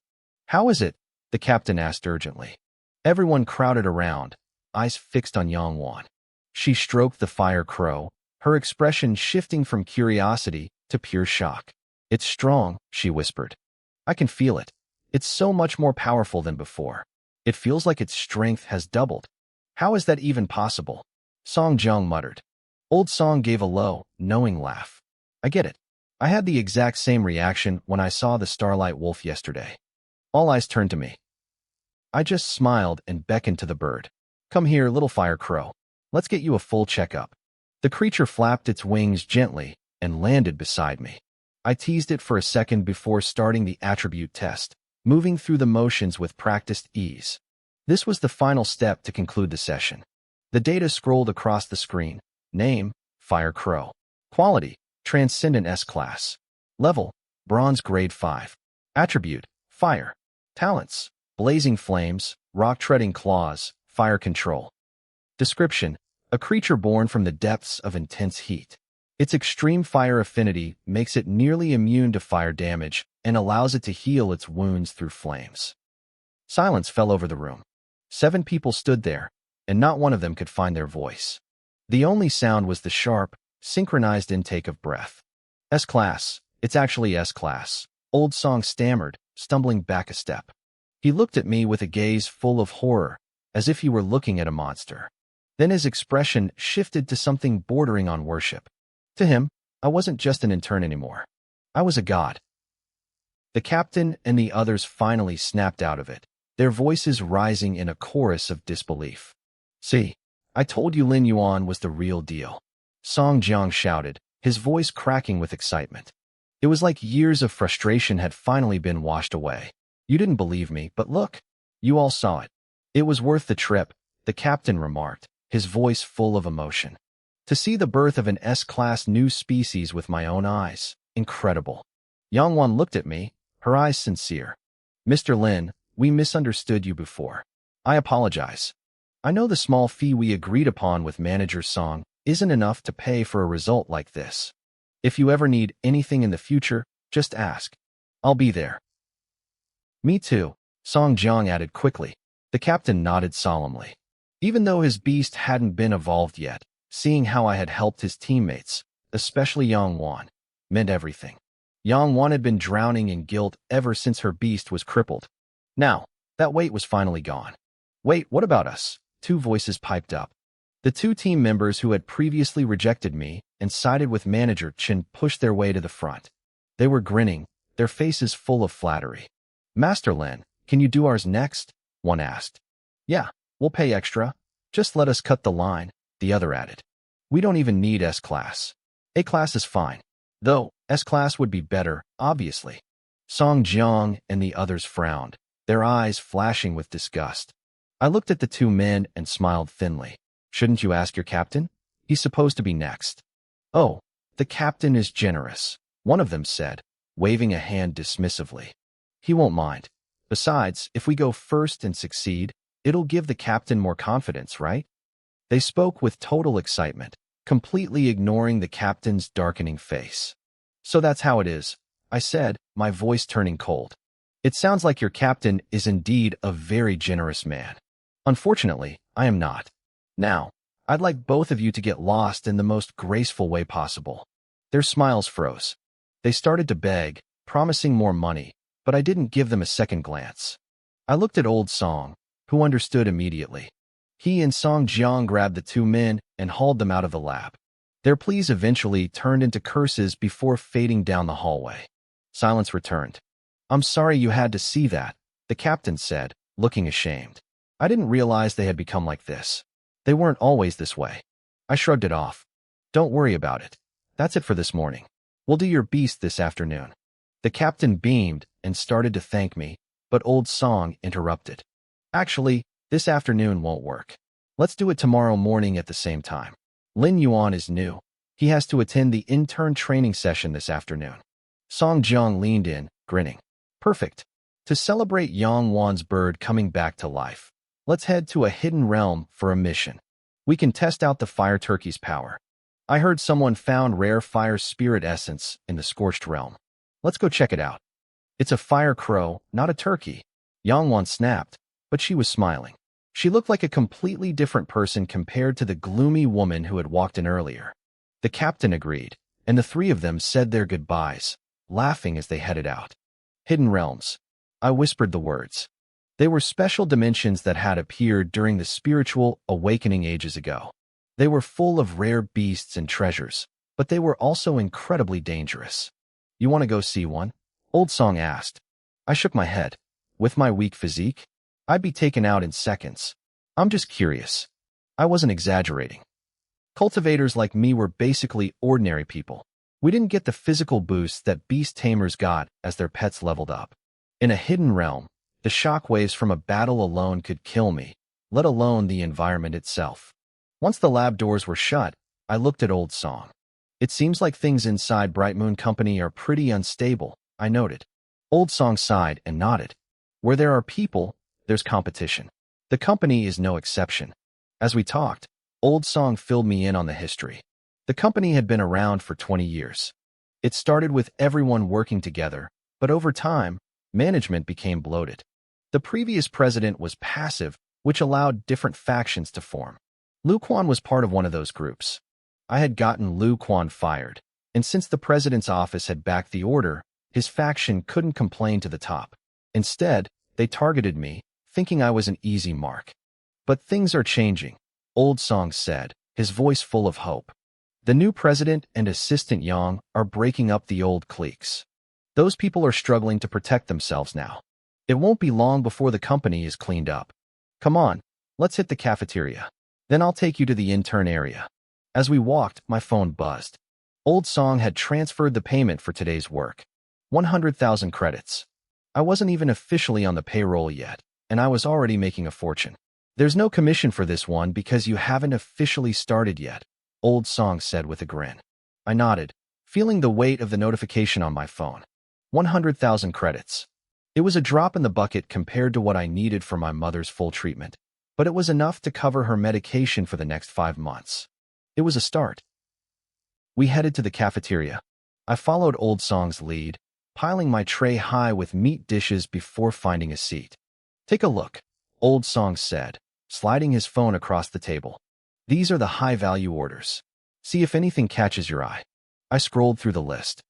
"How is it?" the captain asked urgently. Everyone crowded around, eyes fixed on Yangwan. She stroked the fire crow, her expression shifting from curiosity to pure shock. "It's strong," she whispered. "I can feel it. It's so much more powerful than before. It feels like its strength has doubled." "How is that even possible?" Song Jiang muttered. Old Song gave a low, knowing laugh. "I get it. I had the exact same reaction when I saw the starlight wolf yesterday." All eyes turned to me. I just smiled and beckoned to the bird. "Come here, little fire crow. Let's get you a full checkup." The creature flapped its wings gently and landed beside me. I teased it for a second before starting the attribute test, moving through the motions with practiced ease. This was the final step to conclude the session. The data scrolled across the screen. Name, Fire Crow. Quality, Transcendent S-Class. Level, Bronze Grade 5. Attribute, Fire. Talents, Blazing Flames, Rock-Treading Claws, Fire Control. Description, a creature born from the depths of intense heat. Its extreme fire affinity makes it nearly immune to fire damage and allows it to heal its wounds through flames. Silence fell over the room. 7 people stood there, and not one of them could find their voice. The only sound was the sharp, synchronized intake of breath. S-Class, it's actually S-Class, Old Song stammered, stumbling back a step. He looked at me with a gaze full of horror, as if he were looking at a monster. Then his expression shifted to something bordering on worship. To him, I wasn't just an intern anymore. I was a god. The captain and the others finally snapped out of it, their voices rising in a chorus of disbelief. "See, I told you Lin Yuan was the real deal," Song Jiang shouted, his voice cracking with excitement. It was like years of frustration had finally been washed away. "You didn't believe me, but look, you all saw it. It was worth the trip," the captain remarked, his voice full of emotion. "To see the birth of an S-Class new species with my own eyes, incredible." Yangwan looked at me, her eyes sincere. "Mr. Lin, we misunderstood you before. I apologize. I know the small fee we agreed upon with Manager Song isn't enough to pay for a result like this. If you ever need anything in the future, just ask. I'll be there." "Me too," Song Jiang added quickly. The captain nodded solemnly. Even though his beast hadn't been evolved yet, seeing how I had helped his teammates, especially Yang Wan, meant everything. Yang Wan had been drowning in guilt ever since her beast was crippled. Now, that weight was finally gone. "Wait, what about us?" 2 voices piped up. The 2 team members who had previously rejected me and sided with Manager Chen pushed their way to the front. They were grinning, their faces full of flattery. "Master Lin, can you do ours next?" one asked. "Yeah, we'll pay extra. Just let us cut the line," the other added. "We don't even need S-Class. A-Class is fine. Though, S-Class would be better, obviously." Song Jiang and the others frowned, their eyes flashing with disgust. I looked at the 2 men and smiled thinly. "Shouldn't you ask your captain? He's supposed to be next." "Oh, the captain is generous," one of them said, waving a hand dismissively. "He won't mind. Besides, if we go first and succeed, it'll give the captain more confidence, right?" They spoke with total excitement, completely ignoring the captain's darkening face. "So that's how it is," I said, my voice turning cold. "It sounds like your captain is indeed a very generous man. Unfortunately, I am not. Now, I'd like both of you to get lost in the most graceful way possible." Their smiles froze. They started to beg, promising more money, but I didn't give them a second glance. I looked at Old Song, who understood immediately. He and Song Jiang grabbed the 2 men and hauled them out of the lab. Their pleas eventually turned into curses before fading down the hallway. Silence returned. "I'm sorry you had to see that," the captain said, looking ashamed. "I didn't realize they had become like this. They weren't always this way." I shrugged it off. "Don't worry about it. That's it for this morning. We'll do your beast this afternoon." The captain beamed and started to thank me, But Old Song interrupted. Actually, this afternoon won't work. Let's do it tomorrow morning at the same time. Lin Yuan is new. He has to attend the intern training session this afternoon. Song Jiang leaned in, grinning. Perfect. To celebrate Yang Wan's bird coming back to life, let's head to a hidden realm for a mission. We can test out the fire turkey's power. I heard someone found rare fire spirit essence in the scorched realm. Let's go check it out. It's a fire crow, not a turkey. Yang Wan snapped, but she was smiling. She looked like a completely different person compared to the gloomy woman who had walked in earlier. The captain agreed, and the three of them said their goodbyes, laughing as they headed out. Hidden realms. I whispered the words. They were special dimensions that had appeared during the spiritual awakening ages ago. They were full of rare beasts and treasures, but they were also incredibly dangerous. You want to go see one? Old Song asked. I shook my head. With my weak physique, I'd be taken out in seconds. I'm just curious. I wasn't exaggerating. Cultivators like me were basically ordinary people. We didn't get the physical boosts that beast tamers got as their pets leveled up. In a hidden realm, the shockwaves from a battle alone could kill me, let alone the environment itself. Once the lab doors were shut, I looked at Old Song. It seems like things inside Bright Moon Company are pretty unstable, I noted. Old Song sighed and nodded. Where there are people, there's competition. The company is no exception. As we talked, Old Song filled me in on the history. The company had been around for 20 years. It started with everyone working together, but over time, management became bloated. The previous president was passive, which allowed different factions to form. Lu Quan was part of one of those groups. I had gotten Lu Quan fired, and since the president's office had backed the order, his faction couldn't complain to the top. Instead, they targeted me, thinking I was an easy mark. But things are changing, Old Song said, his voice full of hope. The new president and assistant Yang are breaking up the old cliques. Those people are struggling to protect themselves now. It won't be long before the company is cleaned up. Come on, let's hit the cafeteria. Then I'll take you to the intern area. As we walked, my phone buzzed. Old Song had transferred the payment for today's work. 100,000 credits. I wasn't even officially on the payroll yet, and I was already making a fortune. There's no commission for this one because you haven't officially started yet, Old Song said with a grin. I nodded, feeling the weight of the notification on my phone. 100,000 credits. It was a drop in the bucket compared to what I needed for my mother's full treatment, but it was enough to cover her medication for the next 5 months. It was a start. We headed to the cafeteria. I followed Old Song's lead, piling my tray high with meat dishes before finding a seat. Take a look, Old Song said, sliding his phone across the table. These are the high-value orders. See if anything catches your eye. I scrolled through the list.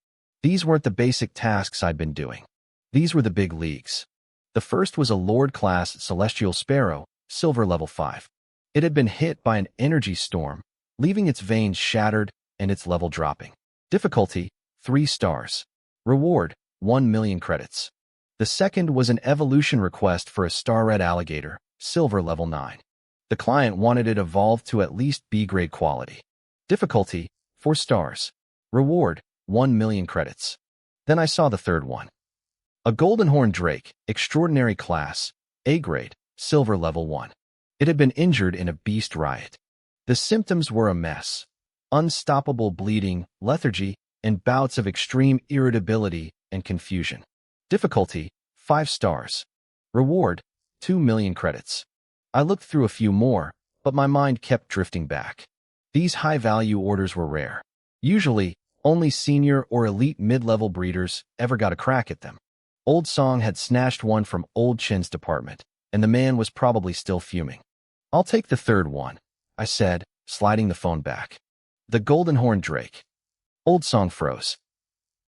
These weren't the basic tasks I'd been doing. These were the big leagues. The first was a Lord-class Celestial Sparrow, Silver Level 5. It had been hit by an energy storm, leaving its veins shattered and its level dropping. Difficulty, 3 stars. Reward, 1 million credits. The second was an evolution request for a Star-Red Alligator, Silver Level 9. The client wanted it evolved to at least B-grade quality. Difficulty, 4 stars. Reward, 1 million credits. Then I saw the third one. A Golden Horn Drake, Extraordinary Class, A-grade, Silver Level 1. It had been injured in a beast riot. The symptoms were a mess. Unstoppable bleeding, lethargy, and bouts of extreme irritability and confusion. Difficulty, 5 stars. Reward, 2 million credits. I looked through a few more, but my mind kept drifting back. These high-value orders were rare. Usually, only senior or elite mid-level breeders ever got a crack at them. Old Song had snatched one from Old Chin's department, and the man was probably still fuming. I'll take the third one, I said, sliding the phone back. The Golden Horn Drake. Old Song froze.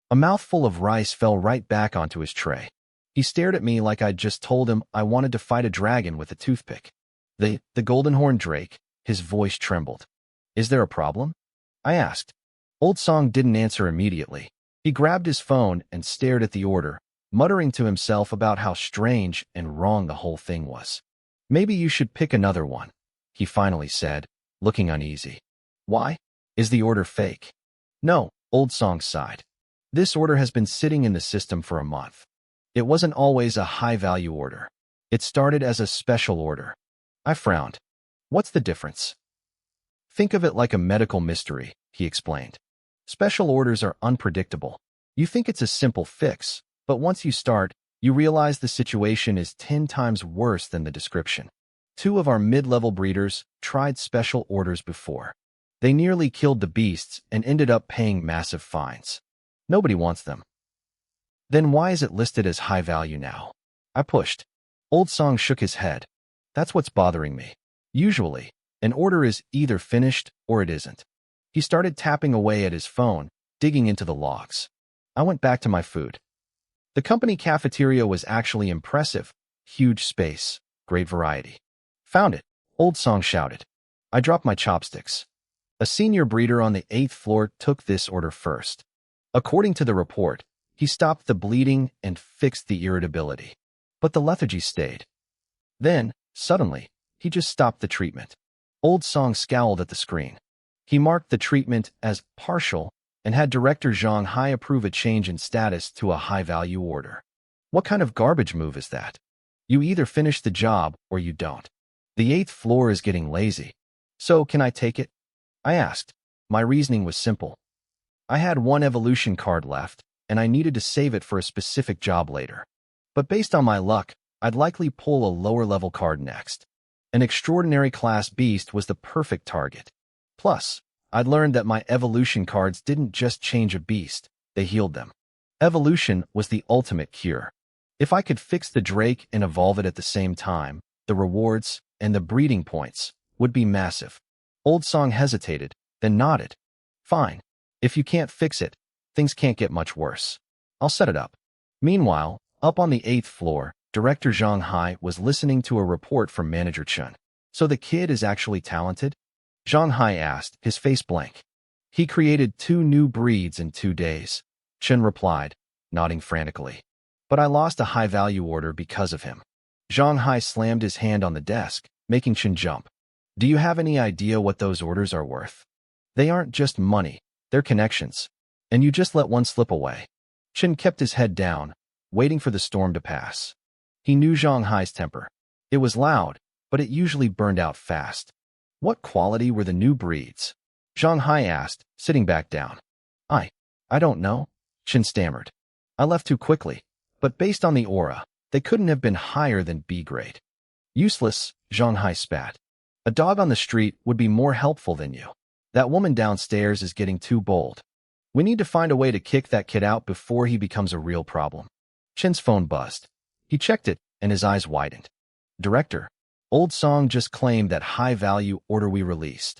A mouthful of rice fell right back onto his tray. He stared at me like I'd just told him I wanted to fight a dragon with a toothpick. The Golden Horn Drake, his voice trembled. Is there a problem? I asked. Old Song didn't answer immediately. He grabbed his phone and stared at the order, muttering to himself about how strange and wrong the whole thing was. Maybe you should pick another one, he finally said, looking uneasy. Why? Is the order fake? No, Old Song sighed. This order has been sitting in the system for a month. It wasn't always a high-value order. It started as a special order. I frowned. What's the difference? Think of it like a medical mystery, he explained. Special orders are unpredictable. You think it's a simple fix, but once you start, you realize the situation is 10 times worse than the description. 2 of our mid-level breeders tried special orders before. They nearly killed the beasts and ended up paying massive fines. Nobody wants them. Then why is it listed as high value now? I pushed. Old Song shook his head. That's what's bothering me. Usually, an order is either finished or it isn't. He started tapping away at his phone, digging into the logs. I went back to my food. The company cafeteria was actually impressive. Huge space, great variety. Found it, Old Song shouted. I dropped my chopsticks. A senior breeder on the 8th floor took this order first. According to the report, he stopped the bleeding and fixed the irritability. But the lethargy stayed. Then, suddenly, he just stopped the treatment. Old Song scowled at the screen. He marked the treatment as partial and had Director Zhang Hai approve a change in status to a high-value order. What kind of garbage move is that? You either finish the job or you don't. The 8th floor is getting lazy. So, can I take it? I asked. My reasoning was simple. I had 1 evolution card left, and I needed to save it for a specific job later. But based on my luck, I'd likely pull a lower-level card next. An extraordinary class beast was the perfect target. Plus, I'd learned that my evolution cards didn't just change a beast, they healed them. Evolution was the ultimate cure. If I could fix the Drake and evolve it at the same time, the rewards and the breeding points would be massive. Old Song hesitated, then nodded. Fine. If you can't fix it, things can't get much worse. I'll set it up. Meanwhile, up on the 8th floor, Director Zhang Hai was listening to a report from Manager Chen. So the kid is actually talented? Zhang Hai asked, his face blank. He created 2 new breeds in 2 days. Chen replied, nodding frantically. But I lost a high-value order because of him. Zhang Hai slammed his hand on the desk, making Chen jump. Do you have any idea what those orders are worth? They aren't just money, they're connections. And you just let one slip away. Chen kept his head down, waiting for the storm to pass. He knew Zhang Hai's temper. It was loud, but it usually burned out fast. What quality were the new breeds? Zhang Hai asked, sitting back down. I don't know, Chen stammered. I left too quickly, but based on the aura, they couldn't have been higher than B grade. Useless, Zhang Hai spat. A dog on the street would be more helpful than you. That woman downstairs is getting too bold. We need to find a way to kick that kid out before he becomes a real problem. Chen's phone buzzed. He checked it, and his eyes widened. Director, Old Song just claimed that high-value order we released.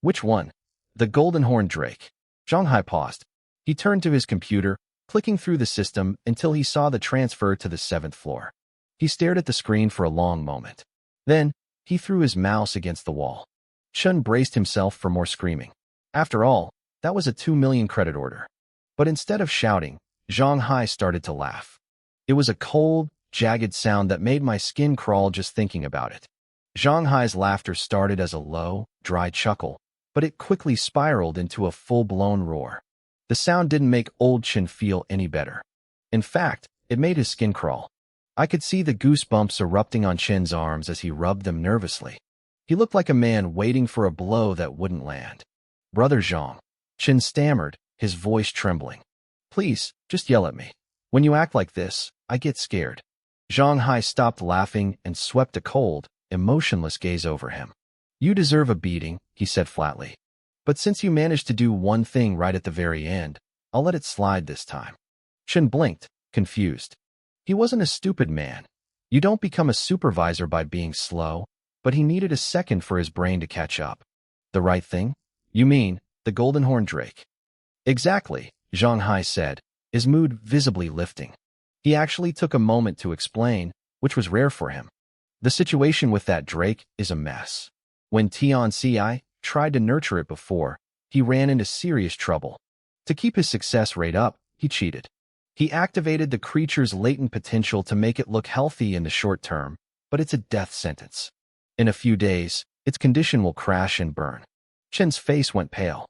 Which one? The Golden Horn Drake. Zhang Hai paused. He turned to his computer, clicking through the system until he saw the transfer to the 7th floor. He stared at the screen for a long moment. Then, he threw his mouse against the wall. Chen braced himself for more screaming. After all, that was a 2 million credit order. But instead of shouting, Zhang Hai started to laugh. It was a cold, jagged sound that made my skin crawl just thinking about it. Zhang Hai's laughter started as a low, dry chuckle, but it quickly spiraled into a full-blown roar. The sound didn't make old Chen feel any better. In fact, it made his skin crawl. I could see the goosebumps erupting on Chen's arms as he rubbed them nervously. He looked like a man waiting for a blow that wouldn't land. Brother Zhang, Chen stammered, his voice trembling. Please, just yell at me. When you act like this, I get scared. Zhang Hai stopped laughing and swept a cold, emotionless gaze over him. You deserve a beating, he said flatly. But since you managed to do one thing right at the very end, I'll let it slide this time. Chen blinked, confused. He wasn't a stupid man. You don't become a supervisor by being slow, but he needed a second for his brain to catch up. The right thing? You mean, the Golden Horn Drake? Exactly, Zhang Hai said, his mood visibly lifting. He actually took a moment to explain, which was rare for him. The situation with that Drake is a mess. When Tian Ci tried to nurture it before, he ran into serious trouble. To keep his success rate up, he cheated. He activated the creature's latent potential to make it look healthy in the short term, but it's a death sentence. In a few days, its condition will crash and burn. Chen's face went pale.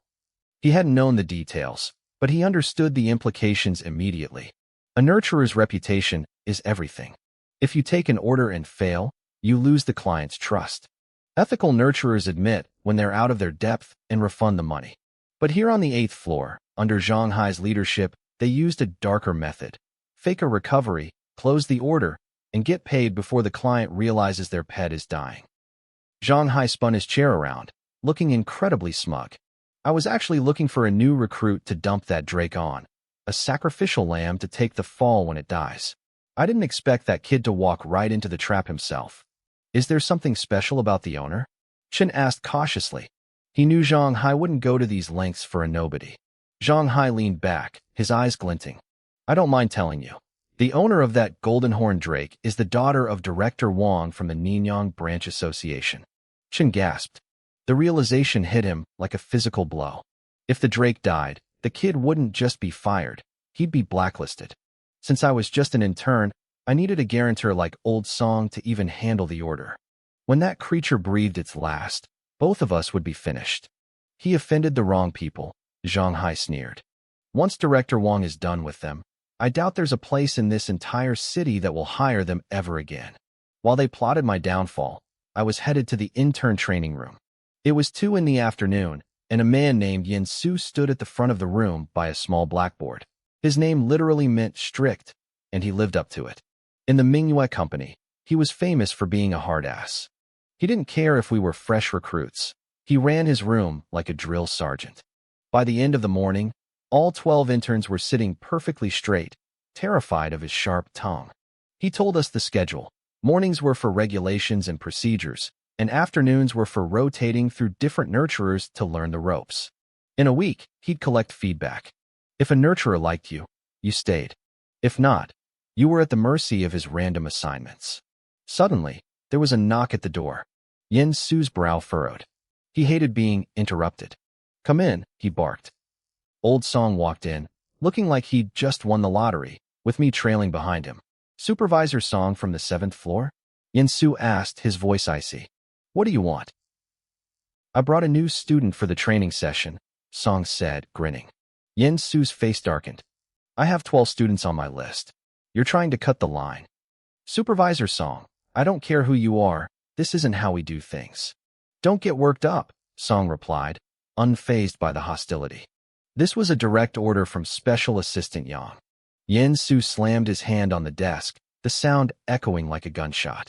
He hadn't known the details, but he understood the implications immediately. A nurturer's reputation is everything. If you take an order and fail, you lose the client's trust. Ethical nurturers admit when they're out of their depth and refund the money. But here on the 8th floor, under Zhang Hai's leadership, they used a darker method. Fake a recovery, close the order, and get paid before the client realizes their pet is dying. Zhang Hai spun his chair around, looking incredibly smug. I was actually looking for a new recruit to dump that Drake on, a sacrificial lamb to take the fall when it dies. I didn't expect that kid to walk right into the trap himself. Is there something special about the owner? Chen asked cautiously. He knew Zhang Hai wouldn't go to these lengths for a nobody. Zhang Hai leaned back, his eyes glinting. I don't mind telling you. The owner of that golden horn drake is the daughter of Director Wang from the Ninyang Branch Association. Chen gasped. The realization hit him like a physical blow. If the drake died, the kid wouldn't just be fired, he'd be blacklisted. Since I was just an intern, I needed a guarantor like Old Song to even handle the order. When that creature breathed its last, both of us would be finished. He offended the wrong people, Zhang Hai sneered. Once Director Wang is done with them, I doubt there's a place in this entire city that will hire them ever again. While they plotted my downfall, I was headed to the intern training room. It was 2 in the afternoon, and a man named Yin Su stood at the front of the room by a small blackboard. His name literally meant strict, and he lived up to it. In the manhwa company, he was famous for being a hard ass. He didn't care if we were fresh recruits. He ran his room like a drill sergeant. By the end of the morning, all 12 interns were sitting perfectly straight, terrified of his sharp tongue. He told us the schedule. Mornings were for regulations and procedures, and afternoons were for rotating through different nurturers to learn the ropes. In a week, he'd collect feedback. If a nurturer liked you, you stayed. If not, you were at the mercy of his random assignments. Suddenly, there was a knock at the door. Yin Su's brow furrowed. He hated being interrupted. Come in, he barked. Old Song walked in, looking like he'd just won the lottery, with me trailing behind him. Supervisor Song from the 7th floor? Yin Su asked, his voice icy. What do you want? I brought a new student for the training session, Song said, grinning. Yin Su's face darkened. I have 12 students on my list. You're trying to cut the line. Supervisor Song, I don't care who you are, this isn't how we do things. Don't get worked up, Song replied, unfazed by the hostility. This was a direct order from Special Assistant Yang. Yin Su slammed his hand on the desk, the sound echoing like a gunshot.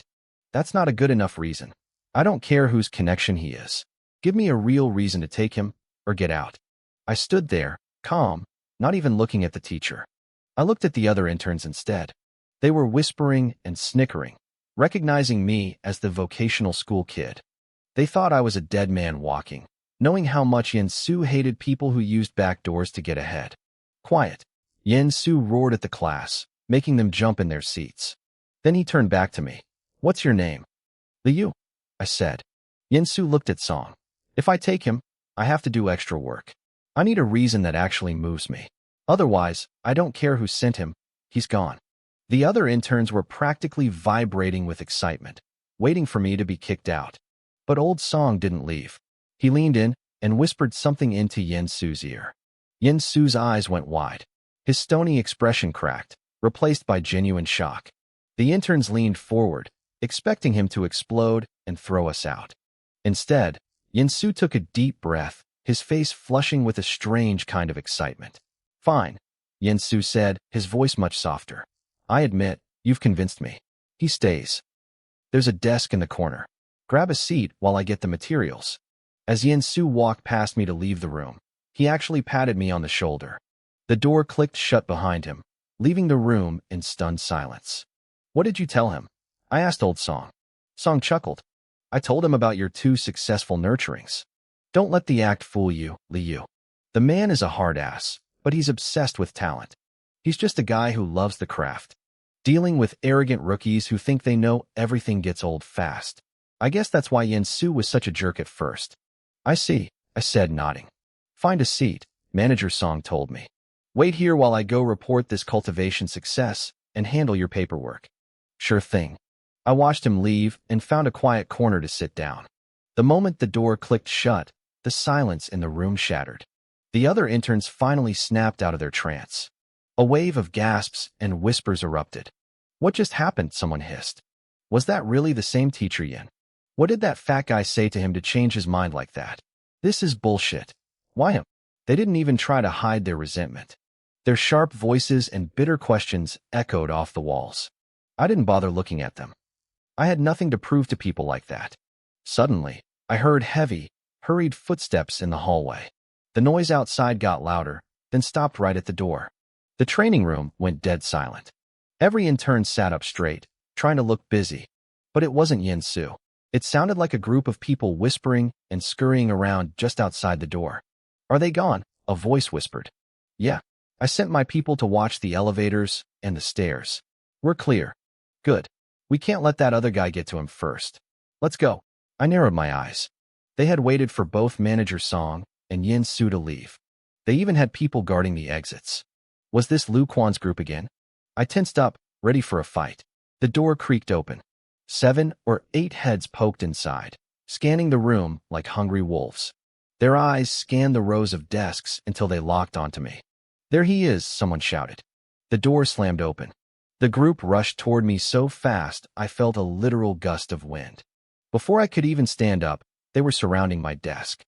That's not a good enough reason. I don't care whose connection he is. Give me a real reason to take him, or get out. I stood there, calm, not even looking at the teacher. I looked at the other interns instead. They were whispering and snickering, recognizing me as the vocational school kid. They thought I was a dead man walking, knowing how much Yin Su hated people who used back doors to get ahead. Quiet. Yin Su roared at the class, making them jump in their seats. Then he turned back to me. What's your name? Liu, I said. Yin Su looked at Song. If I take him, I have to do extra work. I need a reason that actually moves me. Otherwise, I don't care who sent him, he's gone. The other interns were practically vibrating with excitement, waiting for me to be kicked out. But Old Song didn't leave. He leaned in and whispered something into Yin Su's ear. Yin Su's eyes went wide. His stony expression cracked, replaced by genuine shock. The interns leaned forward, expecting him to explode and throw us out. Instead, Yin Su took a deep breath, his face flushing with a strange kind of excitement. Fine, Yin Su said, his voice much softer. I admit, you've convinced me. He stays. There's a desk in the corner. Grab a seat while I get the materials. As Yin Su walked past me to leave the room, he actually patted me on the shoulder. The door clicked shut behind him, leaving the room in stunned silence. What did you tell him? I asked Old Song. Song chuckled. I told him about your 2 successful nurturings. Don't let the act fool you, Liu. The man is a hard ass, but he's obsessed with talent. He's just a guy who loves the craft. Dealing with arrogant rookies who think they know everything gets old fast. I guess that's why Yin Su was such a jerk at first. I see, I said, nodding. Find a seat, Manager Song told me. Wait here while I go report this cultivation success and handle your paperwork. Sure thing. I watched him leave and found a quiet corner to sit down. The moment the door clicked shut, the silence in the room shattered. The other interns finally snapped out of their trance. A wave of gasps and whispers erupted. What just happened? Someone hissed. Was that really the same teacher Yin? What did that fat guy say to him to change his mind like that? This is bullshit. Why him? They didn't even try to hide their resentment. Their sharp voices and bitter questions echoed off the walls. I didn't bother looking at them. I had nothing to prove to people like that. Suddenly, I heard heavy, hurried footsteps in the hallway. The noise outside got louder, then stopped right at the door. The training room went dead silent. Every intern sat up straight, trying to look busy. But it wasn't Yin Su. It sounded like a group of people whispering and scurrying around just outside the door. Are they gone? A voice whispered. Yeah. I sent my people to watch the elevators and the stairs. We're clear. Good. We can't let that other guy get to him first. Let's go. I narrowed my eyes. They had waited for both Manager Song and Yin Su to leave. They even had people guarding the exits. Was this Lu Quan's group again? I tensed up, ready for a fight. The door creaked open. 7 or 8 heads poked inside, scanning the room like hungry wolves. Their eyes scanned the rows of desks until they locked onto me. There he is, someone shouted. The door slammed open. The group rushed toward me so fast I felt a literal gust of wind. Before I could even stand up, they were surrounding my desk.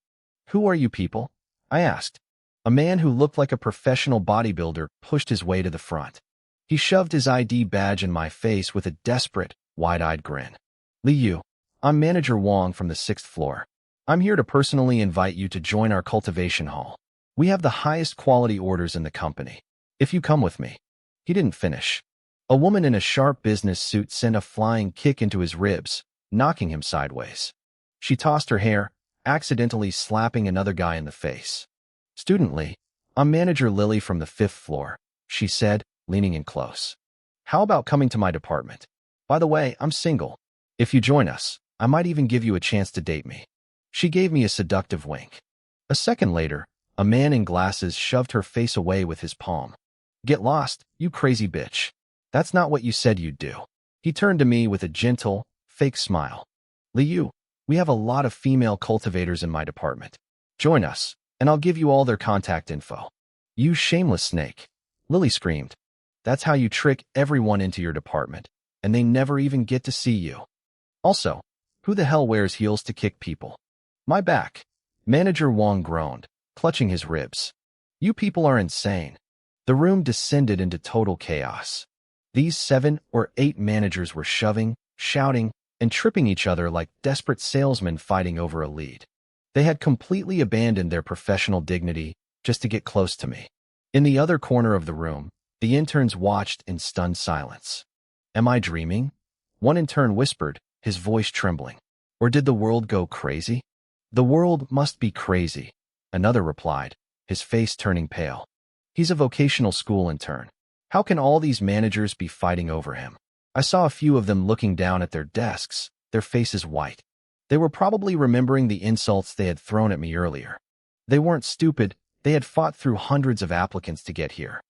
Who are you people? I asked. A man who looked like a professional bodybuilder pushed his way to the front. He shoved his ID badge in my face with a desperate, wide-eyed grin. Li Yu, I'm Manager Wong from the 6th floor. I'm here to personally invite you to join our cultivation hall. We have the highest quality orders in the company. If you come with me. He didn't finish. A woman in a sharp business suit sent a flying kick into his ribs, knocking him sideways. She tossed her hair, accidentally slapping another guy in the face. Student Lee, I'm Manager Lily from the 5th floor, she said, leaning in close. How about coming to my department? By the way, I'm single. If you join us, I might even give you a chance to date me. She gave me a seductive wink. A second later, a man in glasses shoved her face away with his palm. Get lost, you crazy bitch. That's not what you said you'd do. He turned to me with a gentle, fake smile. Li Yu, we have a lot of female cultivators in my department. Join us, and I'll give you all their contact info. You shameless snake. Lily screamed. That's how you trick everyone into your department, and they never even get to see you. Also, who the hell wears heels to kick people? My back. Manager Wong groaned, clutching his ribs. You people are insane. The room descended into total chaos. These 7 or 8 managers were shoving, shouting, and tripping each other like desperate salesmen fighting over a lead. They had completely abandoned their professional dignity just to get close to me. In the other corner of the room, the interns watched in stunned silence. Am I dreaming? One intern whispered, his voice trembling. Or did the world go crazy? The world must be crazy, another replied, his face turning pale. He's a vocational school intern. How can all these managers be fighting over him? I saw a few of them looking down at their desks, their faces white. They were probably remembering the insults they had thrown at me earlier. They weren't stupid, they had fought through hundreds of applicants to get here.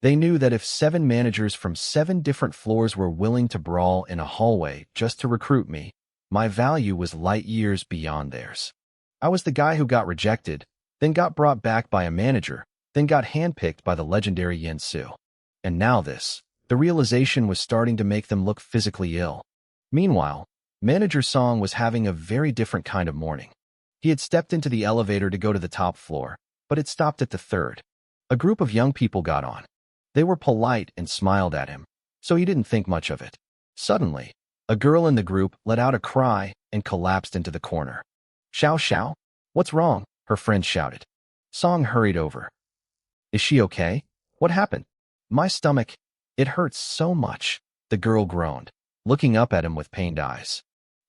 They knew that if 7 managers from 7 different floors were willing to brawl in a hallway just to recruit me, my value was light years beyond theirs. I was the guy who got rejected, then got brought back by a manager, then got handpicked by the legendary Yin Su. And now this. The realization was starting to make them look physically ill. Meanwhile, Manager Song was having a very different kind of morning. He had stepped into the elevator to go to the top floor, but it stopped at the 3rd. A group of young people got on. They were polite and smiled at him, so he didn't think much of it. Suddenly, a girl in the group let out a cry and collapsed into the corner. Xiao Xiao? What's wrong? Her friend shouted. Song hurried over. Is she okay? What happened? My stomach. It hurts so much, the girl groaned, looking up at him with pained eyes.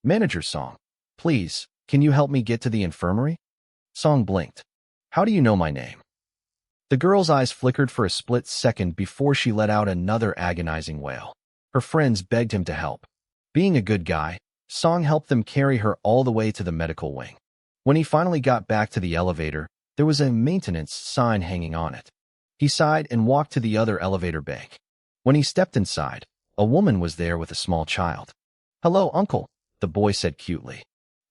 Manager Song, please, can you help me get to the infirmary? Song blinked. How do you know my name? The girl's eyes flickered for a split second before she let out another agonizing wail. Her friends begged him to help. Being a good guy, Song helped them carry her all the way to the medical wing. When he finally got back to the elevator, there was a maintenance sign hanging on it. He sighed and walked to the other elevator bank. When he stepped inside, a woman was there with a small child. Hello, uncle, the boy said cutely.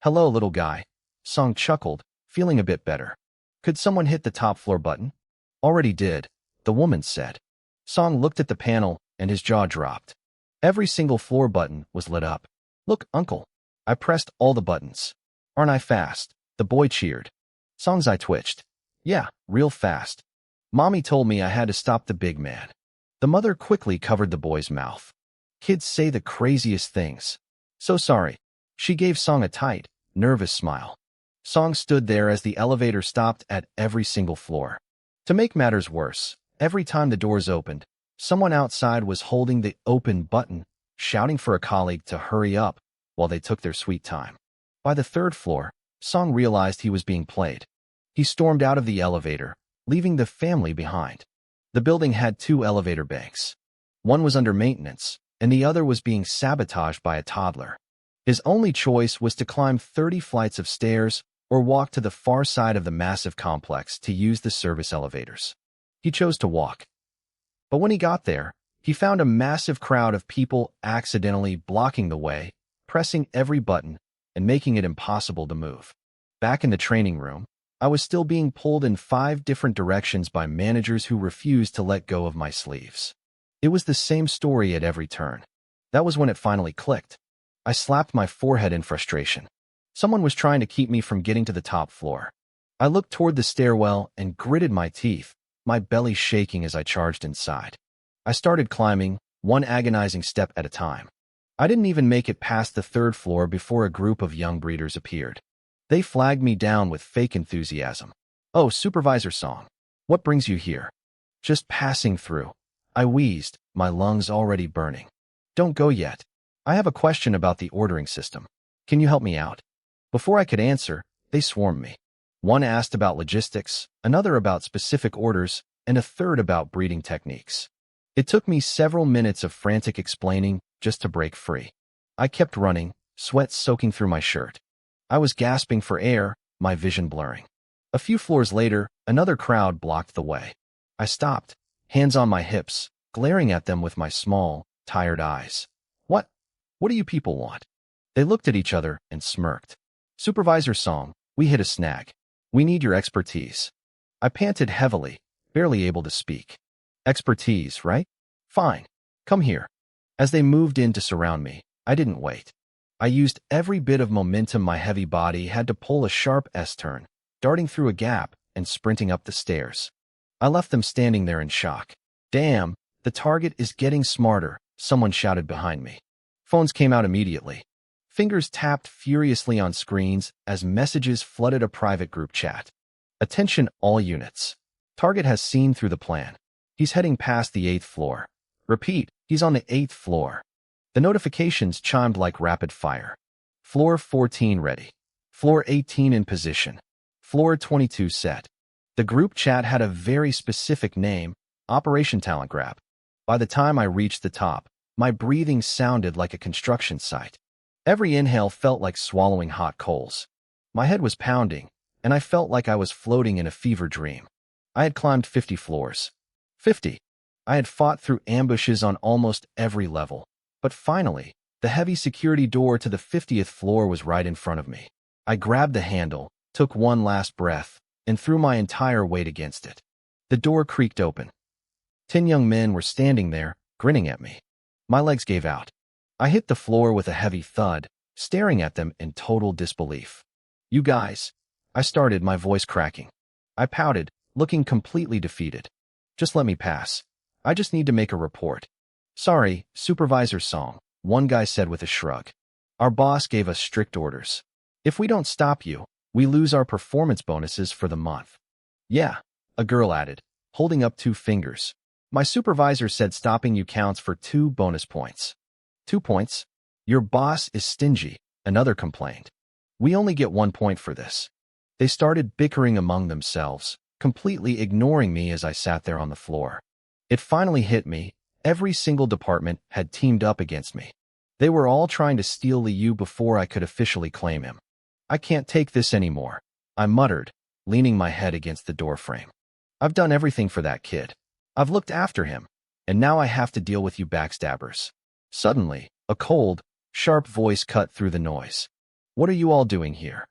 Hello, little guy. Song chuckled, feeling a bit better. Could someone hit the top floor button? Already did, the woman said. Song looked at the panel, and his jaw dropped. Every single floor button was lit up. Look, uncle. I pressed all the buttons. Aren't I fast? The boy cheered. Song's eye twitched. Yeah, real fast. Mommy told me I had to stop the big man. The mother quickly covered the boy's mouth. Kids say the craziest things. So sorry. She gave Song a tight, nervous smile. Song stood there as the elevator stopped at every single floor. To make matters worse, every time the doors opened, someone outside was holding the open button, shouting for a colleague to hurry up while they took their sweet time. By the third floor, Song realized he was being played. He stormed out of the elevator, leaving the family behind. The building had 2 elevator banks. One was under maintenance, and the other was being sabotaged by a toddler. His only choice was to climb 30 flights of stairs or walk to the far side of the massive complex to use the service elevators. He chose to walk. But when he got there, he found a massive crowd of people accidentally blocking the way, pressing every button, and making it impossible to move. Back in the training room, I was still being pulled in 5 different directions by managers who refused to let go of my sleeves. It was the same story at every turn. That was when it finally clicked. I slapped my forehead in frustration. Someone was trying to keep me from getting to the top floor. I looked toward the stairwell and gritted my teeth, my belly shaking as I charged inside. I started climbing, one agonizing step at a time. I didn't even make it past the 3rd floor before a group of young breeders appeared. They flagged me down with fake enthusiasm. Oh, Supervisor Song, what brings you here? Just passing through. I wheezed, my lungs already burning. Don't go yet. I have a question about the ordering system. Can you help me out? Before I could answer, they swarmed me. One asked about logistics, another about specific orders, and a third about breeding techniques. It took me several minutes of frantic explaining just to break free. I kept running, sweat soaking through my shirt. I was gasping for air, my vision blurring. A few floors later, another crowd blocked the way. I stopped, hands on my hips, glaring at them with my small, tired eyes. What do you people want? They looked at each other and smirked. Supervisor Song, we hit a snag. We need your expertise. I panted heavily, barely able to speak. Expertise, right? Fine. Come here. As they moved in to surround me, I didn't wait. I used every bit of momentum my heavy body had to pull a sharp S-turn, darting through a gap and sprinting up the stairs. I left them standing there in shock. Damn, the target is getting smarter, someone shouted behind me. Phones came out immediately. Fingers tapped furiously on screens as messages flooded a private group chat. Attention all units. Target has seen through the plan. He's heading past the 8th floor. Repeat, he's on the 8th floor. The notifications chimed like rapid fire. Floor 14 ready. Floor 18 in position. Floor 22 set. The group chat had a very specific name, Operation Talent Grab. By the time I reached the top, my breathing sounded like a construction site. Every inhale felt like swallowing hot coals. My head was pounding, and I felt like I was floating in a fever dream. I had climbed 50 floors. 50. I had fought through ambushes on almost every level. But finally, the heavy security door to the 50th floor was right in front of me. I grabbed the handle, took one last breath, and threw my entire weight against it. The door creaked open. 10 young men were standing there, grinning at me. My legs gave out. I hit the floor with a heavy thud, staring at them in total disbelief. You guys, I started, my voice cracking. I pouted, looking completely defeated. Just let me pass. I just need to make a report. Sorry, Supervisor Song, one guy said with a shrug. Our boss gave us strict orders. If we don't stop you, we lose our performance bonuses for the month. Yeah, a girl added, holding up 2 fingers. My supervisor said stopping you counts for 2 bonus points. 2 points? Your boss is stingy, another complained. We only get 1 point for this. They started bickering among themselves, completely ignoring me as I sat there on the floor. It finally hit me. Every single department had teamed up against me. They were all trying to steal Liu before I could officially claim him. I can't take this anymore, I muttered, leaning my head against the doorframe. I've done everything for that kid. I've looked after him, and now I have to deal with you backstabbers. Suddenly, a cold, sharp voice cut through the noise. What are you all doing here?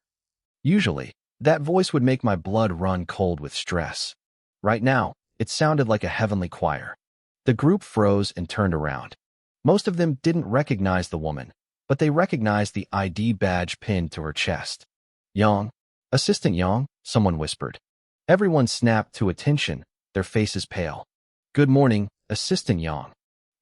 Usually, that voice would make my blood run cold with stress. Right now, it sounded like a heavenly choir. The group froze and turned around. Most of them didn't recognize the woman, but they recognized the ID badge pinned to her chest. Yang, Assistant Yang, someone whispered. Everyone snapped to attention, their faces pale. Good morning, Assistant Yang.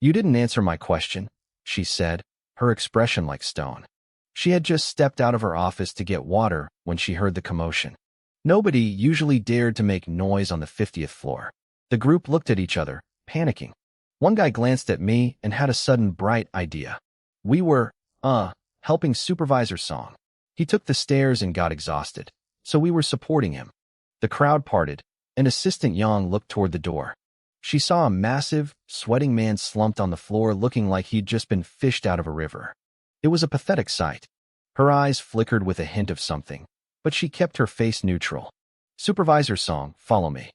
You didn't answer my question, she said, her expression like stone. She had just stepped out of her office to get water when she heard the commotion. Nobody usually dared to make noise on the 50th floor. The group looked at each other, panicking. One guy glanced at me and had a sudden bright idea. We were, helping Supervisor Song. He took the stairs and got exhausted, so we were supporting him. The crowd parted, and Assistant Yang looked toward the door. She saw a massive, sweating man slumped on the floor looking like he'd just been fished out of a river. It was a pathetic sight. Her eyes flickered with a hint of something, but she kept her face neutral. Supervisor Song, follow me.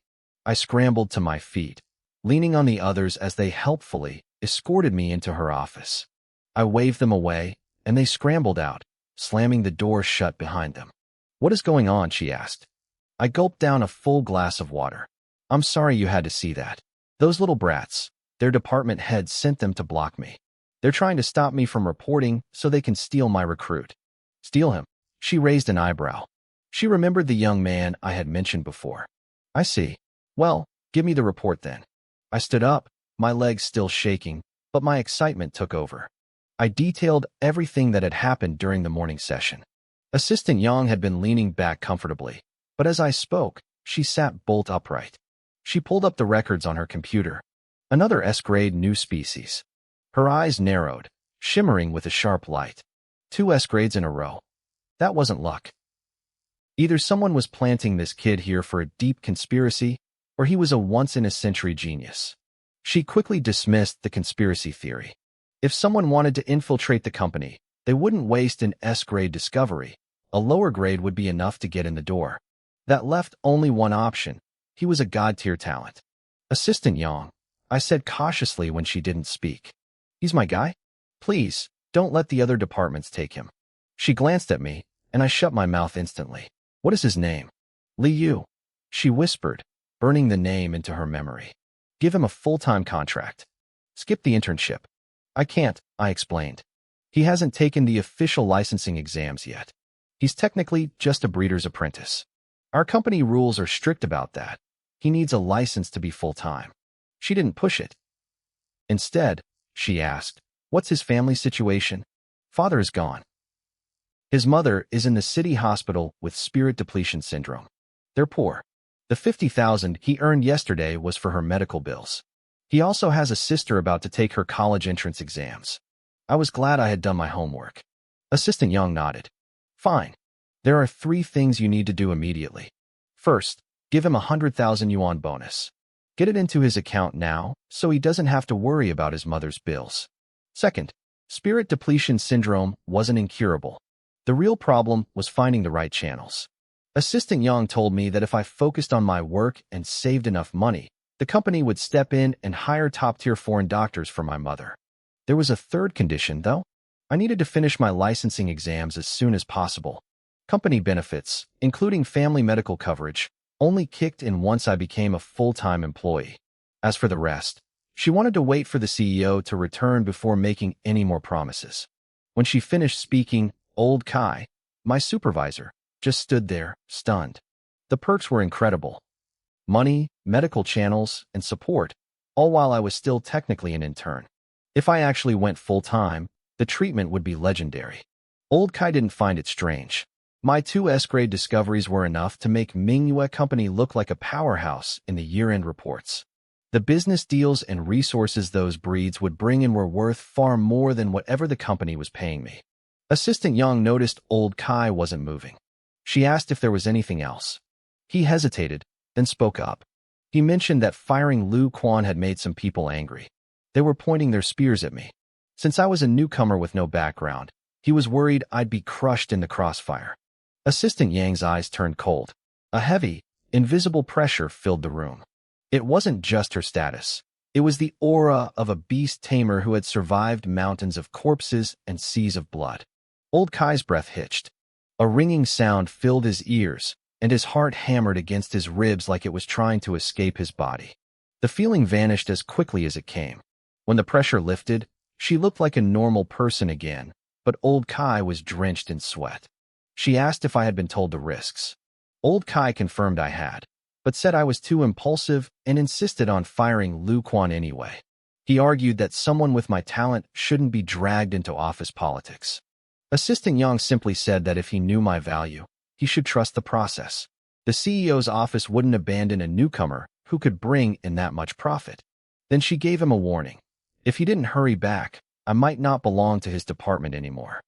I scrambled to my feet, leaning on the others as they helpfully escorted me into her office. I waved them away, and they scrambled out, slamming the door shut behind them. What is going on? She asked. I gulped down a full glass of water. I'm sorry you had to see that. Those little brats, their department head sent them to block me. They're trying to stop me from reporting so they can steal my recruit. Steal him? She raised an eyebrow. She remembered the young man I had mentioned before. I see. Well, give me the report then. I stood up, my legs still shaking, but my excitement took over. I detailed everything that had happened during the morning session. Assistant Yang had been leaning back comfortably, but as I spoke, she sat bolt upright. She pulled up the records on her computer. Another S-grade new species. Her eyes narrowed, shimmering with a sharp light. 2 S-grades in a row. That wasn't luck. Either someone was planting this kid here for a deep conspiracy, or he was a once-in-a-century genius. She quickly dismissed the conspiracy theory. If someone wanted to infiltrate the company, they wouldn't waste an S-grade discovery. A lower grade would be enough to get in the door. That left only one option. He was a god-tier talent. Assistant Yang, I said cautiously when she didn't speak. He's my guy? Please, don't let the other departments take him. She glanced at me, and I shut my mouth instantly. What is his name? Li Yu. She whispered, burning the name into her memory. Give him a full-time contract. Skip the internship. I can't, I explained. He hasn't taken the official licensing exams yet. He's technically just a breeder's apprentice. Our company rules are strict about that. He needs a license to be full-time. She didn't push it. Instead, she asked, what's his family situation? Father is gone. His mother is in the city hospital with spirit depletion syndrome. They're poor. The $50,000 he earned yesterday was for her medical bills. He also has a sister about to take her college entrance exams. I was glad I had done my homework. Assistant Yang nodded. Fine. There are 3 things you need to do immediately. First, give him a 100,000 yuan bonus. Get it into his account now, so he doesn't have to worry about his mother's bills. Second, spirit depletion syndrome wasn't incurable. The real problem was finding the right channels. Assistant Yang told me that if I focused on my work and saved enough money, the company would step in and hire top-tier foreign doctors for my mother. There was a third condition, though. I needed to finish my licensing exams as soon as possible. Company benefits, including family medical coverage, only kicked in once I became a full-time employee. As for the rest, she wanted to wait for the CEO to return before making any more promises. When she finished speaking, old Kai, my supervisor, just stood there, stunned. The perks were incredible. Money, medical channels, and support, all while I was still technically an intern. If I actually went full-time, the treatment would be legendary. Old Kai didn't find it strange. My 2 S-grade discoveries were enough to make manhwa company look like a powerhouse in the year-end reports. The business deals and resources those breeds would bring in were worth far more than whatever the company was paying me. Assistant Yang noticed old Kai wasn't moving. She asked if there was anything else. He hesitated, then spoke up. He mentioned that firing Lu Quan had made some people angry. They were pointing their spears at me. Since I was a newcomer with no background, he was worried I'd be crushed in the crossfire. Assistant Yang's eyes turned cold. A heavy, invisible pressure filled the room. It wasn't just her status. It was the aura of a beast tamer who had survived mountains of corpses and seas of blood. Old Kai's breath hitched. A ringing sound filled his ears, and his heart hammered against his ribs like it was trying to escape his body. The feeling vanished as quickly as it came. When the pressure lifted, she looked like a normal person again, but old Kai was drenched in sweat. She asked if I had been told the risks. Old Kai confirmed I had, but said I was too impulsive and insisted on firing Lu Quan anyway. He argued that someone with my talent shouldn't be dragged into office politics. Assistant Yang simply said that if he knew my value, he should trust the process. The CEO's office wouldn't abandon a newcomer who could bring in that much profit. Then she gave him a warning. If he didn't hurry back, I might not belong to his department anymore.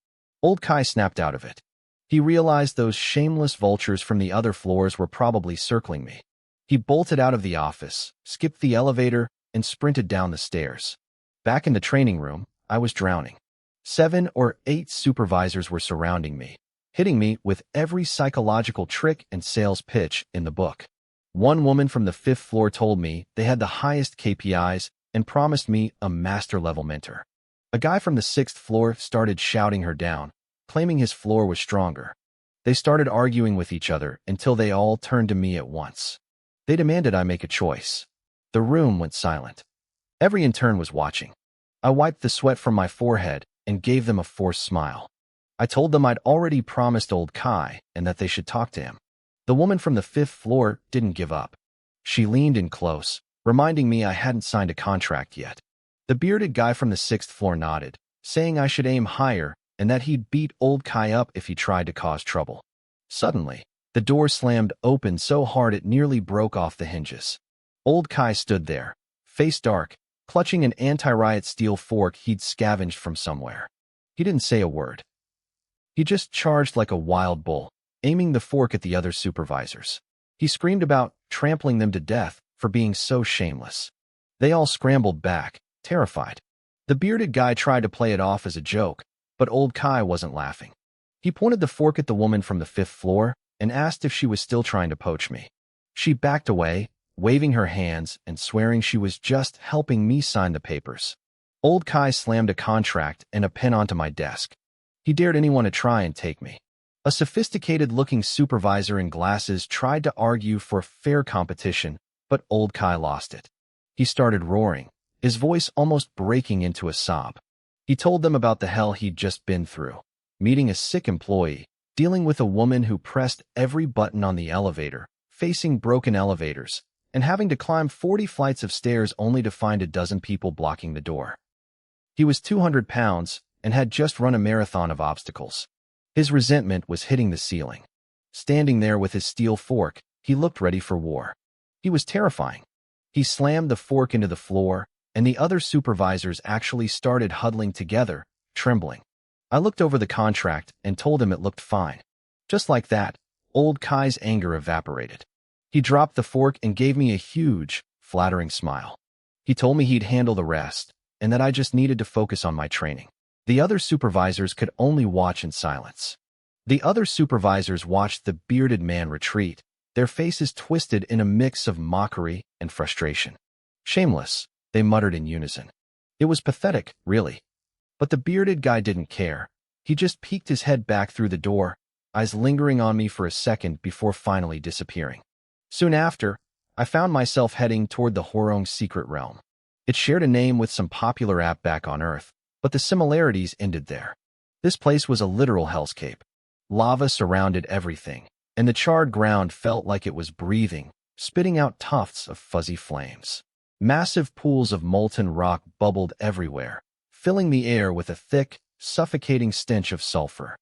Old Kai snapped out of it. He realized those shameless vultures from the other floors were probably circling me. He bolted out of the office, skipped the elevator, and sprinted down the stairs. Back in the training room, I was drowning. 7 or 8 supervisors were surrounding me, hitting me with every psychological trick and sales pitch in the book. One woman from the 5th floor told me they had the highest KPIs and promised me a master-level mentor. A guy from the 6th floor started shouting her down, claiming his floor was stronger. They started arguing with each other until they all turned to me at once. They demanded I make a choice. The room went silent. Every intern was watching. I wiped the sweat from my forehead and gave them a forced smile. I told them I'd already promised old Kai and that they should talk to him. The woman from the 5th floor didn't give up. She leaned in close, reminding me I hadn't signed a contract yet. The bearded guy from the 6th floor nodded, saying I should aim higher and that he'd beat old Kai up if he tried to cause trouble. Suddenly, the door slammed open so hard it nearly broke off the hinges. Old Kai stood there, face dark, clutching an anti-riot steel fork he'd scavenged from somewhere. He didn't say a word. He just charged like a wild bull, aiming the fork at the other supervisors. He screamed about trampling them to death for being so shameless. They all scrambled back, terrified. The bearded guy tried to play it off as a joke, but old Kai wasn't laughing. He pointed the fork at the woman from the 5th floor and asked if she was still trying to poach me. She backed away, waving her hands and swearing she was just helping me sign the papers. Old Kai slammed a contract and a pen onto my desk. He dared anyone to try and take me. A sophisticated-looking supervisor in glasses tried to argue for fair competition, but old Kai lost it. He started roaring, his voice almost breaking into a sob. He told them about the hell he'd just been through, meeting a sick employee, dealing with a woman who pressed every button on the elevator, facing broken elevators, and having to climb 40 flights of stairs only to find a dozen people blocking the door. He was 200 pounds and had just run a marathon of obstacles. His resentment was hitting the ceiling. Standing there with his steel fork, he looked ready for war. He was terrifying. He slammed the fork into the floor, and the other supervisors actually started huddling together, trembling. I looked over the contract and told him it looked fine. Just like that, old Kai's anger evaporated. He dropped the fork and gave me a huge, flattering smile. He told me he'd handle the rest, and that I just needed to focus on my training. The other supervisors could only watch in silence. The other supervisors watched the bearded man retreat, their faces twisted in a mix of mockery and frustration. Shameless, they muttered in unison. It was pathetic, really. But the bearded guy didn't care. He just peeked his head back through the door, eyes lingering on me for a second before finally disappearing. Soon after, I found myself heading toward the Horong's secret realm. It shared a name with some popular app back on Earth, but the similarities ended there. This place was a literal hellscape. Lava surrounded everything, and the charred ground felt like it was breathing, spitting out tufts of fuzzy flames. Massive pools of molten rock bubbled everywhere, filling the air with a thick, suffocating stench of sulfur.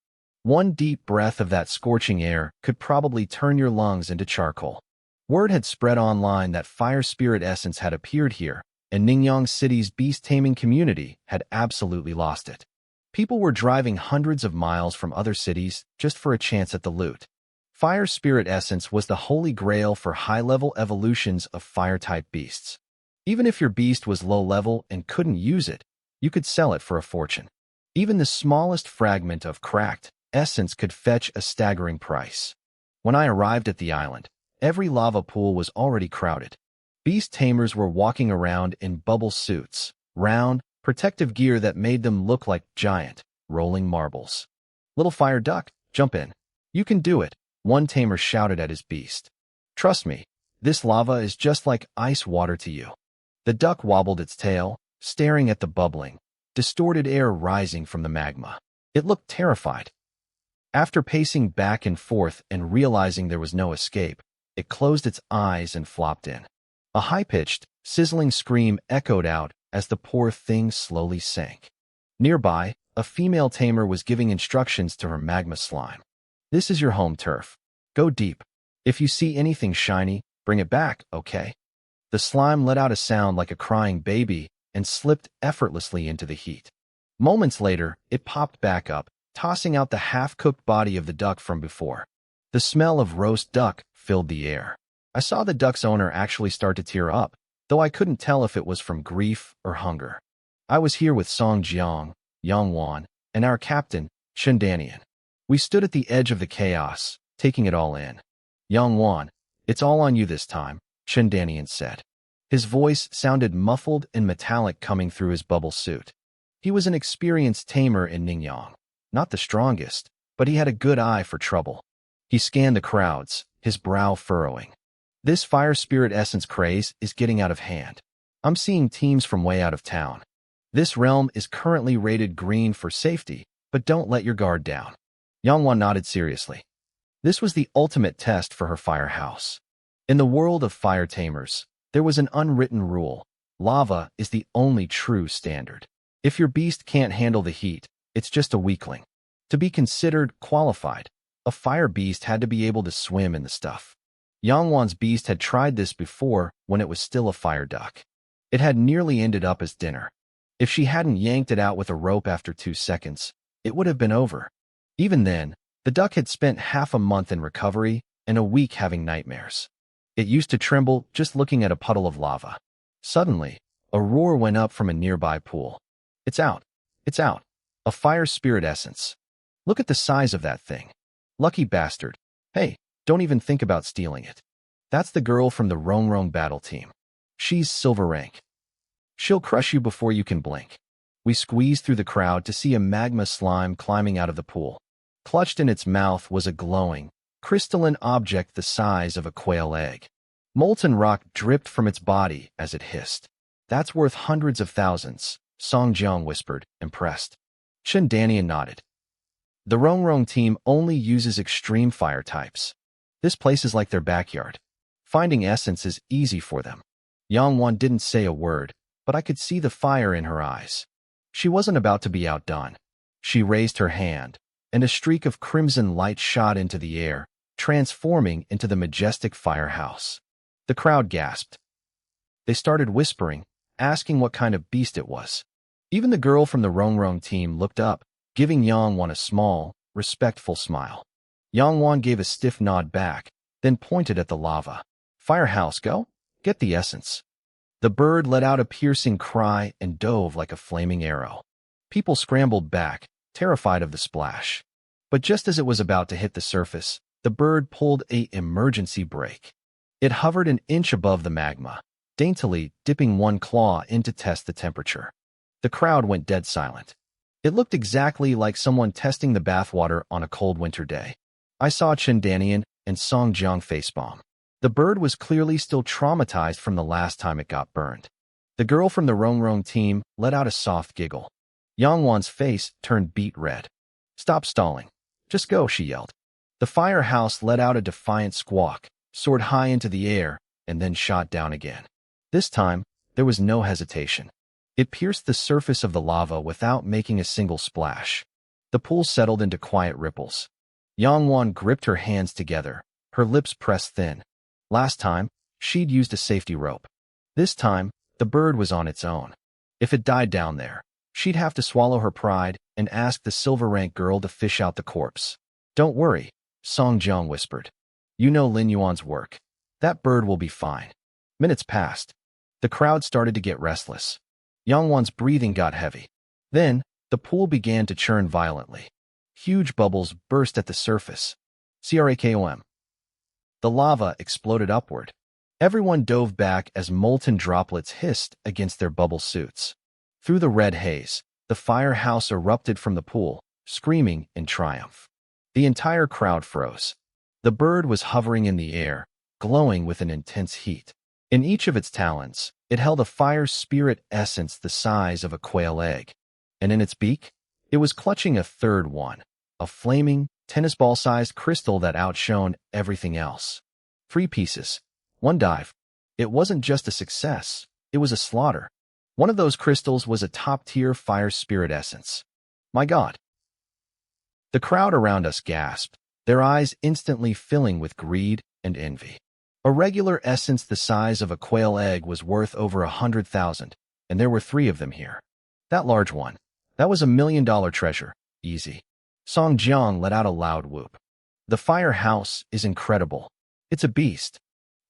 One deep breath of that scorching air could probably turn your lungs into charcoal. Word had spread online that fire spirit essence had appeared here, and Ningyang City's beast-taming community had absolutely lost it. People were driving hundreds of miles from other cities just for a chance at the loot. Fire spirit essence was the holy grail for high-level evolutions of fire-type beasts. Even if your beast was low-level and couldn't use it, you could sell it for a fortune. Even the smallest fragment of cracked essence could fetch a staggering price. When I arrived at the island, every lava pool was already crowded. Beast tamers were walking around in bubble suits, round, protective gear that made them look like giant, rolling marbles. "Little fire duck, jump in. You can do it," one tamer shouted at his beast. "Trust me, This lava is just like ice water to you. The duck wobbled its tail, staring at the bubbling, distorted air rising from the magma. It looked terrified. After pacing back and forth and realizing there was no escape, it closed its eyes and flopped in. A high-pitched, sizzling scream echoed out as the poor thing slowly sank. Nearby, a female tamer was giving instructions to her magma slime. This is your home turf. Go deep. If you see anything shiny, bring it back, okay? The slime let out a sound like a crying baby and slipped effortlessly into the heat. Moments later, it popped back up, tossing out the half-cooked body of the duck from before. The smell of roast duck filled the air. I saw the duck's owner actually start to tear up, though I couldn't tell if it was from grief or hunger. I was here with Song Jiang, Yongwan, and our captain, Chen Danian. We stood at the edge of the chaos, taking it all in. Yongwan, it's all on you this time, Chen Danian said. His voice sounded muffled and metallic coming through his bubble suit. He was an experienced tamer in Ningyang. Not the strongest, but he had a good eye for trouble. He scanned the crowds, his brow furrowing. This fire spirit essence craze is getting out of hand. I'm seeing teams from way out of town. This realm is currently rated green for safety, but don't let your guard down. Yongwan nodded seriously. This was the ultimate test for her firehouse. In the world of fire tamers, there was an unwritten rule. Lava is the only true standard. If your beast can't handle the heat, it's just a weakling. To be considered qualified, a fire beast had to be able to swim in the stuff. Yongwan's beast had tried this before when it was still a fire duck. It had nearly ended up as dinner. If she hadn't yanked it out with a rope after 2 seconds, it would have been over. Even then, the duck had spent half a month in recovery and a week having nightmares. It used to tremble just looking at a puddle of lava. Suddenly, a roar went up from a nearby pool. It's out. It's out. A fire spirit essence. Look at the size of that thing. Lucky bastard. Hey, don't even think about stealing it. That's the girl from the Rong battle team. She's silver rank. She'll crush you before you can blink. We squeezed through the crowd to see a magma slime climbing out of the pool. Clutched in its mouth was a glowing, crystalline object the size of a quail egg. Molten rock dripped from its body as it hissed. That's worth hundreds of thousands, Song Jiang whispered, impressed. Chen Danian nodded. The Rong team only uses extreme fire types. This place is like their backyard. Finding essence is easy for them. Yongwan didn't say a word, but I could see the fire in her eyes. She wasn't about to be outdone. She raised her hand, and a streak of crimson light shot into the air, transforming into the majestic firehouse. The crowd gasped. They started whispering, asking what kind of beast it was. Even the girl from the Rong team looked up, giving Yongwan a small, respectful smile. Yongwan gave a stiff nod back, then pointed at the lava. Firehouse, go? Get the essence. The bird let out a piercing cry and dove like a flaming arrow. People scrambled back, terrified of the splash. But just as it was about to hit the surface, the bird pulled an emergency brake. It hovered an inch above the magma, daintily dipping one claw in to test the temperature. The crowd went dead silent. It looked exactly like someone testing the bathwater on a cold winter day. I saw Chen Danian and Song Jiang facepalm. The bird was clearly still traumatized from the last time it got burned. The girl from the Rong team let out a soft giggle. Yongwan's face turned beet red. Stop stalling. Just go, she yelled. The firehouse let out a defiant squawk, soared high into the air, and then shot down again. This time, there was no hesitation. It pierced the surface of the lava without making a single splash. The pool settled into quiet ripples. Yongwan gripped her hands together, her lips pressed thin. Last time, she'd used a safety rope. This time, the bird was on its own. If it died down there, she'd have to swallow her pride and ask the silver rank girl to fish out the corpse. Don't worry, Song Jiang whispered. You know Lin Yuan's work. That bird will be fine. Minutes passed. The crowd started to get restless. Yongwan's breathing got heavy. Then, the pool began to churn violently. Huge bubbles burst at the surface. Crakom. The lava exploded upward. Everyone dove back as molten droplets hissed against their bubble suits. Through the red haze, the firehouse erupted from the pool, screaming in triumph. The entire crowd froze. The bird was hovering in the air, glowing with an intense heat. In each of its talons, it held a fire spirit essence the size of a quail egg. And in its beak, it was clutching a third one, a flaming, tennis ball-sized crystal that outshone everything else. 3 pieces. 1 dive. It wasn't just a success, it was a slaughter. One of those crystals was a top-tier fire spirit essence. My God. The crowd around us gasped, their eyes instantly filling with greed and envy. A regular essence the size of a quail egg was worth over 100,000, and there were 3 of them here. That large one, that was $1 million treasure, easy. Song Jiang let out a loud whoop. The firehouse is incredible. It's a beast.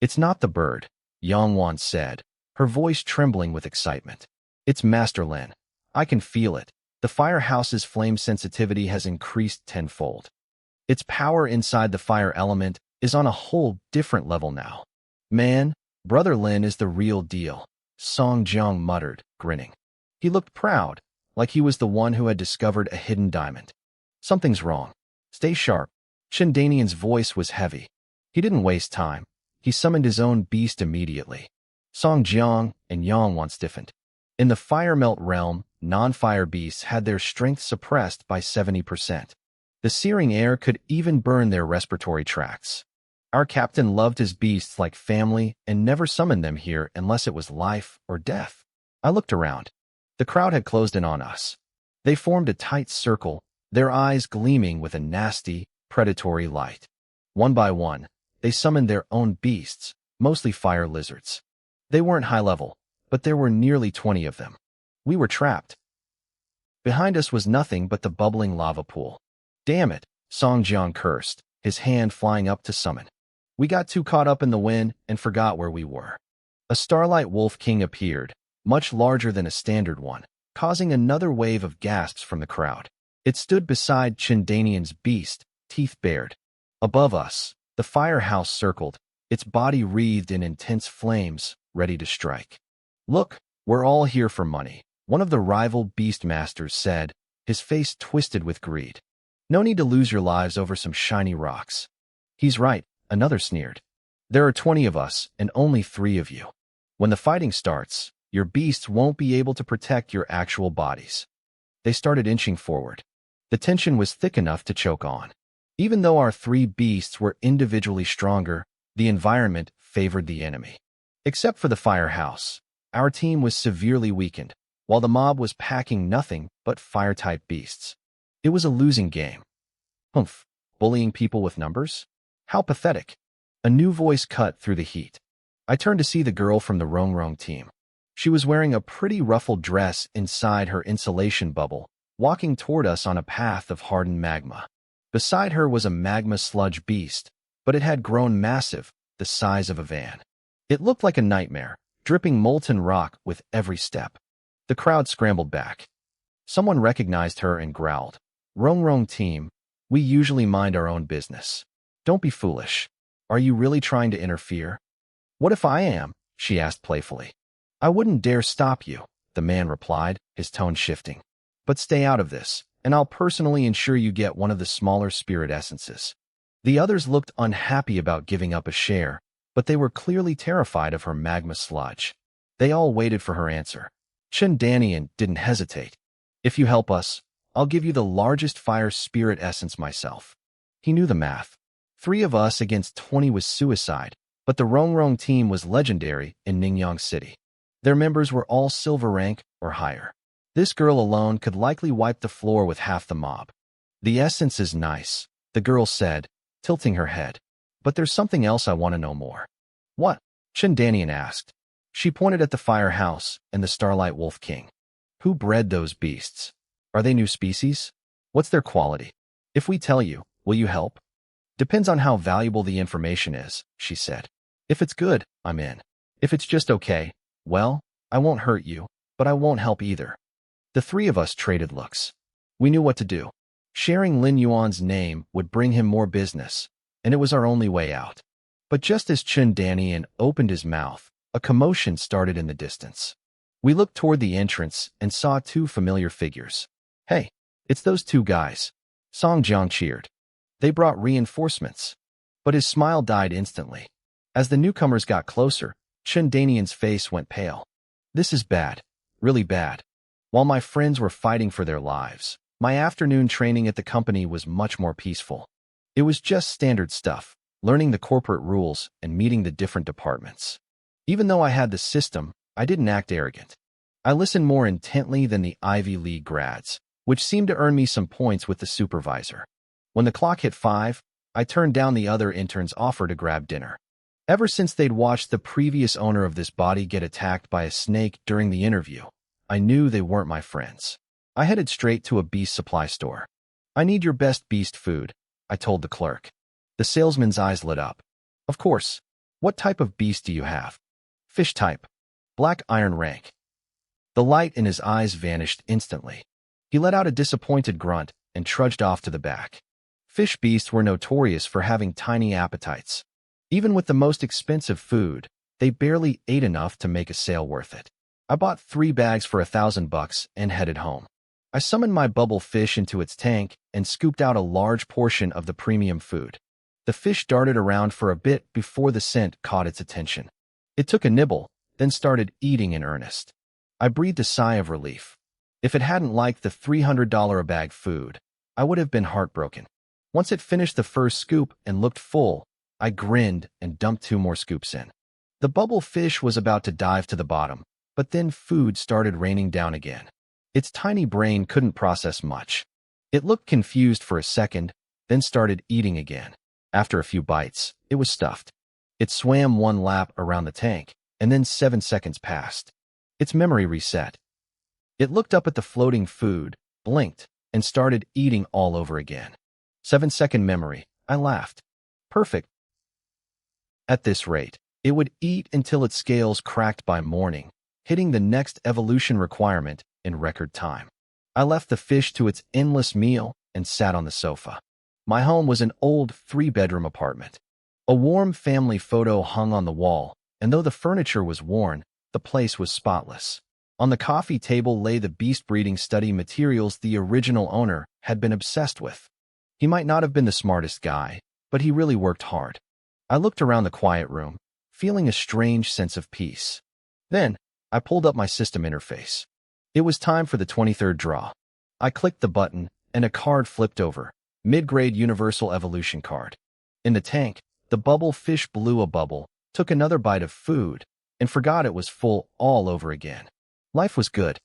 It's not the bird, Yang Wan said, her voice trembling with excitement. It's Master Lin. I can feel it. The firehouse's flame sensitivity has increased tenfold. Its power inside the fire element is on a whole different level now. Man, Brother Lin is the real deal, Song Jiang muttered, grinning. He looked proud, like he was the one who had discovered a hidden diamond. Something's wrong. Stay sharp. Chen Danian's voice was heavy. He didn't waste time. He summoned his own beast immediately. Song Jiang and Yang Wan stiffened. In the fire melt realm, non-fire beasts had their strength suppressed by 70%. The searing air could even burn their respiratory tracts. Our captain loved his beasts like family and never summoned them here unless it was life or death. I looked around. The crowd had closed in on us. They formed a tight circle, their eyes gleaming with a nasty, predatory light. One by one, they summoned their own beasts, mostly fire lizards. They weren't high level, but there were nearly 20 of them. We were trapped. Behind us was nothing but the bubbling lava pool. Damn it, Song Jiang cursed, his hand flying up to summon. We got too caught up in the wind and forgot where we were. A Starlight Wolf King appeared, much larger than a standard one, causing another wave of gasps from the crowd. It stood beside Chindanian's beast, teeth bared. Above us, the firehouse circled, its body wreathed in intense flames, ready to strike. Look, we're all here for money, one of the rival beastmasters said, his face twisted with greed. No need to lose your lives over some shiny rocks. He's right, another sneered. There are 20 of us and only 3 of you. When the fighting starts, your beasts won't be able to protect your actual bodies. They started inching forward. The tension was thick enough to choke on. Even though our 3 beasts were individually stronger, the environment favored the enemy. Except for the firehouse, our team was severely weakened, while the mob was packing nothing but fire-type beasts. It was a losing game. Humph, bullying people with numbers? How pathetic. A new voice cut through the heat. I turned to see the girl from the Rong team. She was wearing a pretty ruffled dress inside her insulation bubble, walking toward us on a path of hardened magma. Beside her was a magma sludge beast, but it had grown massive, the size of a van. It looked like a nightmare, dripping molten rock with every step. The crowd scrambled back. Someone recognized her and growled, Rong team, we usually mind our own business. Don't be foolish. Are you really trying to interfere? What if I am? She asked playfully. I wouldn't dare stop you, the man replied, his tone shifting. But stay out of this, and I'll personally ensure you get one of the smaller spirit essences. The others looked unhappy about giving up a share, but they were clearly terrified of her magma sludge. They all waited for her answer. Chen Danian didn't hesitate. If you help us, I'll give you the largest fire spirit essence myself. He knew the math. 3 of us against 20 was suicide, but the Rong team was legendary in Ningyang City. Their members were all silver rank or higher. This girl alone could likely wipe the floor with half the mob. The essence is nice, the girl said, tilting her head. But there's something else I want to know more. What? Chen Danian asked. She pointed at the firehouse and the Starlight Wolf King. Who bred those beasts? Are they new species? What's their quality? If we tell you, will you help? Depends on how valuable the information is, she said. If it's good, I'm in. If it's just okay, well, I won't hurt you, but I won't help either. The 3 of us traded looks. We knew what to do. Sharing Lin Yuan's name would bring him more business, and it was our only way out. But just as Chen Danian opened his mouth, a commotion started in the distance. We looked toward the entrance and saw 2 familiar figures. Hey, it's those 2 guys. Song Jiang cheered. They brought reinforcements. But his smile died instantly. As the newcomers got closer, Chundanian's face went pale. This is bad. Really bad. While my friends were fighting for their lives, my afternoon training at the company was much more peaceful. It was just standard stuff, learning the corporate rules and meeting the different departments. Even though I had the system, I didn't act arrogant. I listened more intently than the Ivy League grads, which seemed to earn me some points with the supervisor. When the clock hit 5, I turned down the other interns' offer to grab dinner. Ever since they'd watched the previous owner of this body get attacked by a snake during the interview, I knew they weren't my friends. I headed straight to a beast supply store. I need your best beast food, I told the clerk. The salesman's eyes lit up. Of course. What type of beast do you have? Fish type. Black iron rank. The light in his eyes vanished instantly. He let out a disappointed grunt and trudged off to the back. Fish beasts were notorious for having tiny appetites. Even with the most expensive food, they barely ate enough to make a sale worth it. I bought 3 bags for $1,000 and headed home. I summoned my bubble fish into its tank and scooped out a large portion of the premium food. The fish darted around for a bit before the scent caught its attention. It took a nibble, then started eating in earnest. I breathed a sigh of relief. If it hadn't liked the $300 a bag food, I would have been heartbroken. Once it finished the first scoop and looked full, I grinned and dumped 2 more scoops in. The bubble fish was about to dive to the bottom, but then food started raining down again. Its tiny brain couldn't process much. It looked confused for a second, then started eating again. After a few bites, it was stuffed. It swam 1 lap around the tank, and then 7 seconds passed. Its memory reset. It looked up at the floating food, blinked, and started eating all over again. 7-second memory, I laughed. Perfect. At this rate, it would eat until its scales cracked by morning, hitting the next evolution requirement in record time. I left the fish to its endless meal and sat on the sofa. My home was an old 3-bedroom apartment. A warm family photo hung on the wall, and though the furniture was worn, the place was spotless. On the coffee table lay the beast breeding study materials the original owner had been obsessed with. He might not have been the smartest guy, but he really worked hard. I looked around the quiet room, feeling a strange sense of peace. Then, I pulled up my system interface. It was time for the 23rd draw. I clicked the button, and a card flipped over. Mid-grade Universal Evolution card. In the tank, the bubble fish blew a bubble, took another bite of food, and forgot it was full all over again. Life was good.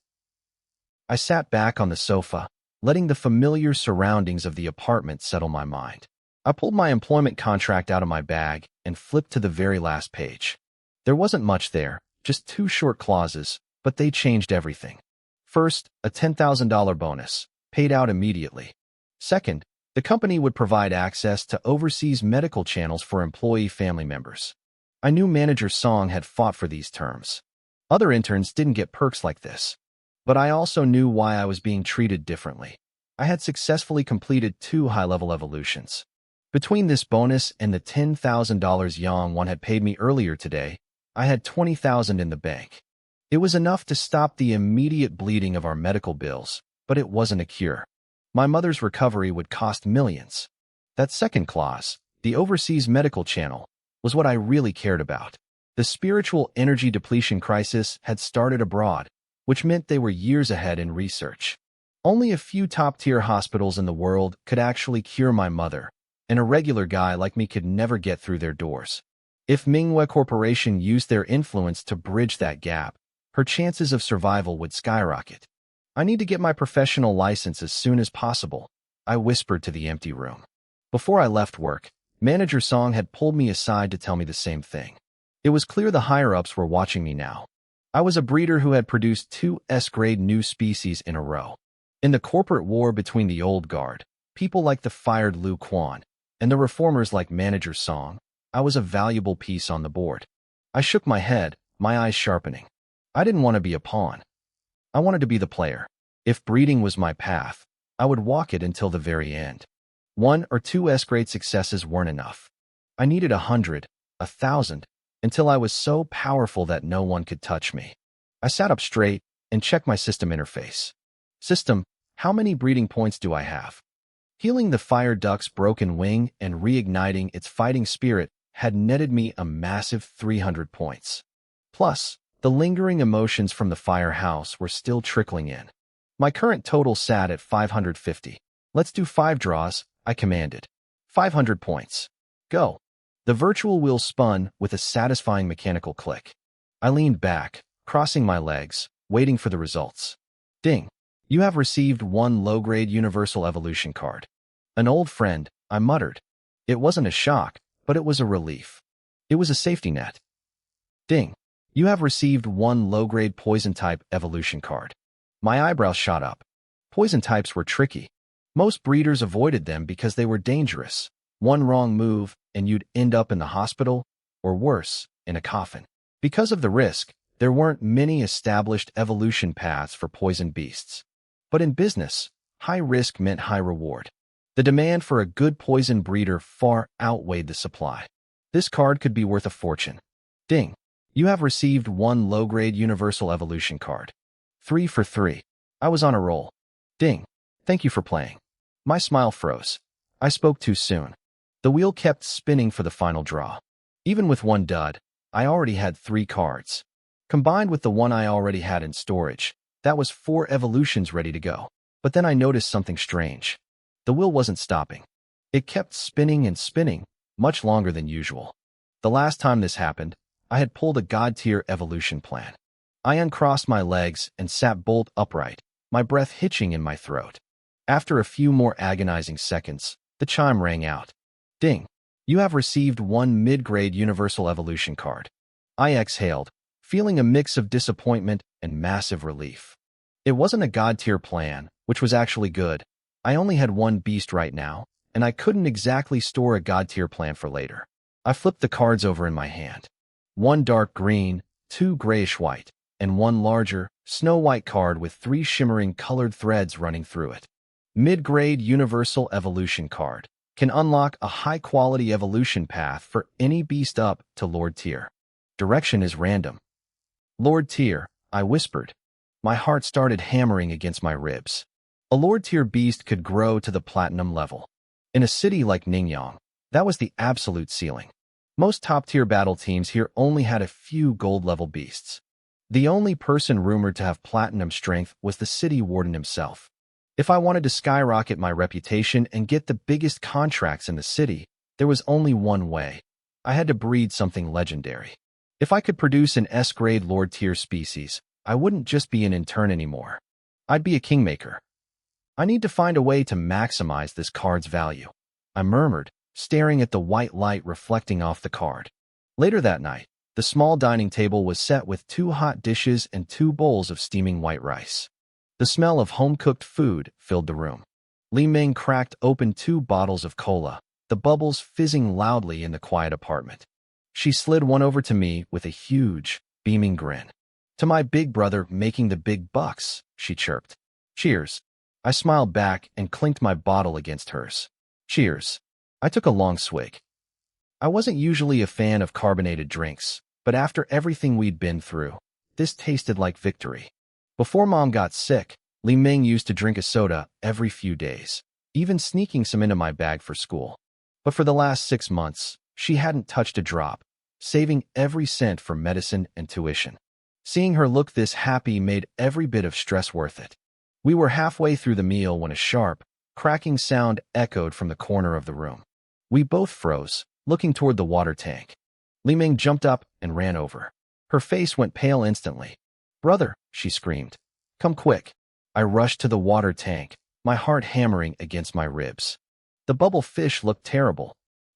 I sat back on the sofa, letting the familiar surroundings of the apartment settle my mind. I pulled my employment contract out of my bag and flipped to the very last page. There wasn't much there, just 2 short clauses, but they changed everything. First, a $10,000 bonus, paid out immediately. Second, the company would provide access to overseas medical channels for employee family members. I knew Manager Song had fought for these terms. Other interns didn't get perks like this. But I also knew why I was being treated differently. I had successfully completed 2 high-level evolutions. Between this bonus and the $10,000 Yang Won had paid me earlier today, I had $20,000 in the bank. It was enough to stop the immediate bleeding of our medical bills, but it wasn't a cure. My mother's recovery would cost millions. That second clause, the overseas medical channel, was what I really cared about. The spiritual energy depletion crisis had started abroad, which meant they were years ahead in research. Only a few top-tier hospitals in the world could actually cure my mother, and a regular guy like me could never get through their doors. If manhwa Corporation used their influence to bridge that gap, her chances of survival would skyrocket. I need to get my professional license as soon as possible, I whispered to the empty room. Before I left work, Manager Song had pulled me aside to tell me the same thing. It was clear the higher-ups were watching me now. I was a breeder who had produced 2 S-grade new species in a row. In the corporate war between the old guard, people like the fired Lu Quan, and the reformers like Manager Song, I was a valuable piece on the board. I shook my head, my eyes sharpening. I didn't want to be a pawn. I wanted to be the player. If breeding was my path, I would walk it until the very end. 1 or 2 S-grade successes weren't enough. I needed 100, 1,000, until I was so powerful that no one could touch me. I sat up straight and checked my system interface. System, how many breeding points do I have? Healing the fire duck's broken wing and reigniting its fighting spirit had netted me a massive 300 points. Plus, the lingering emotions from the firehouse were still trickling in. My current total sat at 550. Let's do 5 draws, I commanded. 500 points. Go. The virtual wheel spun with a satisfying mechanical click. I leaned back, crossing my legs, waiting for the results. Ding. You have received 1 low-grade Universal Evolution card. An old friend, I muttered. It wasn't a shock, but it was a relief. It was a safety net. Ding. You have received 1 low-grade Poison-type Evolution card. My eyebrows shot up. Poison types were tricky. Most breeders avoided them because they were dangerous. One wrong move, and you'd end up in the hospital, or worse, in a coffin. Because of the risk, there weren't many established evolution paths for poison beasts. But in business, high risk meant high reward. The demand for a good poison breeder far outweighed the supply. This card could be worth a fortune. Ding. You have received 1 low-grade Universal Evolution card. 3 for 3. I was on a roll. Ding. Thank you for playing. My smile froze. I spoke too soon. The wheel kept spinning for the final draw. Even with 1 dud, I already had 3 cards. Combined with the 1 I already had in storage, that was 4 evolutions ready to go. But then I noticed something strange. The wheel wasn't stopping. It kept spinning and spinning, much longer than usual. The last time this happened, I had pulled a God-tier evolution plan. I uncrossed my legs and sat bolt upright, my breath hitching in my throat. After a few more agonizing seconds, the chime rang out. Ding. You have received 1 mid-grade Universal Evolution card. I exhaled, feeling a mix of disappointment and massive relief. It wasn't a God-tier plan, which was actually good. I only had 1 beast right now, and I couldn't exactly store a God-tier plan for later. I flipped the cards over in my hand. 1 dark green, 2 grayish-white, and 1 larger, snow-white card with 3 shimmering colored threads running through it. Mid-grade Universal Evolution card can unlock a high-quality evolution path for any beast up to Lord Tier. Direction is random. Lord Tier, I whispered. My heart started hammering against my ribs. A Lord Tier beast could grow to the platinum level. In a city like Ningyang, that was the absolute ceiling. Most top-tier battle teams here only had a few gold-level beasts. The only person rumored to have platinum strength was the city warden himself. If I wanted to skyrocket my reputation and get the biggest contracts in the city, there was only one way. I had to breed something legendary. If I could produce an S-grade Lord-tier species, I wouldn't just be an intern anymore. I'd be a kingmaker. I need to find a way to maximize this card's value, I murmured, staring at the white light reflecting off the card. Later that night, the small dining table was set with 2 hot dishes and 2 bowls of steaming white rice. The smell of home-cooked food filled the room. Li Ming cracked open 2 bottles of cola, the bubbles fizzing loudly in the quiet apartment. She slid one over to me with a huge, beaming grin. To my big brother making the big bucks, she chirped. Cheers. I smiled back and clinked my bottle against hers. Cheers. I took a long swig. I wasn't usually a fan of carbonated drinks, but after everything we'd been through, this tasted like victory. Before Mom got sick, Li Ming used to drink a soda every few days, even sneaking some into my bag for school. But for the last 6 months, she hadn't touched a drop, saving every cent for medicine and tuition. Seeing her look this happy made every bit of stress worth it. We were halfway through the meal when a sharp, cracking sound echoed from the corner of the room. We both froze, looking toward the water tank. Li Ming jumped up and ran over. Her face went pale instantly. Brother, she screamed. Come quick. I rushed to the water tank, my heart hammering against my ribs. The bubble fish looked terrible.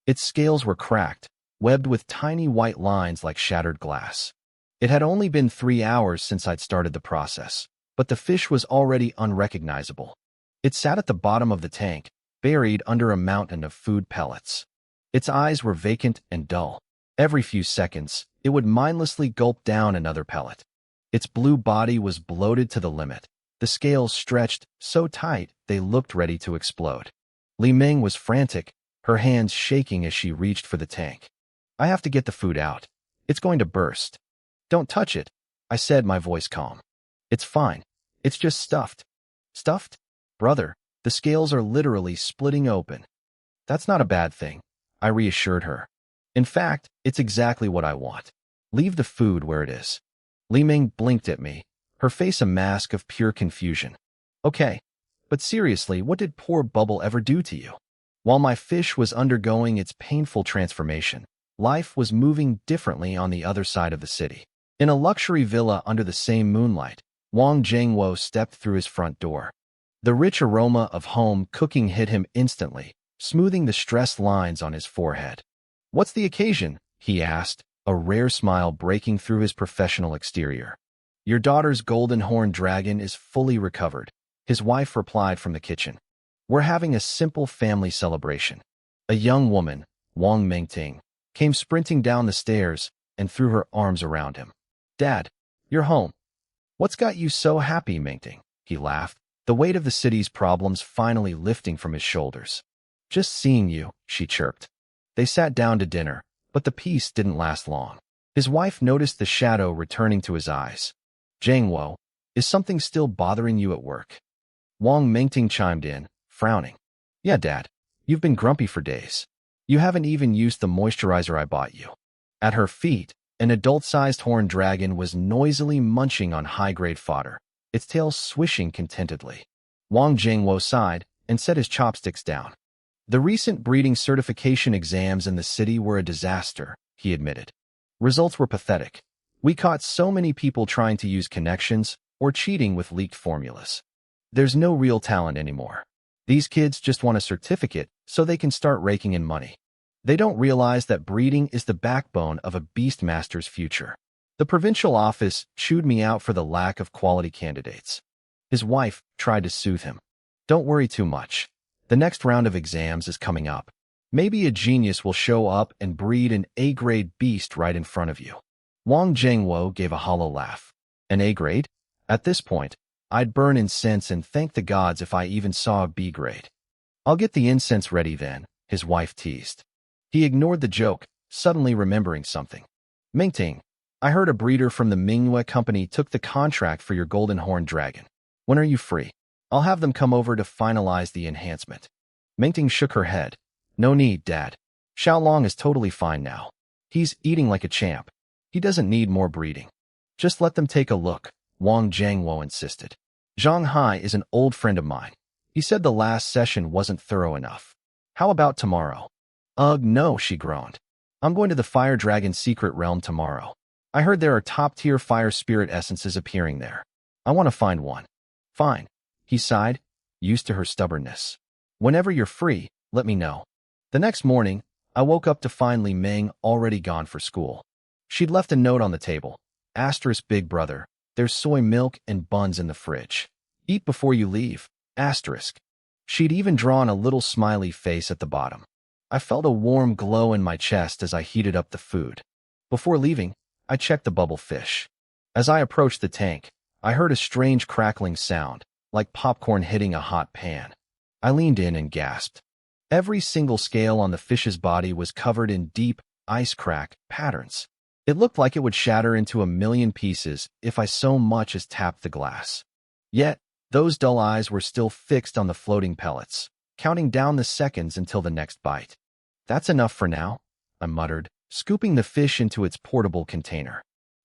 Its scales were cracked, webbed with tiny white lines like shattered glass. It had only been 3 hours since I'd started the process, but the fish was already unrecognizable. It sat at the bottom of the tank, buried under a mountain of food pellets. Its eyes were vacant and dull. Every few seconds, it would mindlessly gulp down another pellet. Its blue body was bloated to the limit, the scales stretched so tight they looked ready to explode. Li Ming was frantic, her hands shaking as she reached for the tank. I have to get the food out. It's going to burst. Don't touch it, I said, my voice calm. It's fine. It's just stuffed. Stuffed? Brother, the scales are literally splitting open. That's not a bad thing, I reassured her. In fact, it's exactly what I want. Leave the food where it is. Li Ming blinked at me, her face a mask of pure confusion. Okay, but seriously, what did poor Bubble ever do to you? While my fish was undergoing its painful transformation, life was moving differently on the other side of the city. In a luxury villa under the same moonlight, Wang Jingwo stepped through his front door. The rich aroma of home cooking hit him instantly, smoothing the stressed lines on his forehead. "What's the occasion?" he asked, a rare smile breaking through his professional exterior. "Your daughter's golden horned dragon is fully recovered," his wife replied from the kitchen. "We're having a simple family celebration." A young woman, Wang Mingting, came sprinting down the stairs and threw her arms around him. "Dad, you're home. What's got you so happy, Mingting?" He laughed, the weight of the city's problems finally lifting from his shoulders. "Just seeing you," she chirped. They sat down to dinner, but the peace didn't last long. His wife noticed the shadow returning to his eyes. "Jangwo, is something still bothering you at work?" Wang Mingting chimed in, frowning. "Yeah, Dad. You've been grumpy for days. You haven't even used the moisturizer I bought you." At her feet, an adult-sized horned dragon was noisily munching on high-grade fodder, its tail swishing contentedly. Wang Jingwo sighed and set his chopsticks down. "The recent breeding certification exams in the city were a disaster," he admitted. "Results were pathetic. We caught so many people trying to use connections or cheating with leaked formulas. There's no real talent anymore. These kids just want a certificate so they can start raking in money. They don't realize that breeding is the backbone of a beastmaster's future. The provincial office chewed me out for the lack of quality candidates." His wife tried to soothe him. "Don't worry too much. The next round of exams is coming up. Maybe a genius will show up and breed an A-grade beast right in front of you." Wang Jingwo gave a hollow laugh. "An A-grade? At this point, I'd burn incense and thank the gods if I even saw a B-grade." "I'll get the incense ready then," his wife teased. He ignored the joke, suddenly remembering something. "Mingting, I heard a breeder from the manhwa company took the contract for your golden horned dragon. When are you free? I'll have them come over to finalize the enhancement." Mingting shook her head. "No need, Dad. Xiaolong is totally fine now. He's eating like a champ. He doesn't need more breeding." "Just let them take a look," Wang Jingwo insisted. "Zhang Hai is an old friend of mine. He said the last session wasn't thorough enough. How about tomorrow?" "Ugh, no," she groaned. "I'm going to the Fire Dragon Secret Realm tomorrow. I heard there are top-tier fire spirit essences appearing there. I want to find one." "Fine," he sighed, used to her stubbornness. "Whenever you're free, let me know." The next morning, I woke up to find Li Ming already gone for school. She'd left a note on the table. Asterisk big brother, there's soy milk and buns in the fridge. Eat before you leave. Asterisk. She'd even drawn a little smiley face at the bottom. I felt a warm glow in my chest as I heated up the food. Before leaving, I checked the bubble fish. As I approached the tank, I heard a strange crackling sound, like popcorn hitting a hot pan. I leaned in and gasped. Every single scale on the fish's body was covered in deep, ice crack patterns. It looked like it would shatter into a million pieces if I so much as tapped the glass. Yet, those dull eyes were still fixed on the floating pellets, counting down the seconds until the next bite. "That's enough for now," I muttered, scooping the fish into its portable container.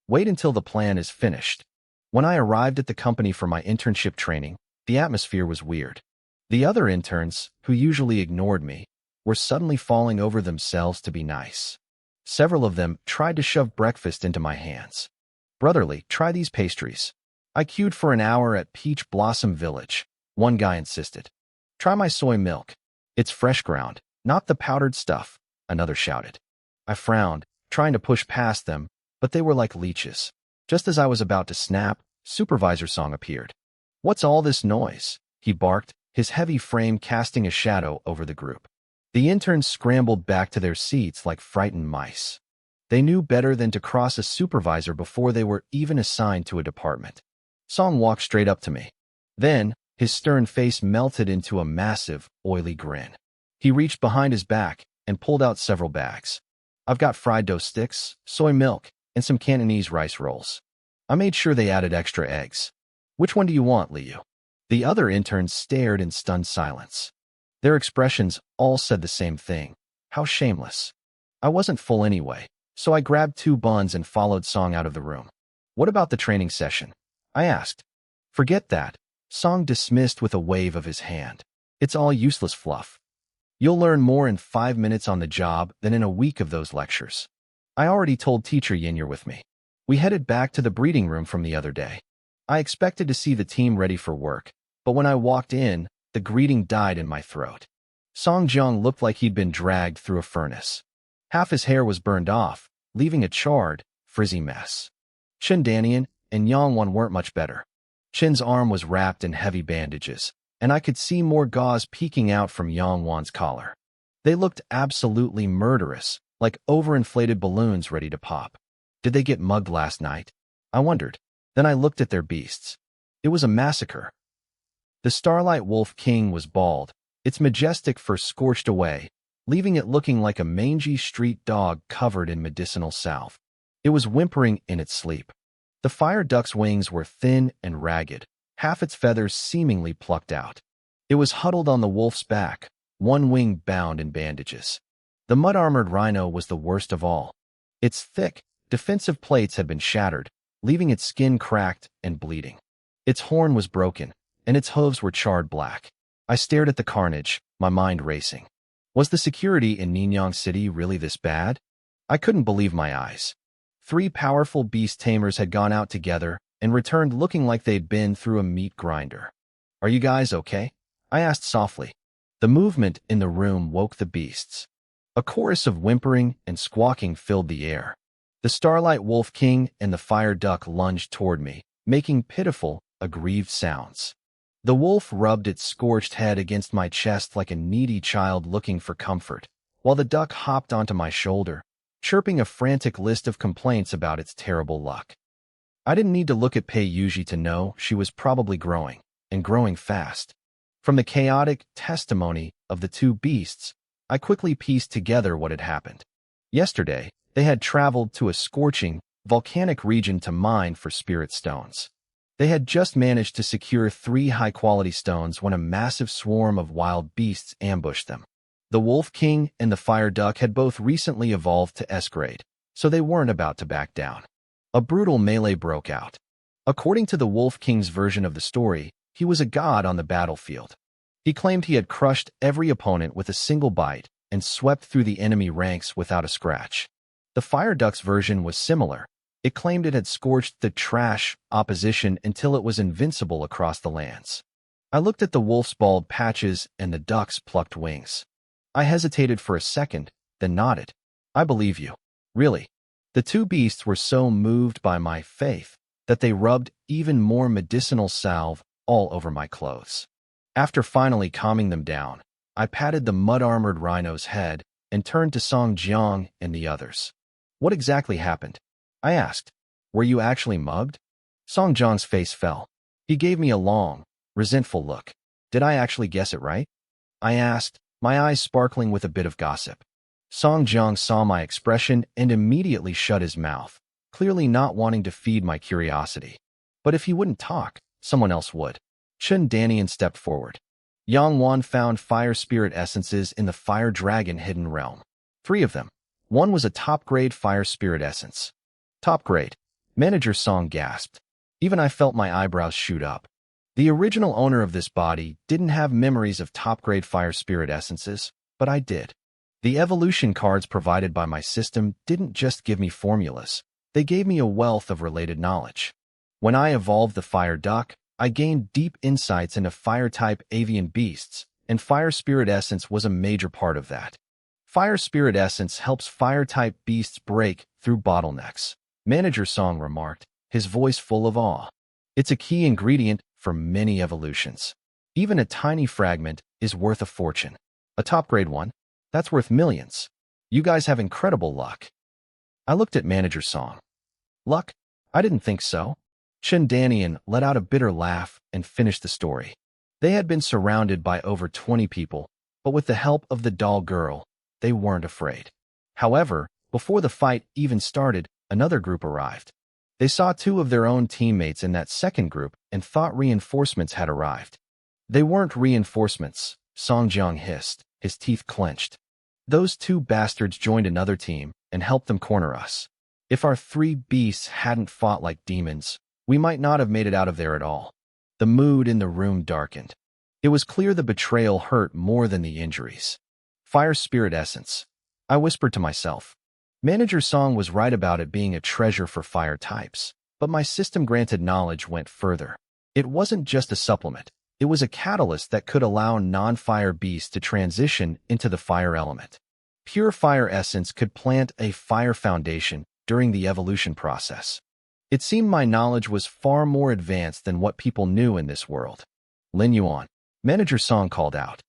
"Wait until the plan is finished." When I arrived at the company for my internship training, the atmosphere was weird. The other interns, who usually ignored me, were suddenly falling over themselves to be nice. Several of them tried to shove breakfast into my hands. "Brotherly, try these pastries." I queued for an hour at Peach Blossom Village. One guy insisted. "Try my soy milk. It's fresh ground, not the powdered stuff," another shouted. I frowned, trying to push past them, but they were like leeches. Just as I was about to snap, Supervisor Song appeared. "What's all this noise?" he barked, his heavy frame casting a shadow over the group. The interns scrambled back to their seats like frightened mice. They knew better than to cross a supervisor before they were even assigned to a department. Song walked straight up to me. Then, his stern face melted into a massive, oily grin. He reached behind his back and pulled out several bags. "I've got fried dough sticks, soy milk, and some Cantonese rice rolls." I made sure they added extra eggs. "Which one do you want, Liu?" The other interns stared in stunned silence. Their expressions all said the same thing. How shameless. I wasn't full anyway, so I grabbed 2 buns and followed Song out of the room. What about the training session? I asked. Forget that. Song dismissed with a wave of his hand. It's all useless fluff. You'll learn more in 5 minutes on the job than in a week of those lectures. I already told Teacher Yin you're with me. We headed back to the breeding room from the other day. I expected to see the team ready for work, but when I walked in, the greeting died in my throat. Song Jiang looked like he'd been dragged through a furnace. Half his hair was burned off, leaving a charred, frizzy mess. Chen Danian and Yang Wan weren't much better. Chen's arm was wrapped in heavy bandages, and I could see more gauze peeking out from Yang Wan's collar. They looked absolutely murderous, like overinflated balloons ready to pop. Did they get mugged last night? I wondered. Then I looked at their beasts. It was a massacre. The Starlight Wolf King was bald, its majestic fur scorched away, leaving it looking like a mangy street dog covered in medicinal salve. It was whimpering in its sleep. The fire duck's wings were thin and ragged, half its feathers seemingly plucked out. It was huddled on the wolf's back, one wing bound in bandages. The mud-armored rhino was the worst of all. Its thick, defensive plates had been shattered, leaving its skin cracked and bleeding. Its horn was broken, and its hooves were charred black. I stared at the carnage, my mind racing. Was the security in Ninyang City really this bad? I couldn't believe my eyes. 3 powerful beast tamers had gone out together and returned looking like they'd been through a meat grinder. Are you guys okay? I asked softly. The movement in the room woke the beasts. A chorus of whimpering and squawking filled the air. The Starlight Wolf King and the Fire Duck lunged toward me, making pitiful, aggrieved sounds. The wolf rubbed its scorched head against my chest like a needy child looking for comfort, while the duck hopped onto my shoulder, chirping a frantic list of complaints about its terrible luck. I didn't need to look at Pei Yuji to know she was probably growing, and growing fast. From the chaotic testimony of the 2 beasts, I quickly pieced together what had happened. Yesterday, they had traveled to a scorching, volcanic region to mine for spirit stones. They had just managed to secure 3 high-quality stones when a massive swarm of wild beasts ambushed them. The Wolf King and the Fire Duck had both recently evolved to S-grade, so they weren't about to back down. A brutal melee broke out. According to the Wolf King's version of the story, he was a god on the battlefield. He claimed he had crushed every opponent with a single bite and swept through the enemy ranks without a scratch. The Fire Duck's version was similar. It claimed it had scorched the trash opposition until it was invincible across the lands. I looked at the wolf's bald patches and the duck's plucked wings. I hesitated for a second, then nodded. I believe you. Really. The 2 beasts were so moved by my faith that they rubbed even more medicinal salve all over my clothes. After finally calming them down, I patted the mud-armored rhino's head and turned to Song Jiang and the others. What exactly happened? I asked. Were you actually mugged? Song Jiang's face fell. He gave me a long, resentful look. Did I actually guess it right? I asked, my eyes sparkling with a bit of gossip. Song Jiang saw my expression and immediately shut his mouth, clearly not wanting to feed my curiosity. But if he wouldn't talk, someone else would. Chen Danian stepped forward. Yang Wan found fire spirit essences in the Fire Dragon hidden realm. 3 of them. One was a top-grade fire spirit essence. Top grade. Manager Song gasped. Even I felt my eyebrows shoot up. The original owner of this body didn't have memories of top-grade fire spirit essences, but I did. The evolution cards provided by my system didn't just give me formulas. They gave me a wealth of related knowledge. When I evolved the Fire Duck, I gained deep insights into fire-type avian beasts, and fire spirit essence was a major part of that. Fire spirit essence helps fire-type beasts break through bottlenecks. Manager Song remarked, his voice full of awe. It's a key ingredient for many evolutions. Even a tiny fragment is worth a fortune. A top-grade one? That's worth millions. You guys have incredible luck. I looked at Manager Song. Luck? I didn't think so. Chen Danian let out a bitter laugh and finished the story. They had been surrounded by over 20 people, but with the help of the doll girl, they weren't afraid. However, before the fight even started, another group arrived. They saw 2 of their own teammates in that second group and thought reinforcements had arrived. They weren't reinforcements, Song Jiang hissed, his teeth clenched. Those two bastards joined another team and helped them corner us. If our three beasts hadn't fought like demons, we might not have made it out of there at all. The mood in the room darkened. It was clear the betrayal hurt more than the injuries. Fire spirit essence. I whispered to myself. Manager Song was right about it being a treasure for fire types, but my system-granted knowledge went further. It wasn't just a supplement. It was a catalyst that could allow non-fire beasts to transition into the fire element. Pure fire essence could plant a fire foundation during the evolution process. It seemed my knowledge was far more advanced than what people knew in this world. Lin Yuan, Manager Song called out.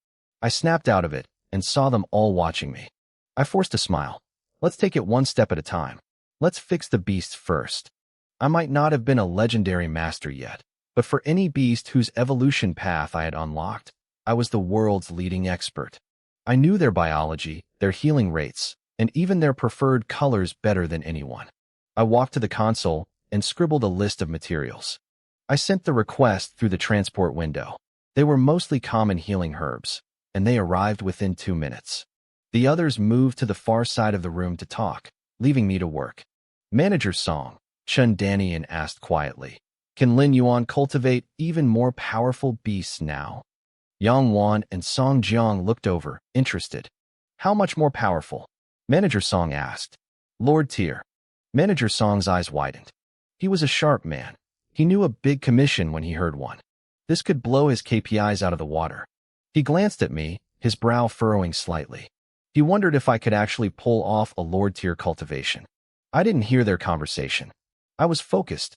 I snapped out of it and saw them all watching me. I forced a smile. Let's take it one step at a time. Let's fix the beasts first. I might not have been a legendary master yet, but for any beast whose evolution path I had unlocked, I was the world's leading expert. I knew their biology, their healing rates, and even their preferred colors better than anyone. I walked to the console and scribbled a list of materials. I sent the request through the transport window. They were mostly common healing herbs, and they arrived within 2 minutes. The others moved to the far side of the room to talk, leaving me to work. Manager Song, Chun Danian asked quietly. Can Lin Yuan cultivate even more powerful beasts now? Yang Wan and Song Jiang looked over, interested. How much more powerful? Manager Song asked. Lord Tier. Manager Song's eyes widened. He was a sharp man. He knew a big commission when he heard one. This could blow his KPIs out of the water. He glanced at me, his brow furrowing slightly. He wondered if I could actually pull off a Lord Tier cultivation. I didn't hear their conversation. I was focused.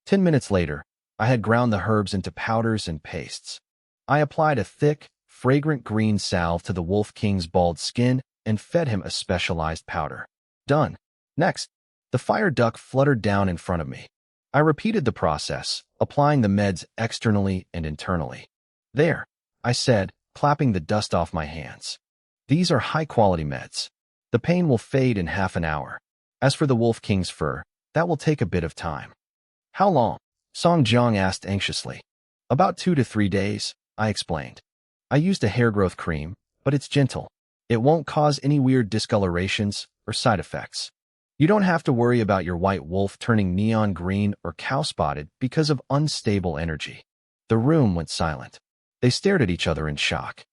10 minutes later, I had ground the herbs into powders and pastes. I applied a thick, fragrant green salve to the Wolf King's bald skin and fed him a specialized powder. Done. Next, the fire duck fluttered down in front of me. I repeated the process, applying the meds externally and internally. There, I said, clapping the dust off my hands. These are high-quality meds. The pain will fade in half an hour. As for the Wolf King's fur, that will take a bit of time. How long? Song Jiang asked anxiously. About 2 to 3 days, I explained. I used a hair growth cream, but it's gentle. It won't cause any weird discolorations or side effects. You don't have to worry about your white wolf turning neon green or cow-spotted because of unstable energy. The room went silent. They stared at each other in shock.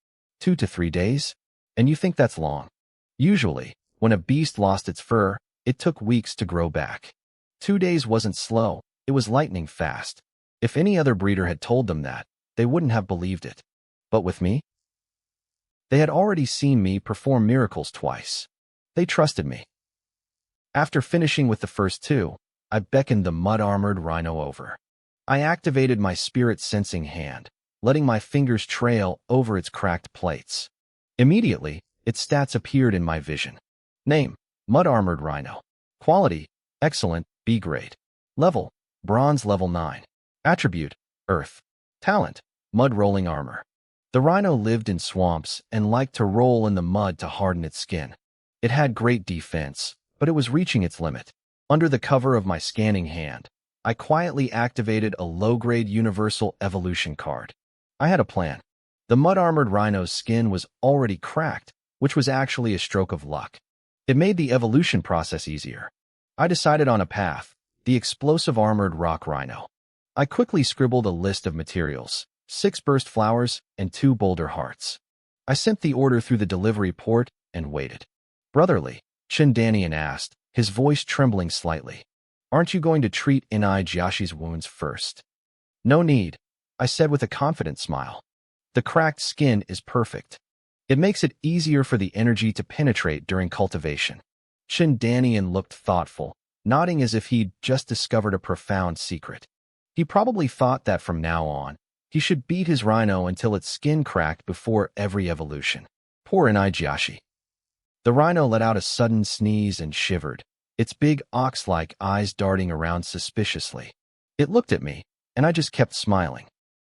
2 to 3 days? And you think that's long? Usually, when a beast lost its fur, it took weeks to grow back. 2 days wasn't slow, it was lightning fast. If any other breeder had told them that, they wouldn't have believed it. But with me? They had already seen me perform miracles twice. They trusted me. After finishing with the first 2, I beckoned the mud-armored rhino over. I activated my spirit-sensing hand, letting my fingers trail over its cracked plates. Immediately, its stats appeared in my vision. Name, Mud-Armored Rhino. Quality, excellent, B grade. Level, Bronze level 9. Attribute, Earth. Talent, Mud-Rolling Armor. The rhino lived in swamps and liked to roll in the mud to harden its skin. It had great defense, but it was reaching its limit. Under the cover of my scanning hand, I quietly activated a low-grade Universal Evolution card. I had a plan. The mud-armored rhino's skin was already cracked, which was actually a stroke of luck. It made the evolution process easier. I decided on a path, the explosive armored rock rhino. I quickly scribbled a list of materials, 6 burst flowers and 2 boulder hearts. I sent the order through the delivery port and waited. Brotherly, Chun Danian asked, his voice trembling slightly. Aren't you going to treat Inai Jiashi's wounds first? No need, I said with a confident smile. The cracked skin is perfect. It makes it easier for the energy to penetrate during cultivation. Chun Danian looked thoughtful, nodding as if he'd just discovered a profound secret. He probably thought that from now on, he should beat his rhino until its skin cracked before every evolution. Poor Inai Jiashi. The rhino let out a sudden sneeze and shivered, its big ox-like eyes darting around suspiciously. It looked at me, and I just kept smiling.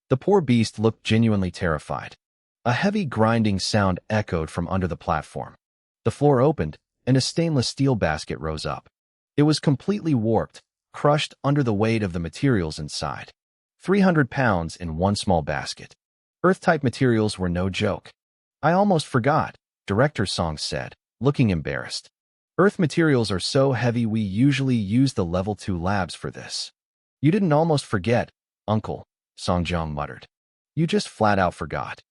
The poor beast looked genuinely terrified. A heavy grinding sound echoed from under the platform. The floor opened, and a stainless steel basket rose up. It was completely warped, crushed under the weight of the materials inside. 300 pounds in one small basket. Earth-type materials were no joke. I almost forgot, Director Song said. looking embarrassed. Earth materials are so heavy we usually use the level 2 labs for this. You didn't almost forget, Uncle, Songjong muttered. You just flat out forgot.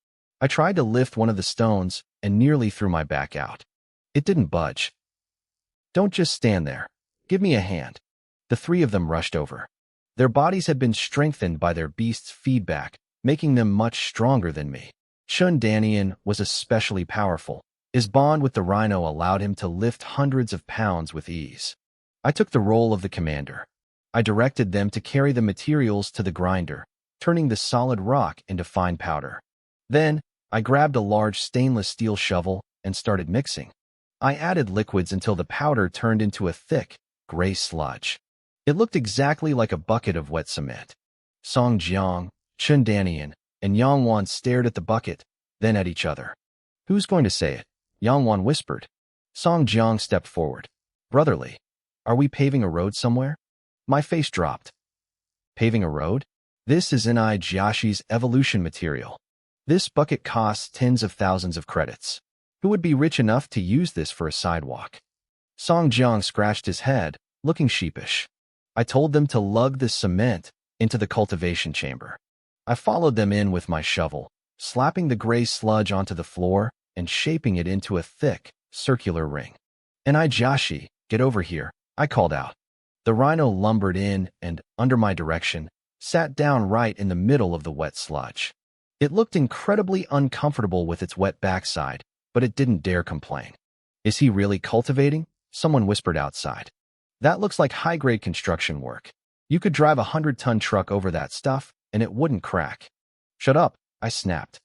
I tried to lift one of the stones and nearly threw my back out. It didn't budge. Don't just stand there. Give me a hand. The three of them rushed over. Their bodies had been strengthened by their beast's feedback, making them much stronger than me. Chun Danian was especially powerful. His bond with the rhino allowed him to lift hundreds of pounds with ease. I took the role of the commander. I directed them to carry the materials to the grinder, turning the solid rock into fine powder. Then, I grabbed a large stainless steel shovel and started mixing. I added liquids until the powder turned into a thick, gray sludge. It looked exactly like a bucket of wet cement. Song Jiang, Chun Danian, and Yang Wan stared at the bucket, then at each other. Who's going to say it? Yang Wan whispered. Song Jiang stepped forward. Brotherly, are we paving a road somewhere? My face dropped. Paving a road? This is Inai Jiashi's evolution material. This bucket costs tens of thousands of credits. Who would be rich enough to use this for a sidewalk? Song Jiang scratched his head, looking sheepish. I told them to lug the cement into the cultivation chamber. I followed them in with my shovel, slapping the gray sludge onto the floor and shaping it into a thick, circular ring. Inai Jiashi, get over here, I called out. The rhino lumbered in and, under my direction, sat down right in the middle of the wet sludge. It looked incredibly uncomfortable with its wet backside, but it didn't dare complain. Is he really cultivating? Someone whispered outside. That looks like high-grade construction work. You could drive a 100-ton truck over that stuff, and it wouldn't crack. Shut up, I snapped.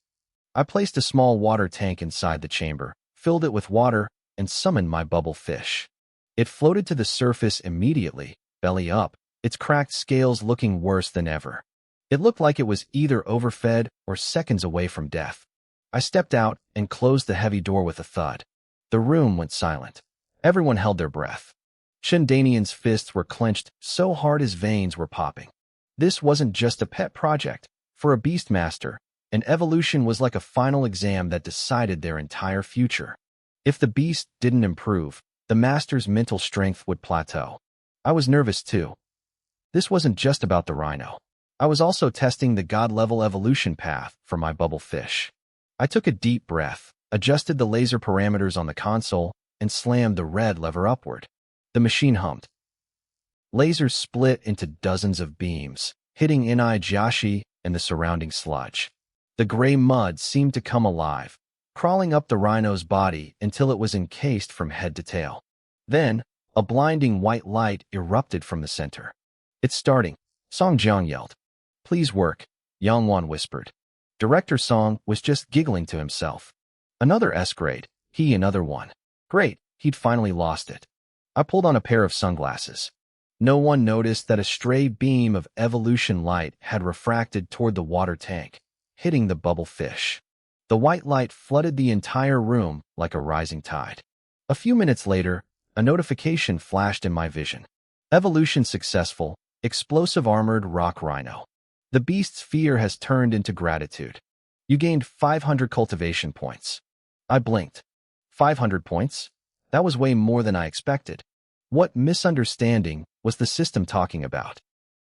I placed a small water tank inside the chamber, filled it with water, and summoned my bubble fish. It floated to the surface immediately, belly up, its cracked scales looking worse than ever. It looked like it was either overfed or seconds away from death. I stepped out and closed the heavy door with a thud. The room went silent. Everyone held their breath. Chun Danian's fists were clenched so hard his veins were popping. This wasn't just a pet project. For a beastmaster, an evolution was like a final exam that decided their entire future. If the beast didn't improve, the master's mental strength would plateau. I was nervous too. This wasn't just about the rhino. I was also testing the god-level evolution path for my bubble fish. I took a deep breath, adjusted the laser parameters on the console, and slammed the red lever upward. The machine hummed. Lasers split into dozens of beams, hitting Inai Jiashi and the surrounding sludge. The gray mud seemed to come alive, crawling up the rhino's body until it was encased from head to tail. Then, a blinding white light erupted from the center. It's starting, Song Jiang yelled. Please work, Yang Wan whispered. Director Song was just giggling to himself. Another S-grade, he another one. Great, he'd finally lost it. I pulled on a pair of sunglasses. No one noticed that a stray beam of evolution light had refracted toward the water tank, hitting the bubble fish. The white light flooded the entire room like a rising tide. A few minutes later, a notification flashed in my vision. Evolution successful, explosive armored rock rhino. The beast's fear has turned into gratitude. You gained 500 cultivation points. I blinked. 500 points? That was way more than I expected. What misunderstanding was the system talking about?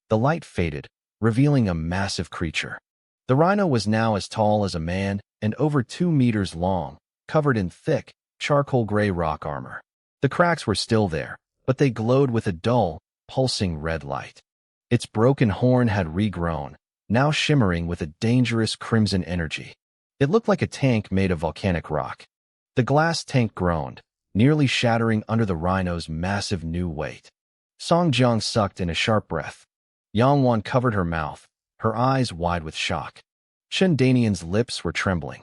The light faded, revealing a massive creature. The rhino was now as tall as a man and over 2 meters long, covered in thick, charcoal gray rock armor. The cracks were still there, but they glowed with a dull, pulsing red light. Its broken horn had regrown, now shimmering with a dangerous crimson energy. It looked like a tank made of volcanic rock. The glass tank groaned, nearly shattering under the rhino's massive new weight. Song Jiang sucked in a sharp breath. Yang Wan covered her mouth, her eyes wide with shock. Chun Danian's lips were trembling.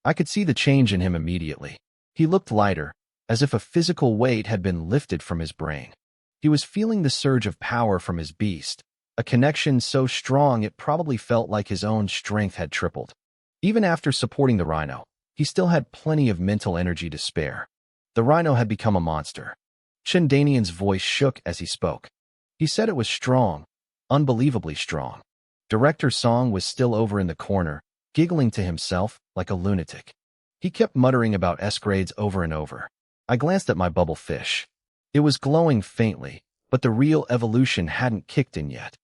I could see the change in him immediately. He looked lighter, as if a physical weight had been lifted from his brain. He was feeling the surge of power from his beast, a connection so strong it probably felt like his own strength had tripled. Even after supporting the rhino, he still had plenty of mental energy to spare. The rhino had become a monster. Chun Danian's voice shook as he spoke. He said it was strong, unbelievably strong. Director Song was still over in the corner, giggling to himself like a lunatic. He kept muttering about S-grades over and over. I glanced at my bubble fish. It was glowing faintly, but the real evolution hadn't kicked in yet.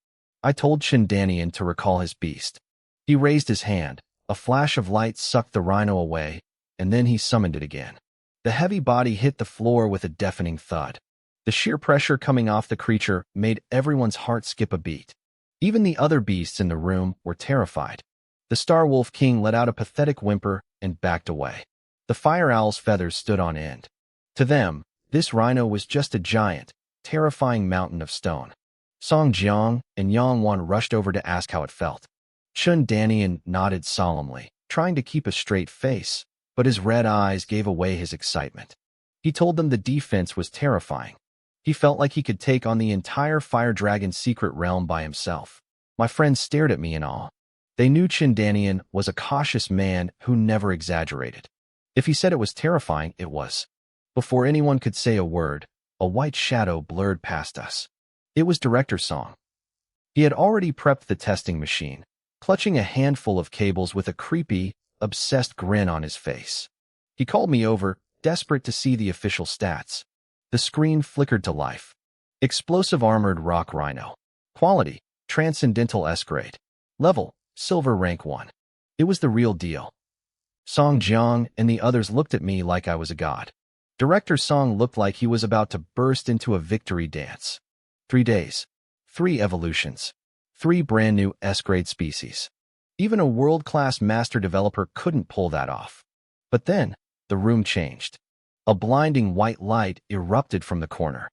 I told Shindanian to recall his beast. He raised his hand. A flash of light sucked the rhino away, and then he summoned it again. The heavy body hit the floor with a deafening thud. The sheer pressure coming off the creature made everyone's heart skip a beat. Even the other beasts in the room were terrified. The Star Wolf King let out a pathetic whimper and backed away. The Fire Owl's feathers stood on end. To them, this rhino was just a giant, terrifying mountain of stone. Song Jiang and Yang Wan rushed over to ask how it felt. Chun Danian nodded solemnly, trying to keep a straight face, but his red eyes gave away his excitement. He told them the defense was terrifying. He felt like he could take on the entire Fire Dragon secret realm by himself. My friends stared at me in awe. They knew Chindanian was a cautious man who never exaggerated. If he said it was terrifying, it was. Before anyone could say a word, a white shadow blurred past us. It was Director Song. He had already prepped the testing machine, clutching a handful of cables with a creepy, obsessed grin on his face. He called me over, desperate to see the official stats. The screen flickered to life. Explosive Armored Rock Rhino. Quality, Transcendental S-Grade. Level, Silver Rank 1. It was the real deal. Song Jiang and the others looked at me like I was a god. Director Song looked like he was about to burst into a victory dance. 3 days. 3 evolutions. 3 brand new S-grade species. Even a world-class master developer couldn't pull that off. But then, the room changed. A blinding white light erupted from the corner.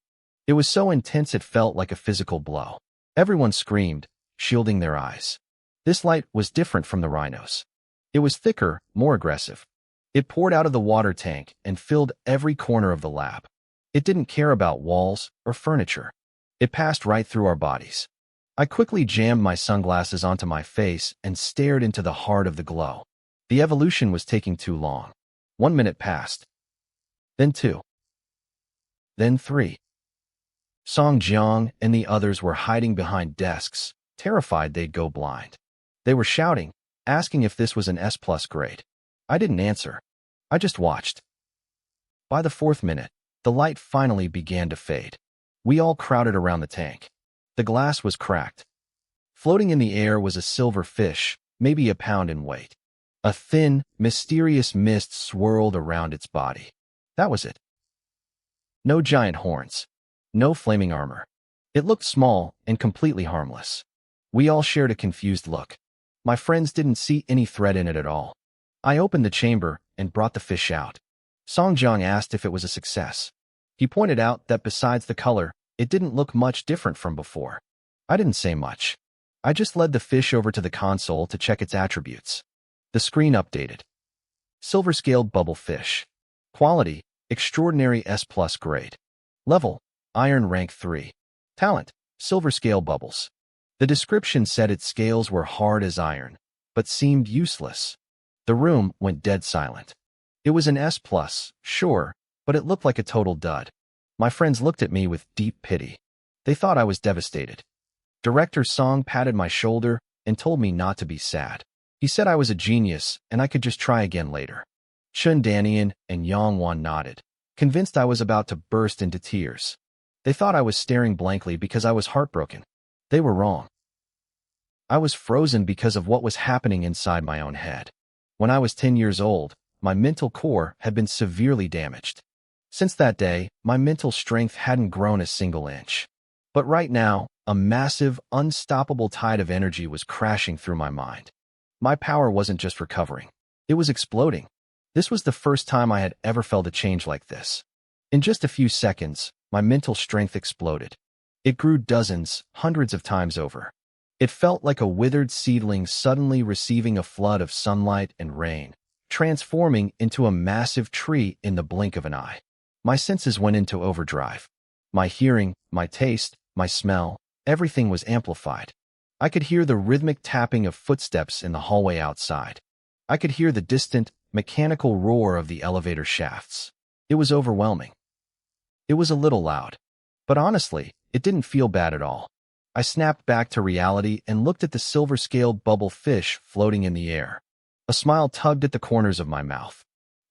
It was so intense it felt like a physical blow. Everyone screamed, shielding their eyes. This light was different from the rhinos. It was thicker, more aggressive. It poured out of the water tank and filled every corner of the lab. It didn't care about walls or furniture. It passed right through our bodies. I quickly jammed my sunglasses onto my face and stared into the heart of the glow. The evolution was taking too long. 1 minute passed. Then 2. Then 3. Song Jiang and the others were hiding behind desks, terrified they'd go blind. They were shouting, asking if this was an S+ grade. I didn't answer. I just watched. By the 4th minute, the light finally began to fade. We all crowded around the tank. The glass was cracked. Floating in the air was a silver fish, maybe a pound in weight. A thin, mysterious mist swirled around its body. That was it. No giant horns. No flaming armor. It looked small and completely harmless. We all shared a confused look. My friends didn't see any threat in it at all. I opened the chamber and brought the fish out. Song Jiang asked if it was a success. He pointed out that besides the color, it didn't look much different from before. I didn't say much. I just led the fish over to the console to check its attributes. The screen updated. Silver-scaled bubble fish. Quality, extraordinary S+ grade. Level, Iron Rank 3. Talent, silver scale bubbles. The description said its scales were hard as iron, but seemed useless. The room went dead silent. It was an S+, sure, but it looked like a total dud. My friends looked at me with deep pity. They thought I was devastated. Director Song patted my shoulder and told me not to be sad. He said I was a genius and I could just try again later. Chun Danian and Yang Wan nodded, convinced I was about to burst into tears. They thought I was staring blankly because I was heartbroken. They were wrong. I was frozen because of what was happening inside my own head. When I was 10 years old, my mental core had been severely damaged. Since that day, my mental strength hadn't grown a single inch. But right now, a massive, unstoppable tide of energy was crashing through my mind. My power wasn't just recovering. It was exploding. This was the first time I had ever felt a change like this. In just a few seconds, my mental strength exploded. It grew dozens, hundreds of times over. It felt like a withered seedling suddenly receiving a flood of sunlight and rain, transforming into a massive tree in the blink of an eye. My senses went into overdrive. My hearing, my taste, my smell, everything was amplified. I could hear the rhythmic tapping of footsteps in the hallway outside. I could hear the distant, mechanical roar of the elevator shafts. It was overwhelming. It was a little loud. But honestly, it didn't feel bad at all. I snapped back to reality and looked at the silver-scaled bubble fish floating in the air. A smile tugged at the corners of my mouth.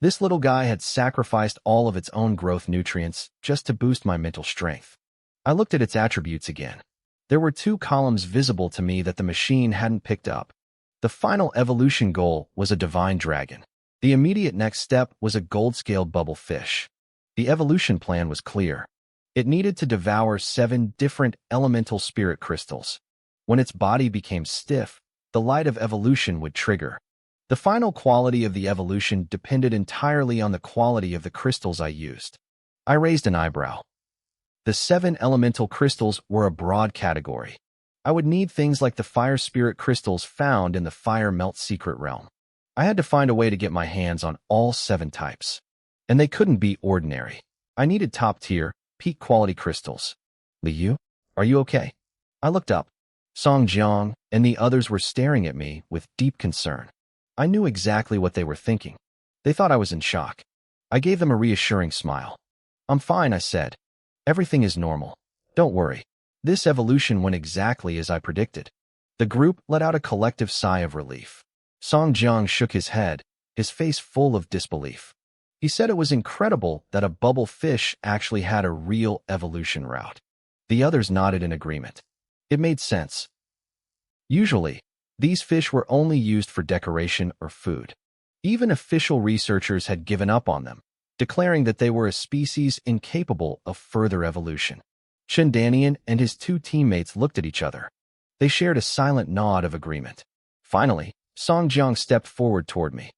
This little guy had sacrificed all of its own growth nutrients just to boost my mental strength. I looked at its attributes again. There were 2 columns visible to me that the machine hadn't picked up. The final evolution goal was a divine dragon. The immediate next step was a gold-scaled bubble fish. The evolution plan was clear. It needed to devour 7 different elemental spirit crystals. When its body became stiff, the light of evolution would trigger. The final quality of the evolution depended entirely on the quality of the crystals I used. I raised an eyebrow. The 7 elemental crystals were a broad category. I would need things like the fire spirit crystals found in the fire melt secret realm. I had to find a way to get my hands on all 7 types. And they couldn't be ordinary. I needed top-tier, peak-quality crystals. Liu, are you okay? I looked up. Song Jiang and the others were staring at me with deep concern. I knew exactly what they were thinking. They thought I was in shock. I gave them a reassuring smile. I'm fine, I said. Everything is normal. Don't worry. This evolution went exactly as I predicted. The group let out a collective sigh of relief. Song Jiang shook his head, his face full of disbelief. He said it was incredible that a bubble fish actually had a real evolution route. The others nodded in agreement. It made sense. Usually, these fish were only used for decoration or food. Even official researchers had given up on them, declaring that they were a species incapable of further evolution. Chen Danian and his 2 teammates looked at each other. They shared a silent nod of agreement. Finally, Song Jiang stepped forward toward me.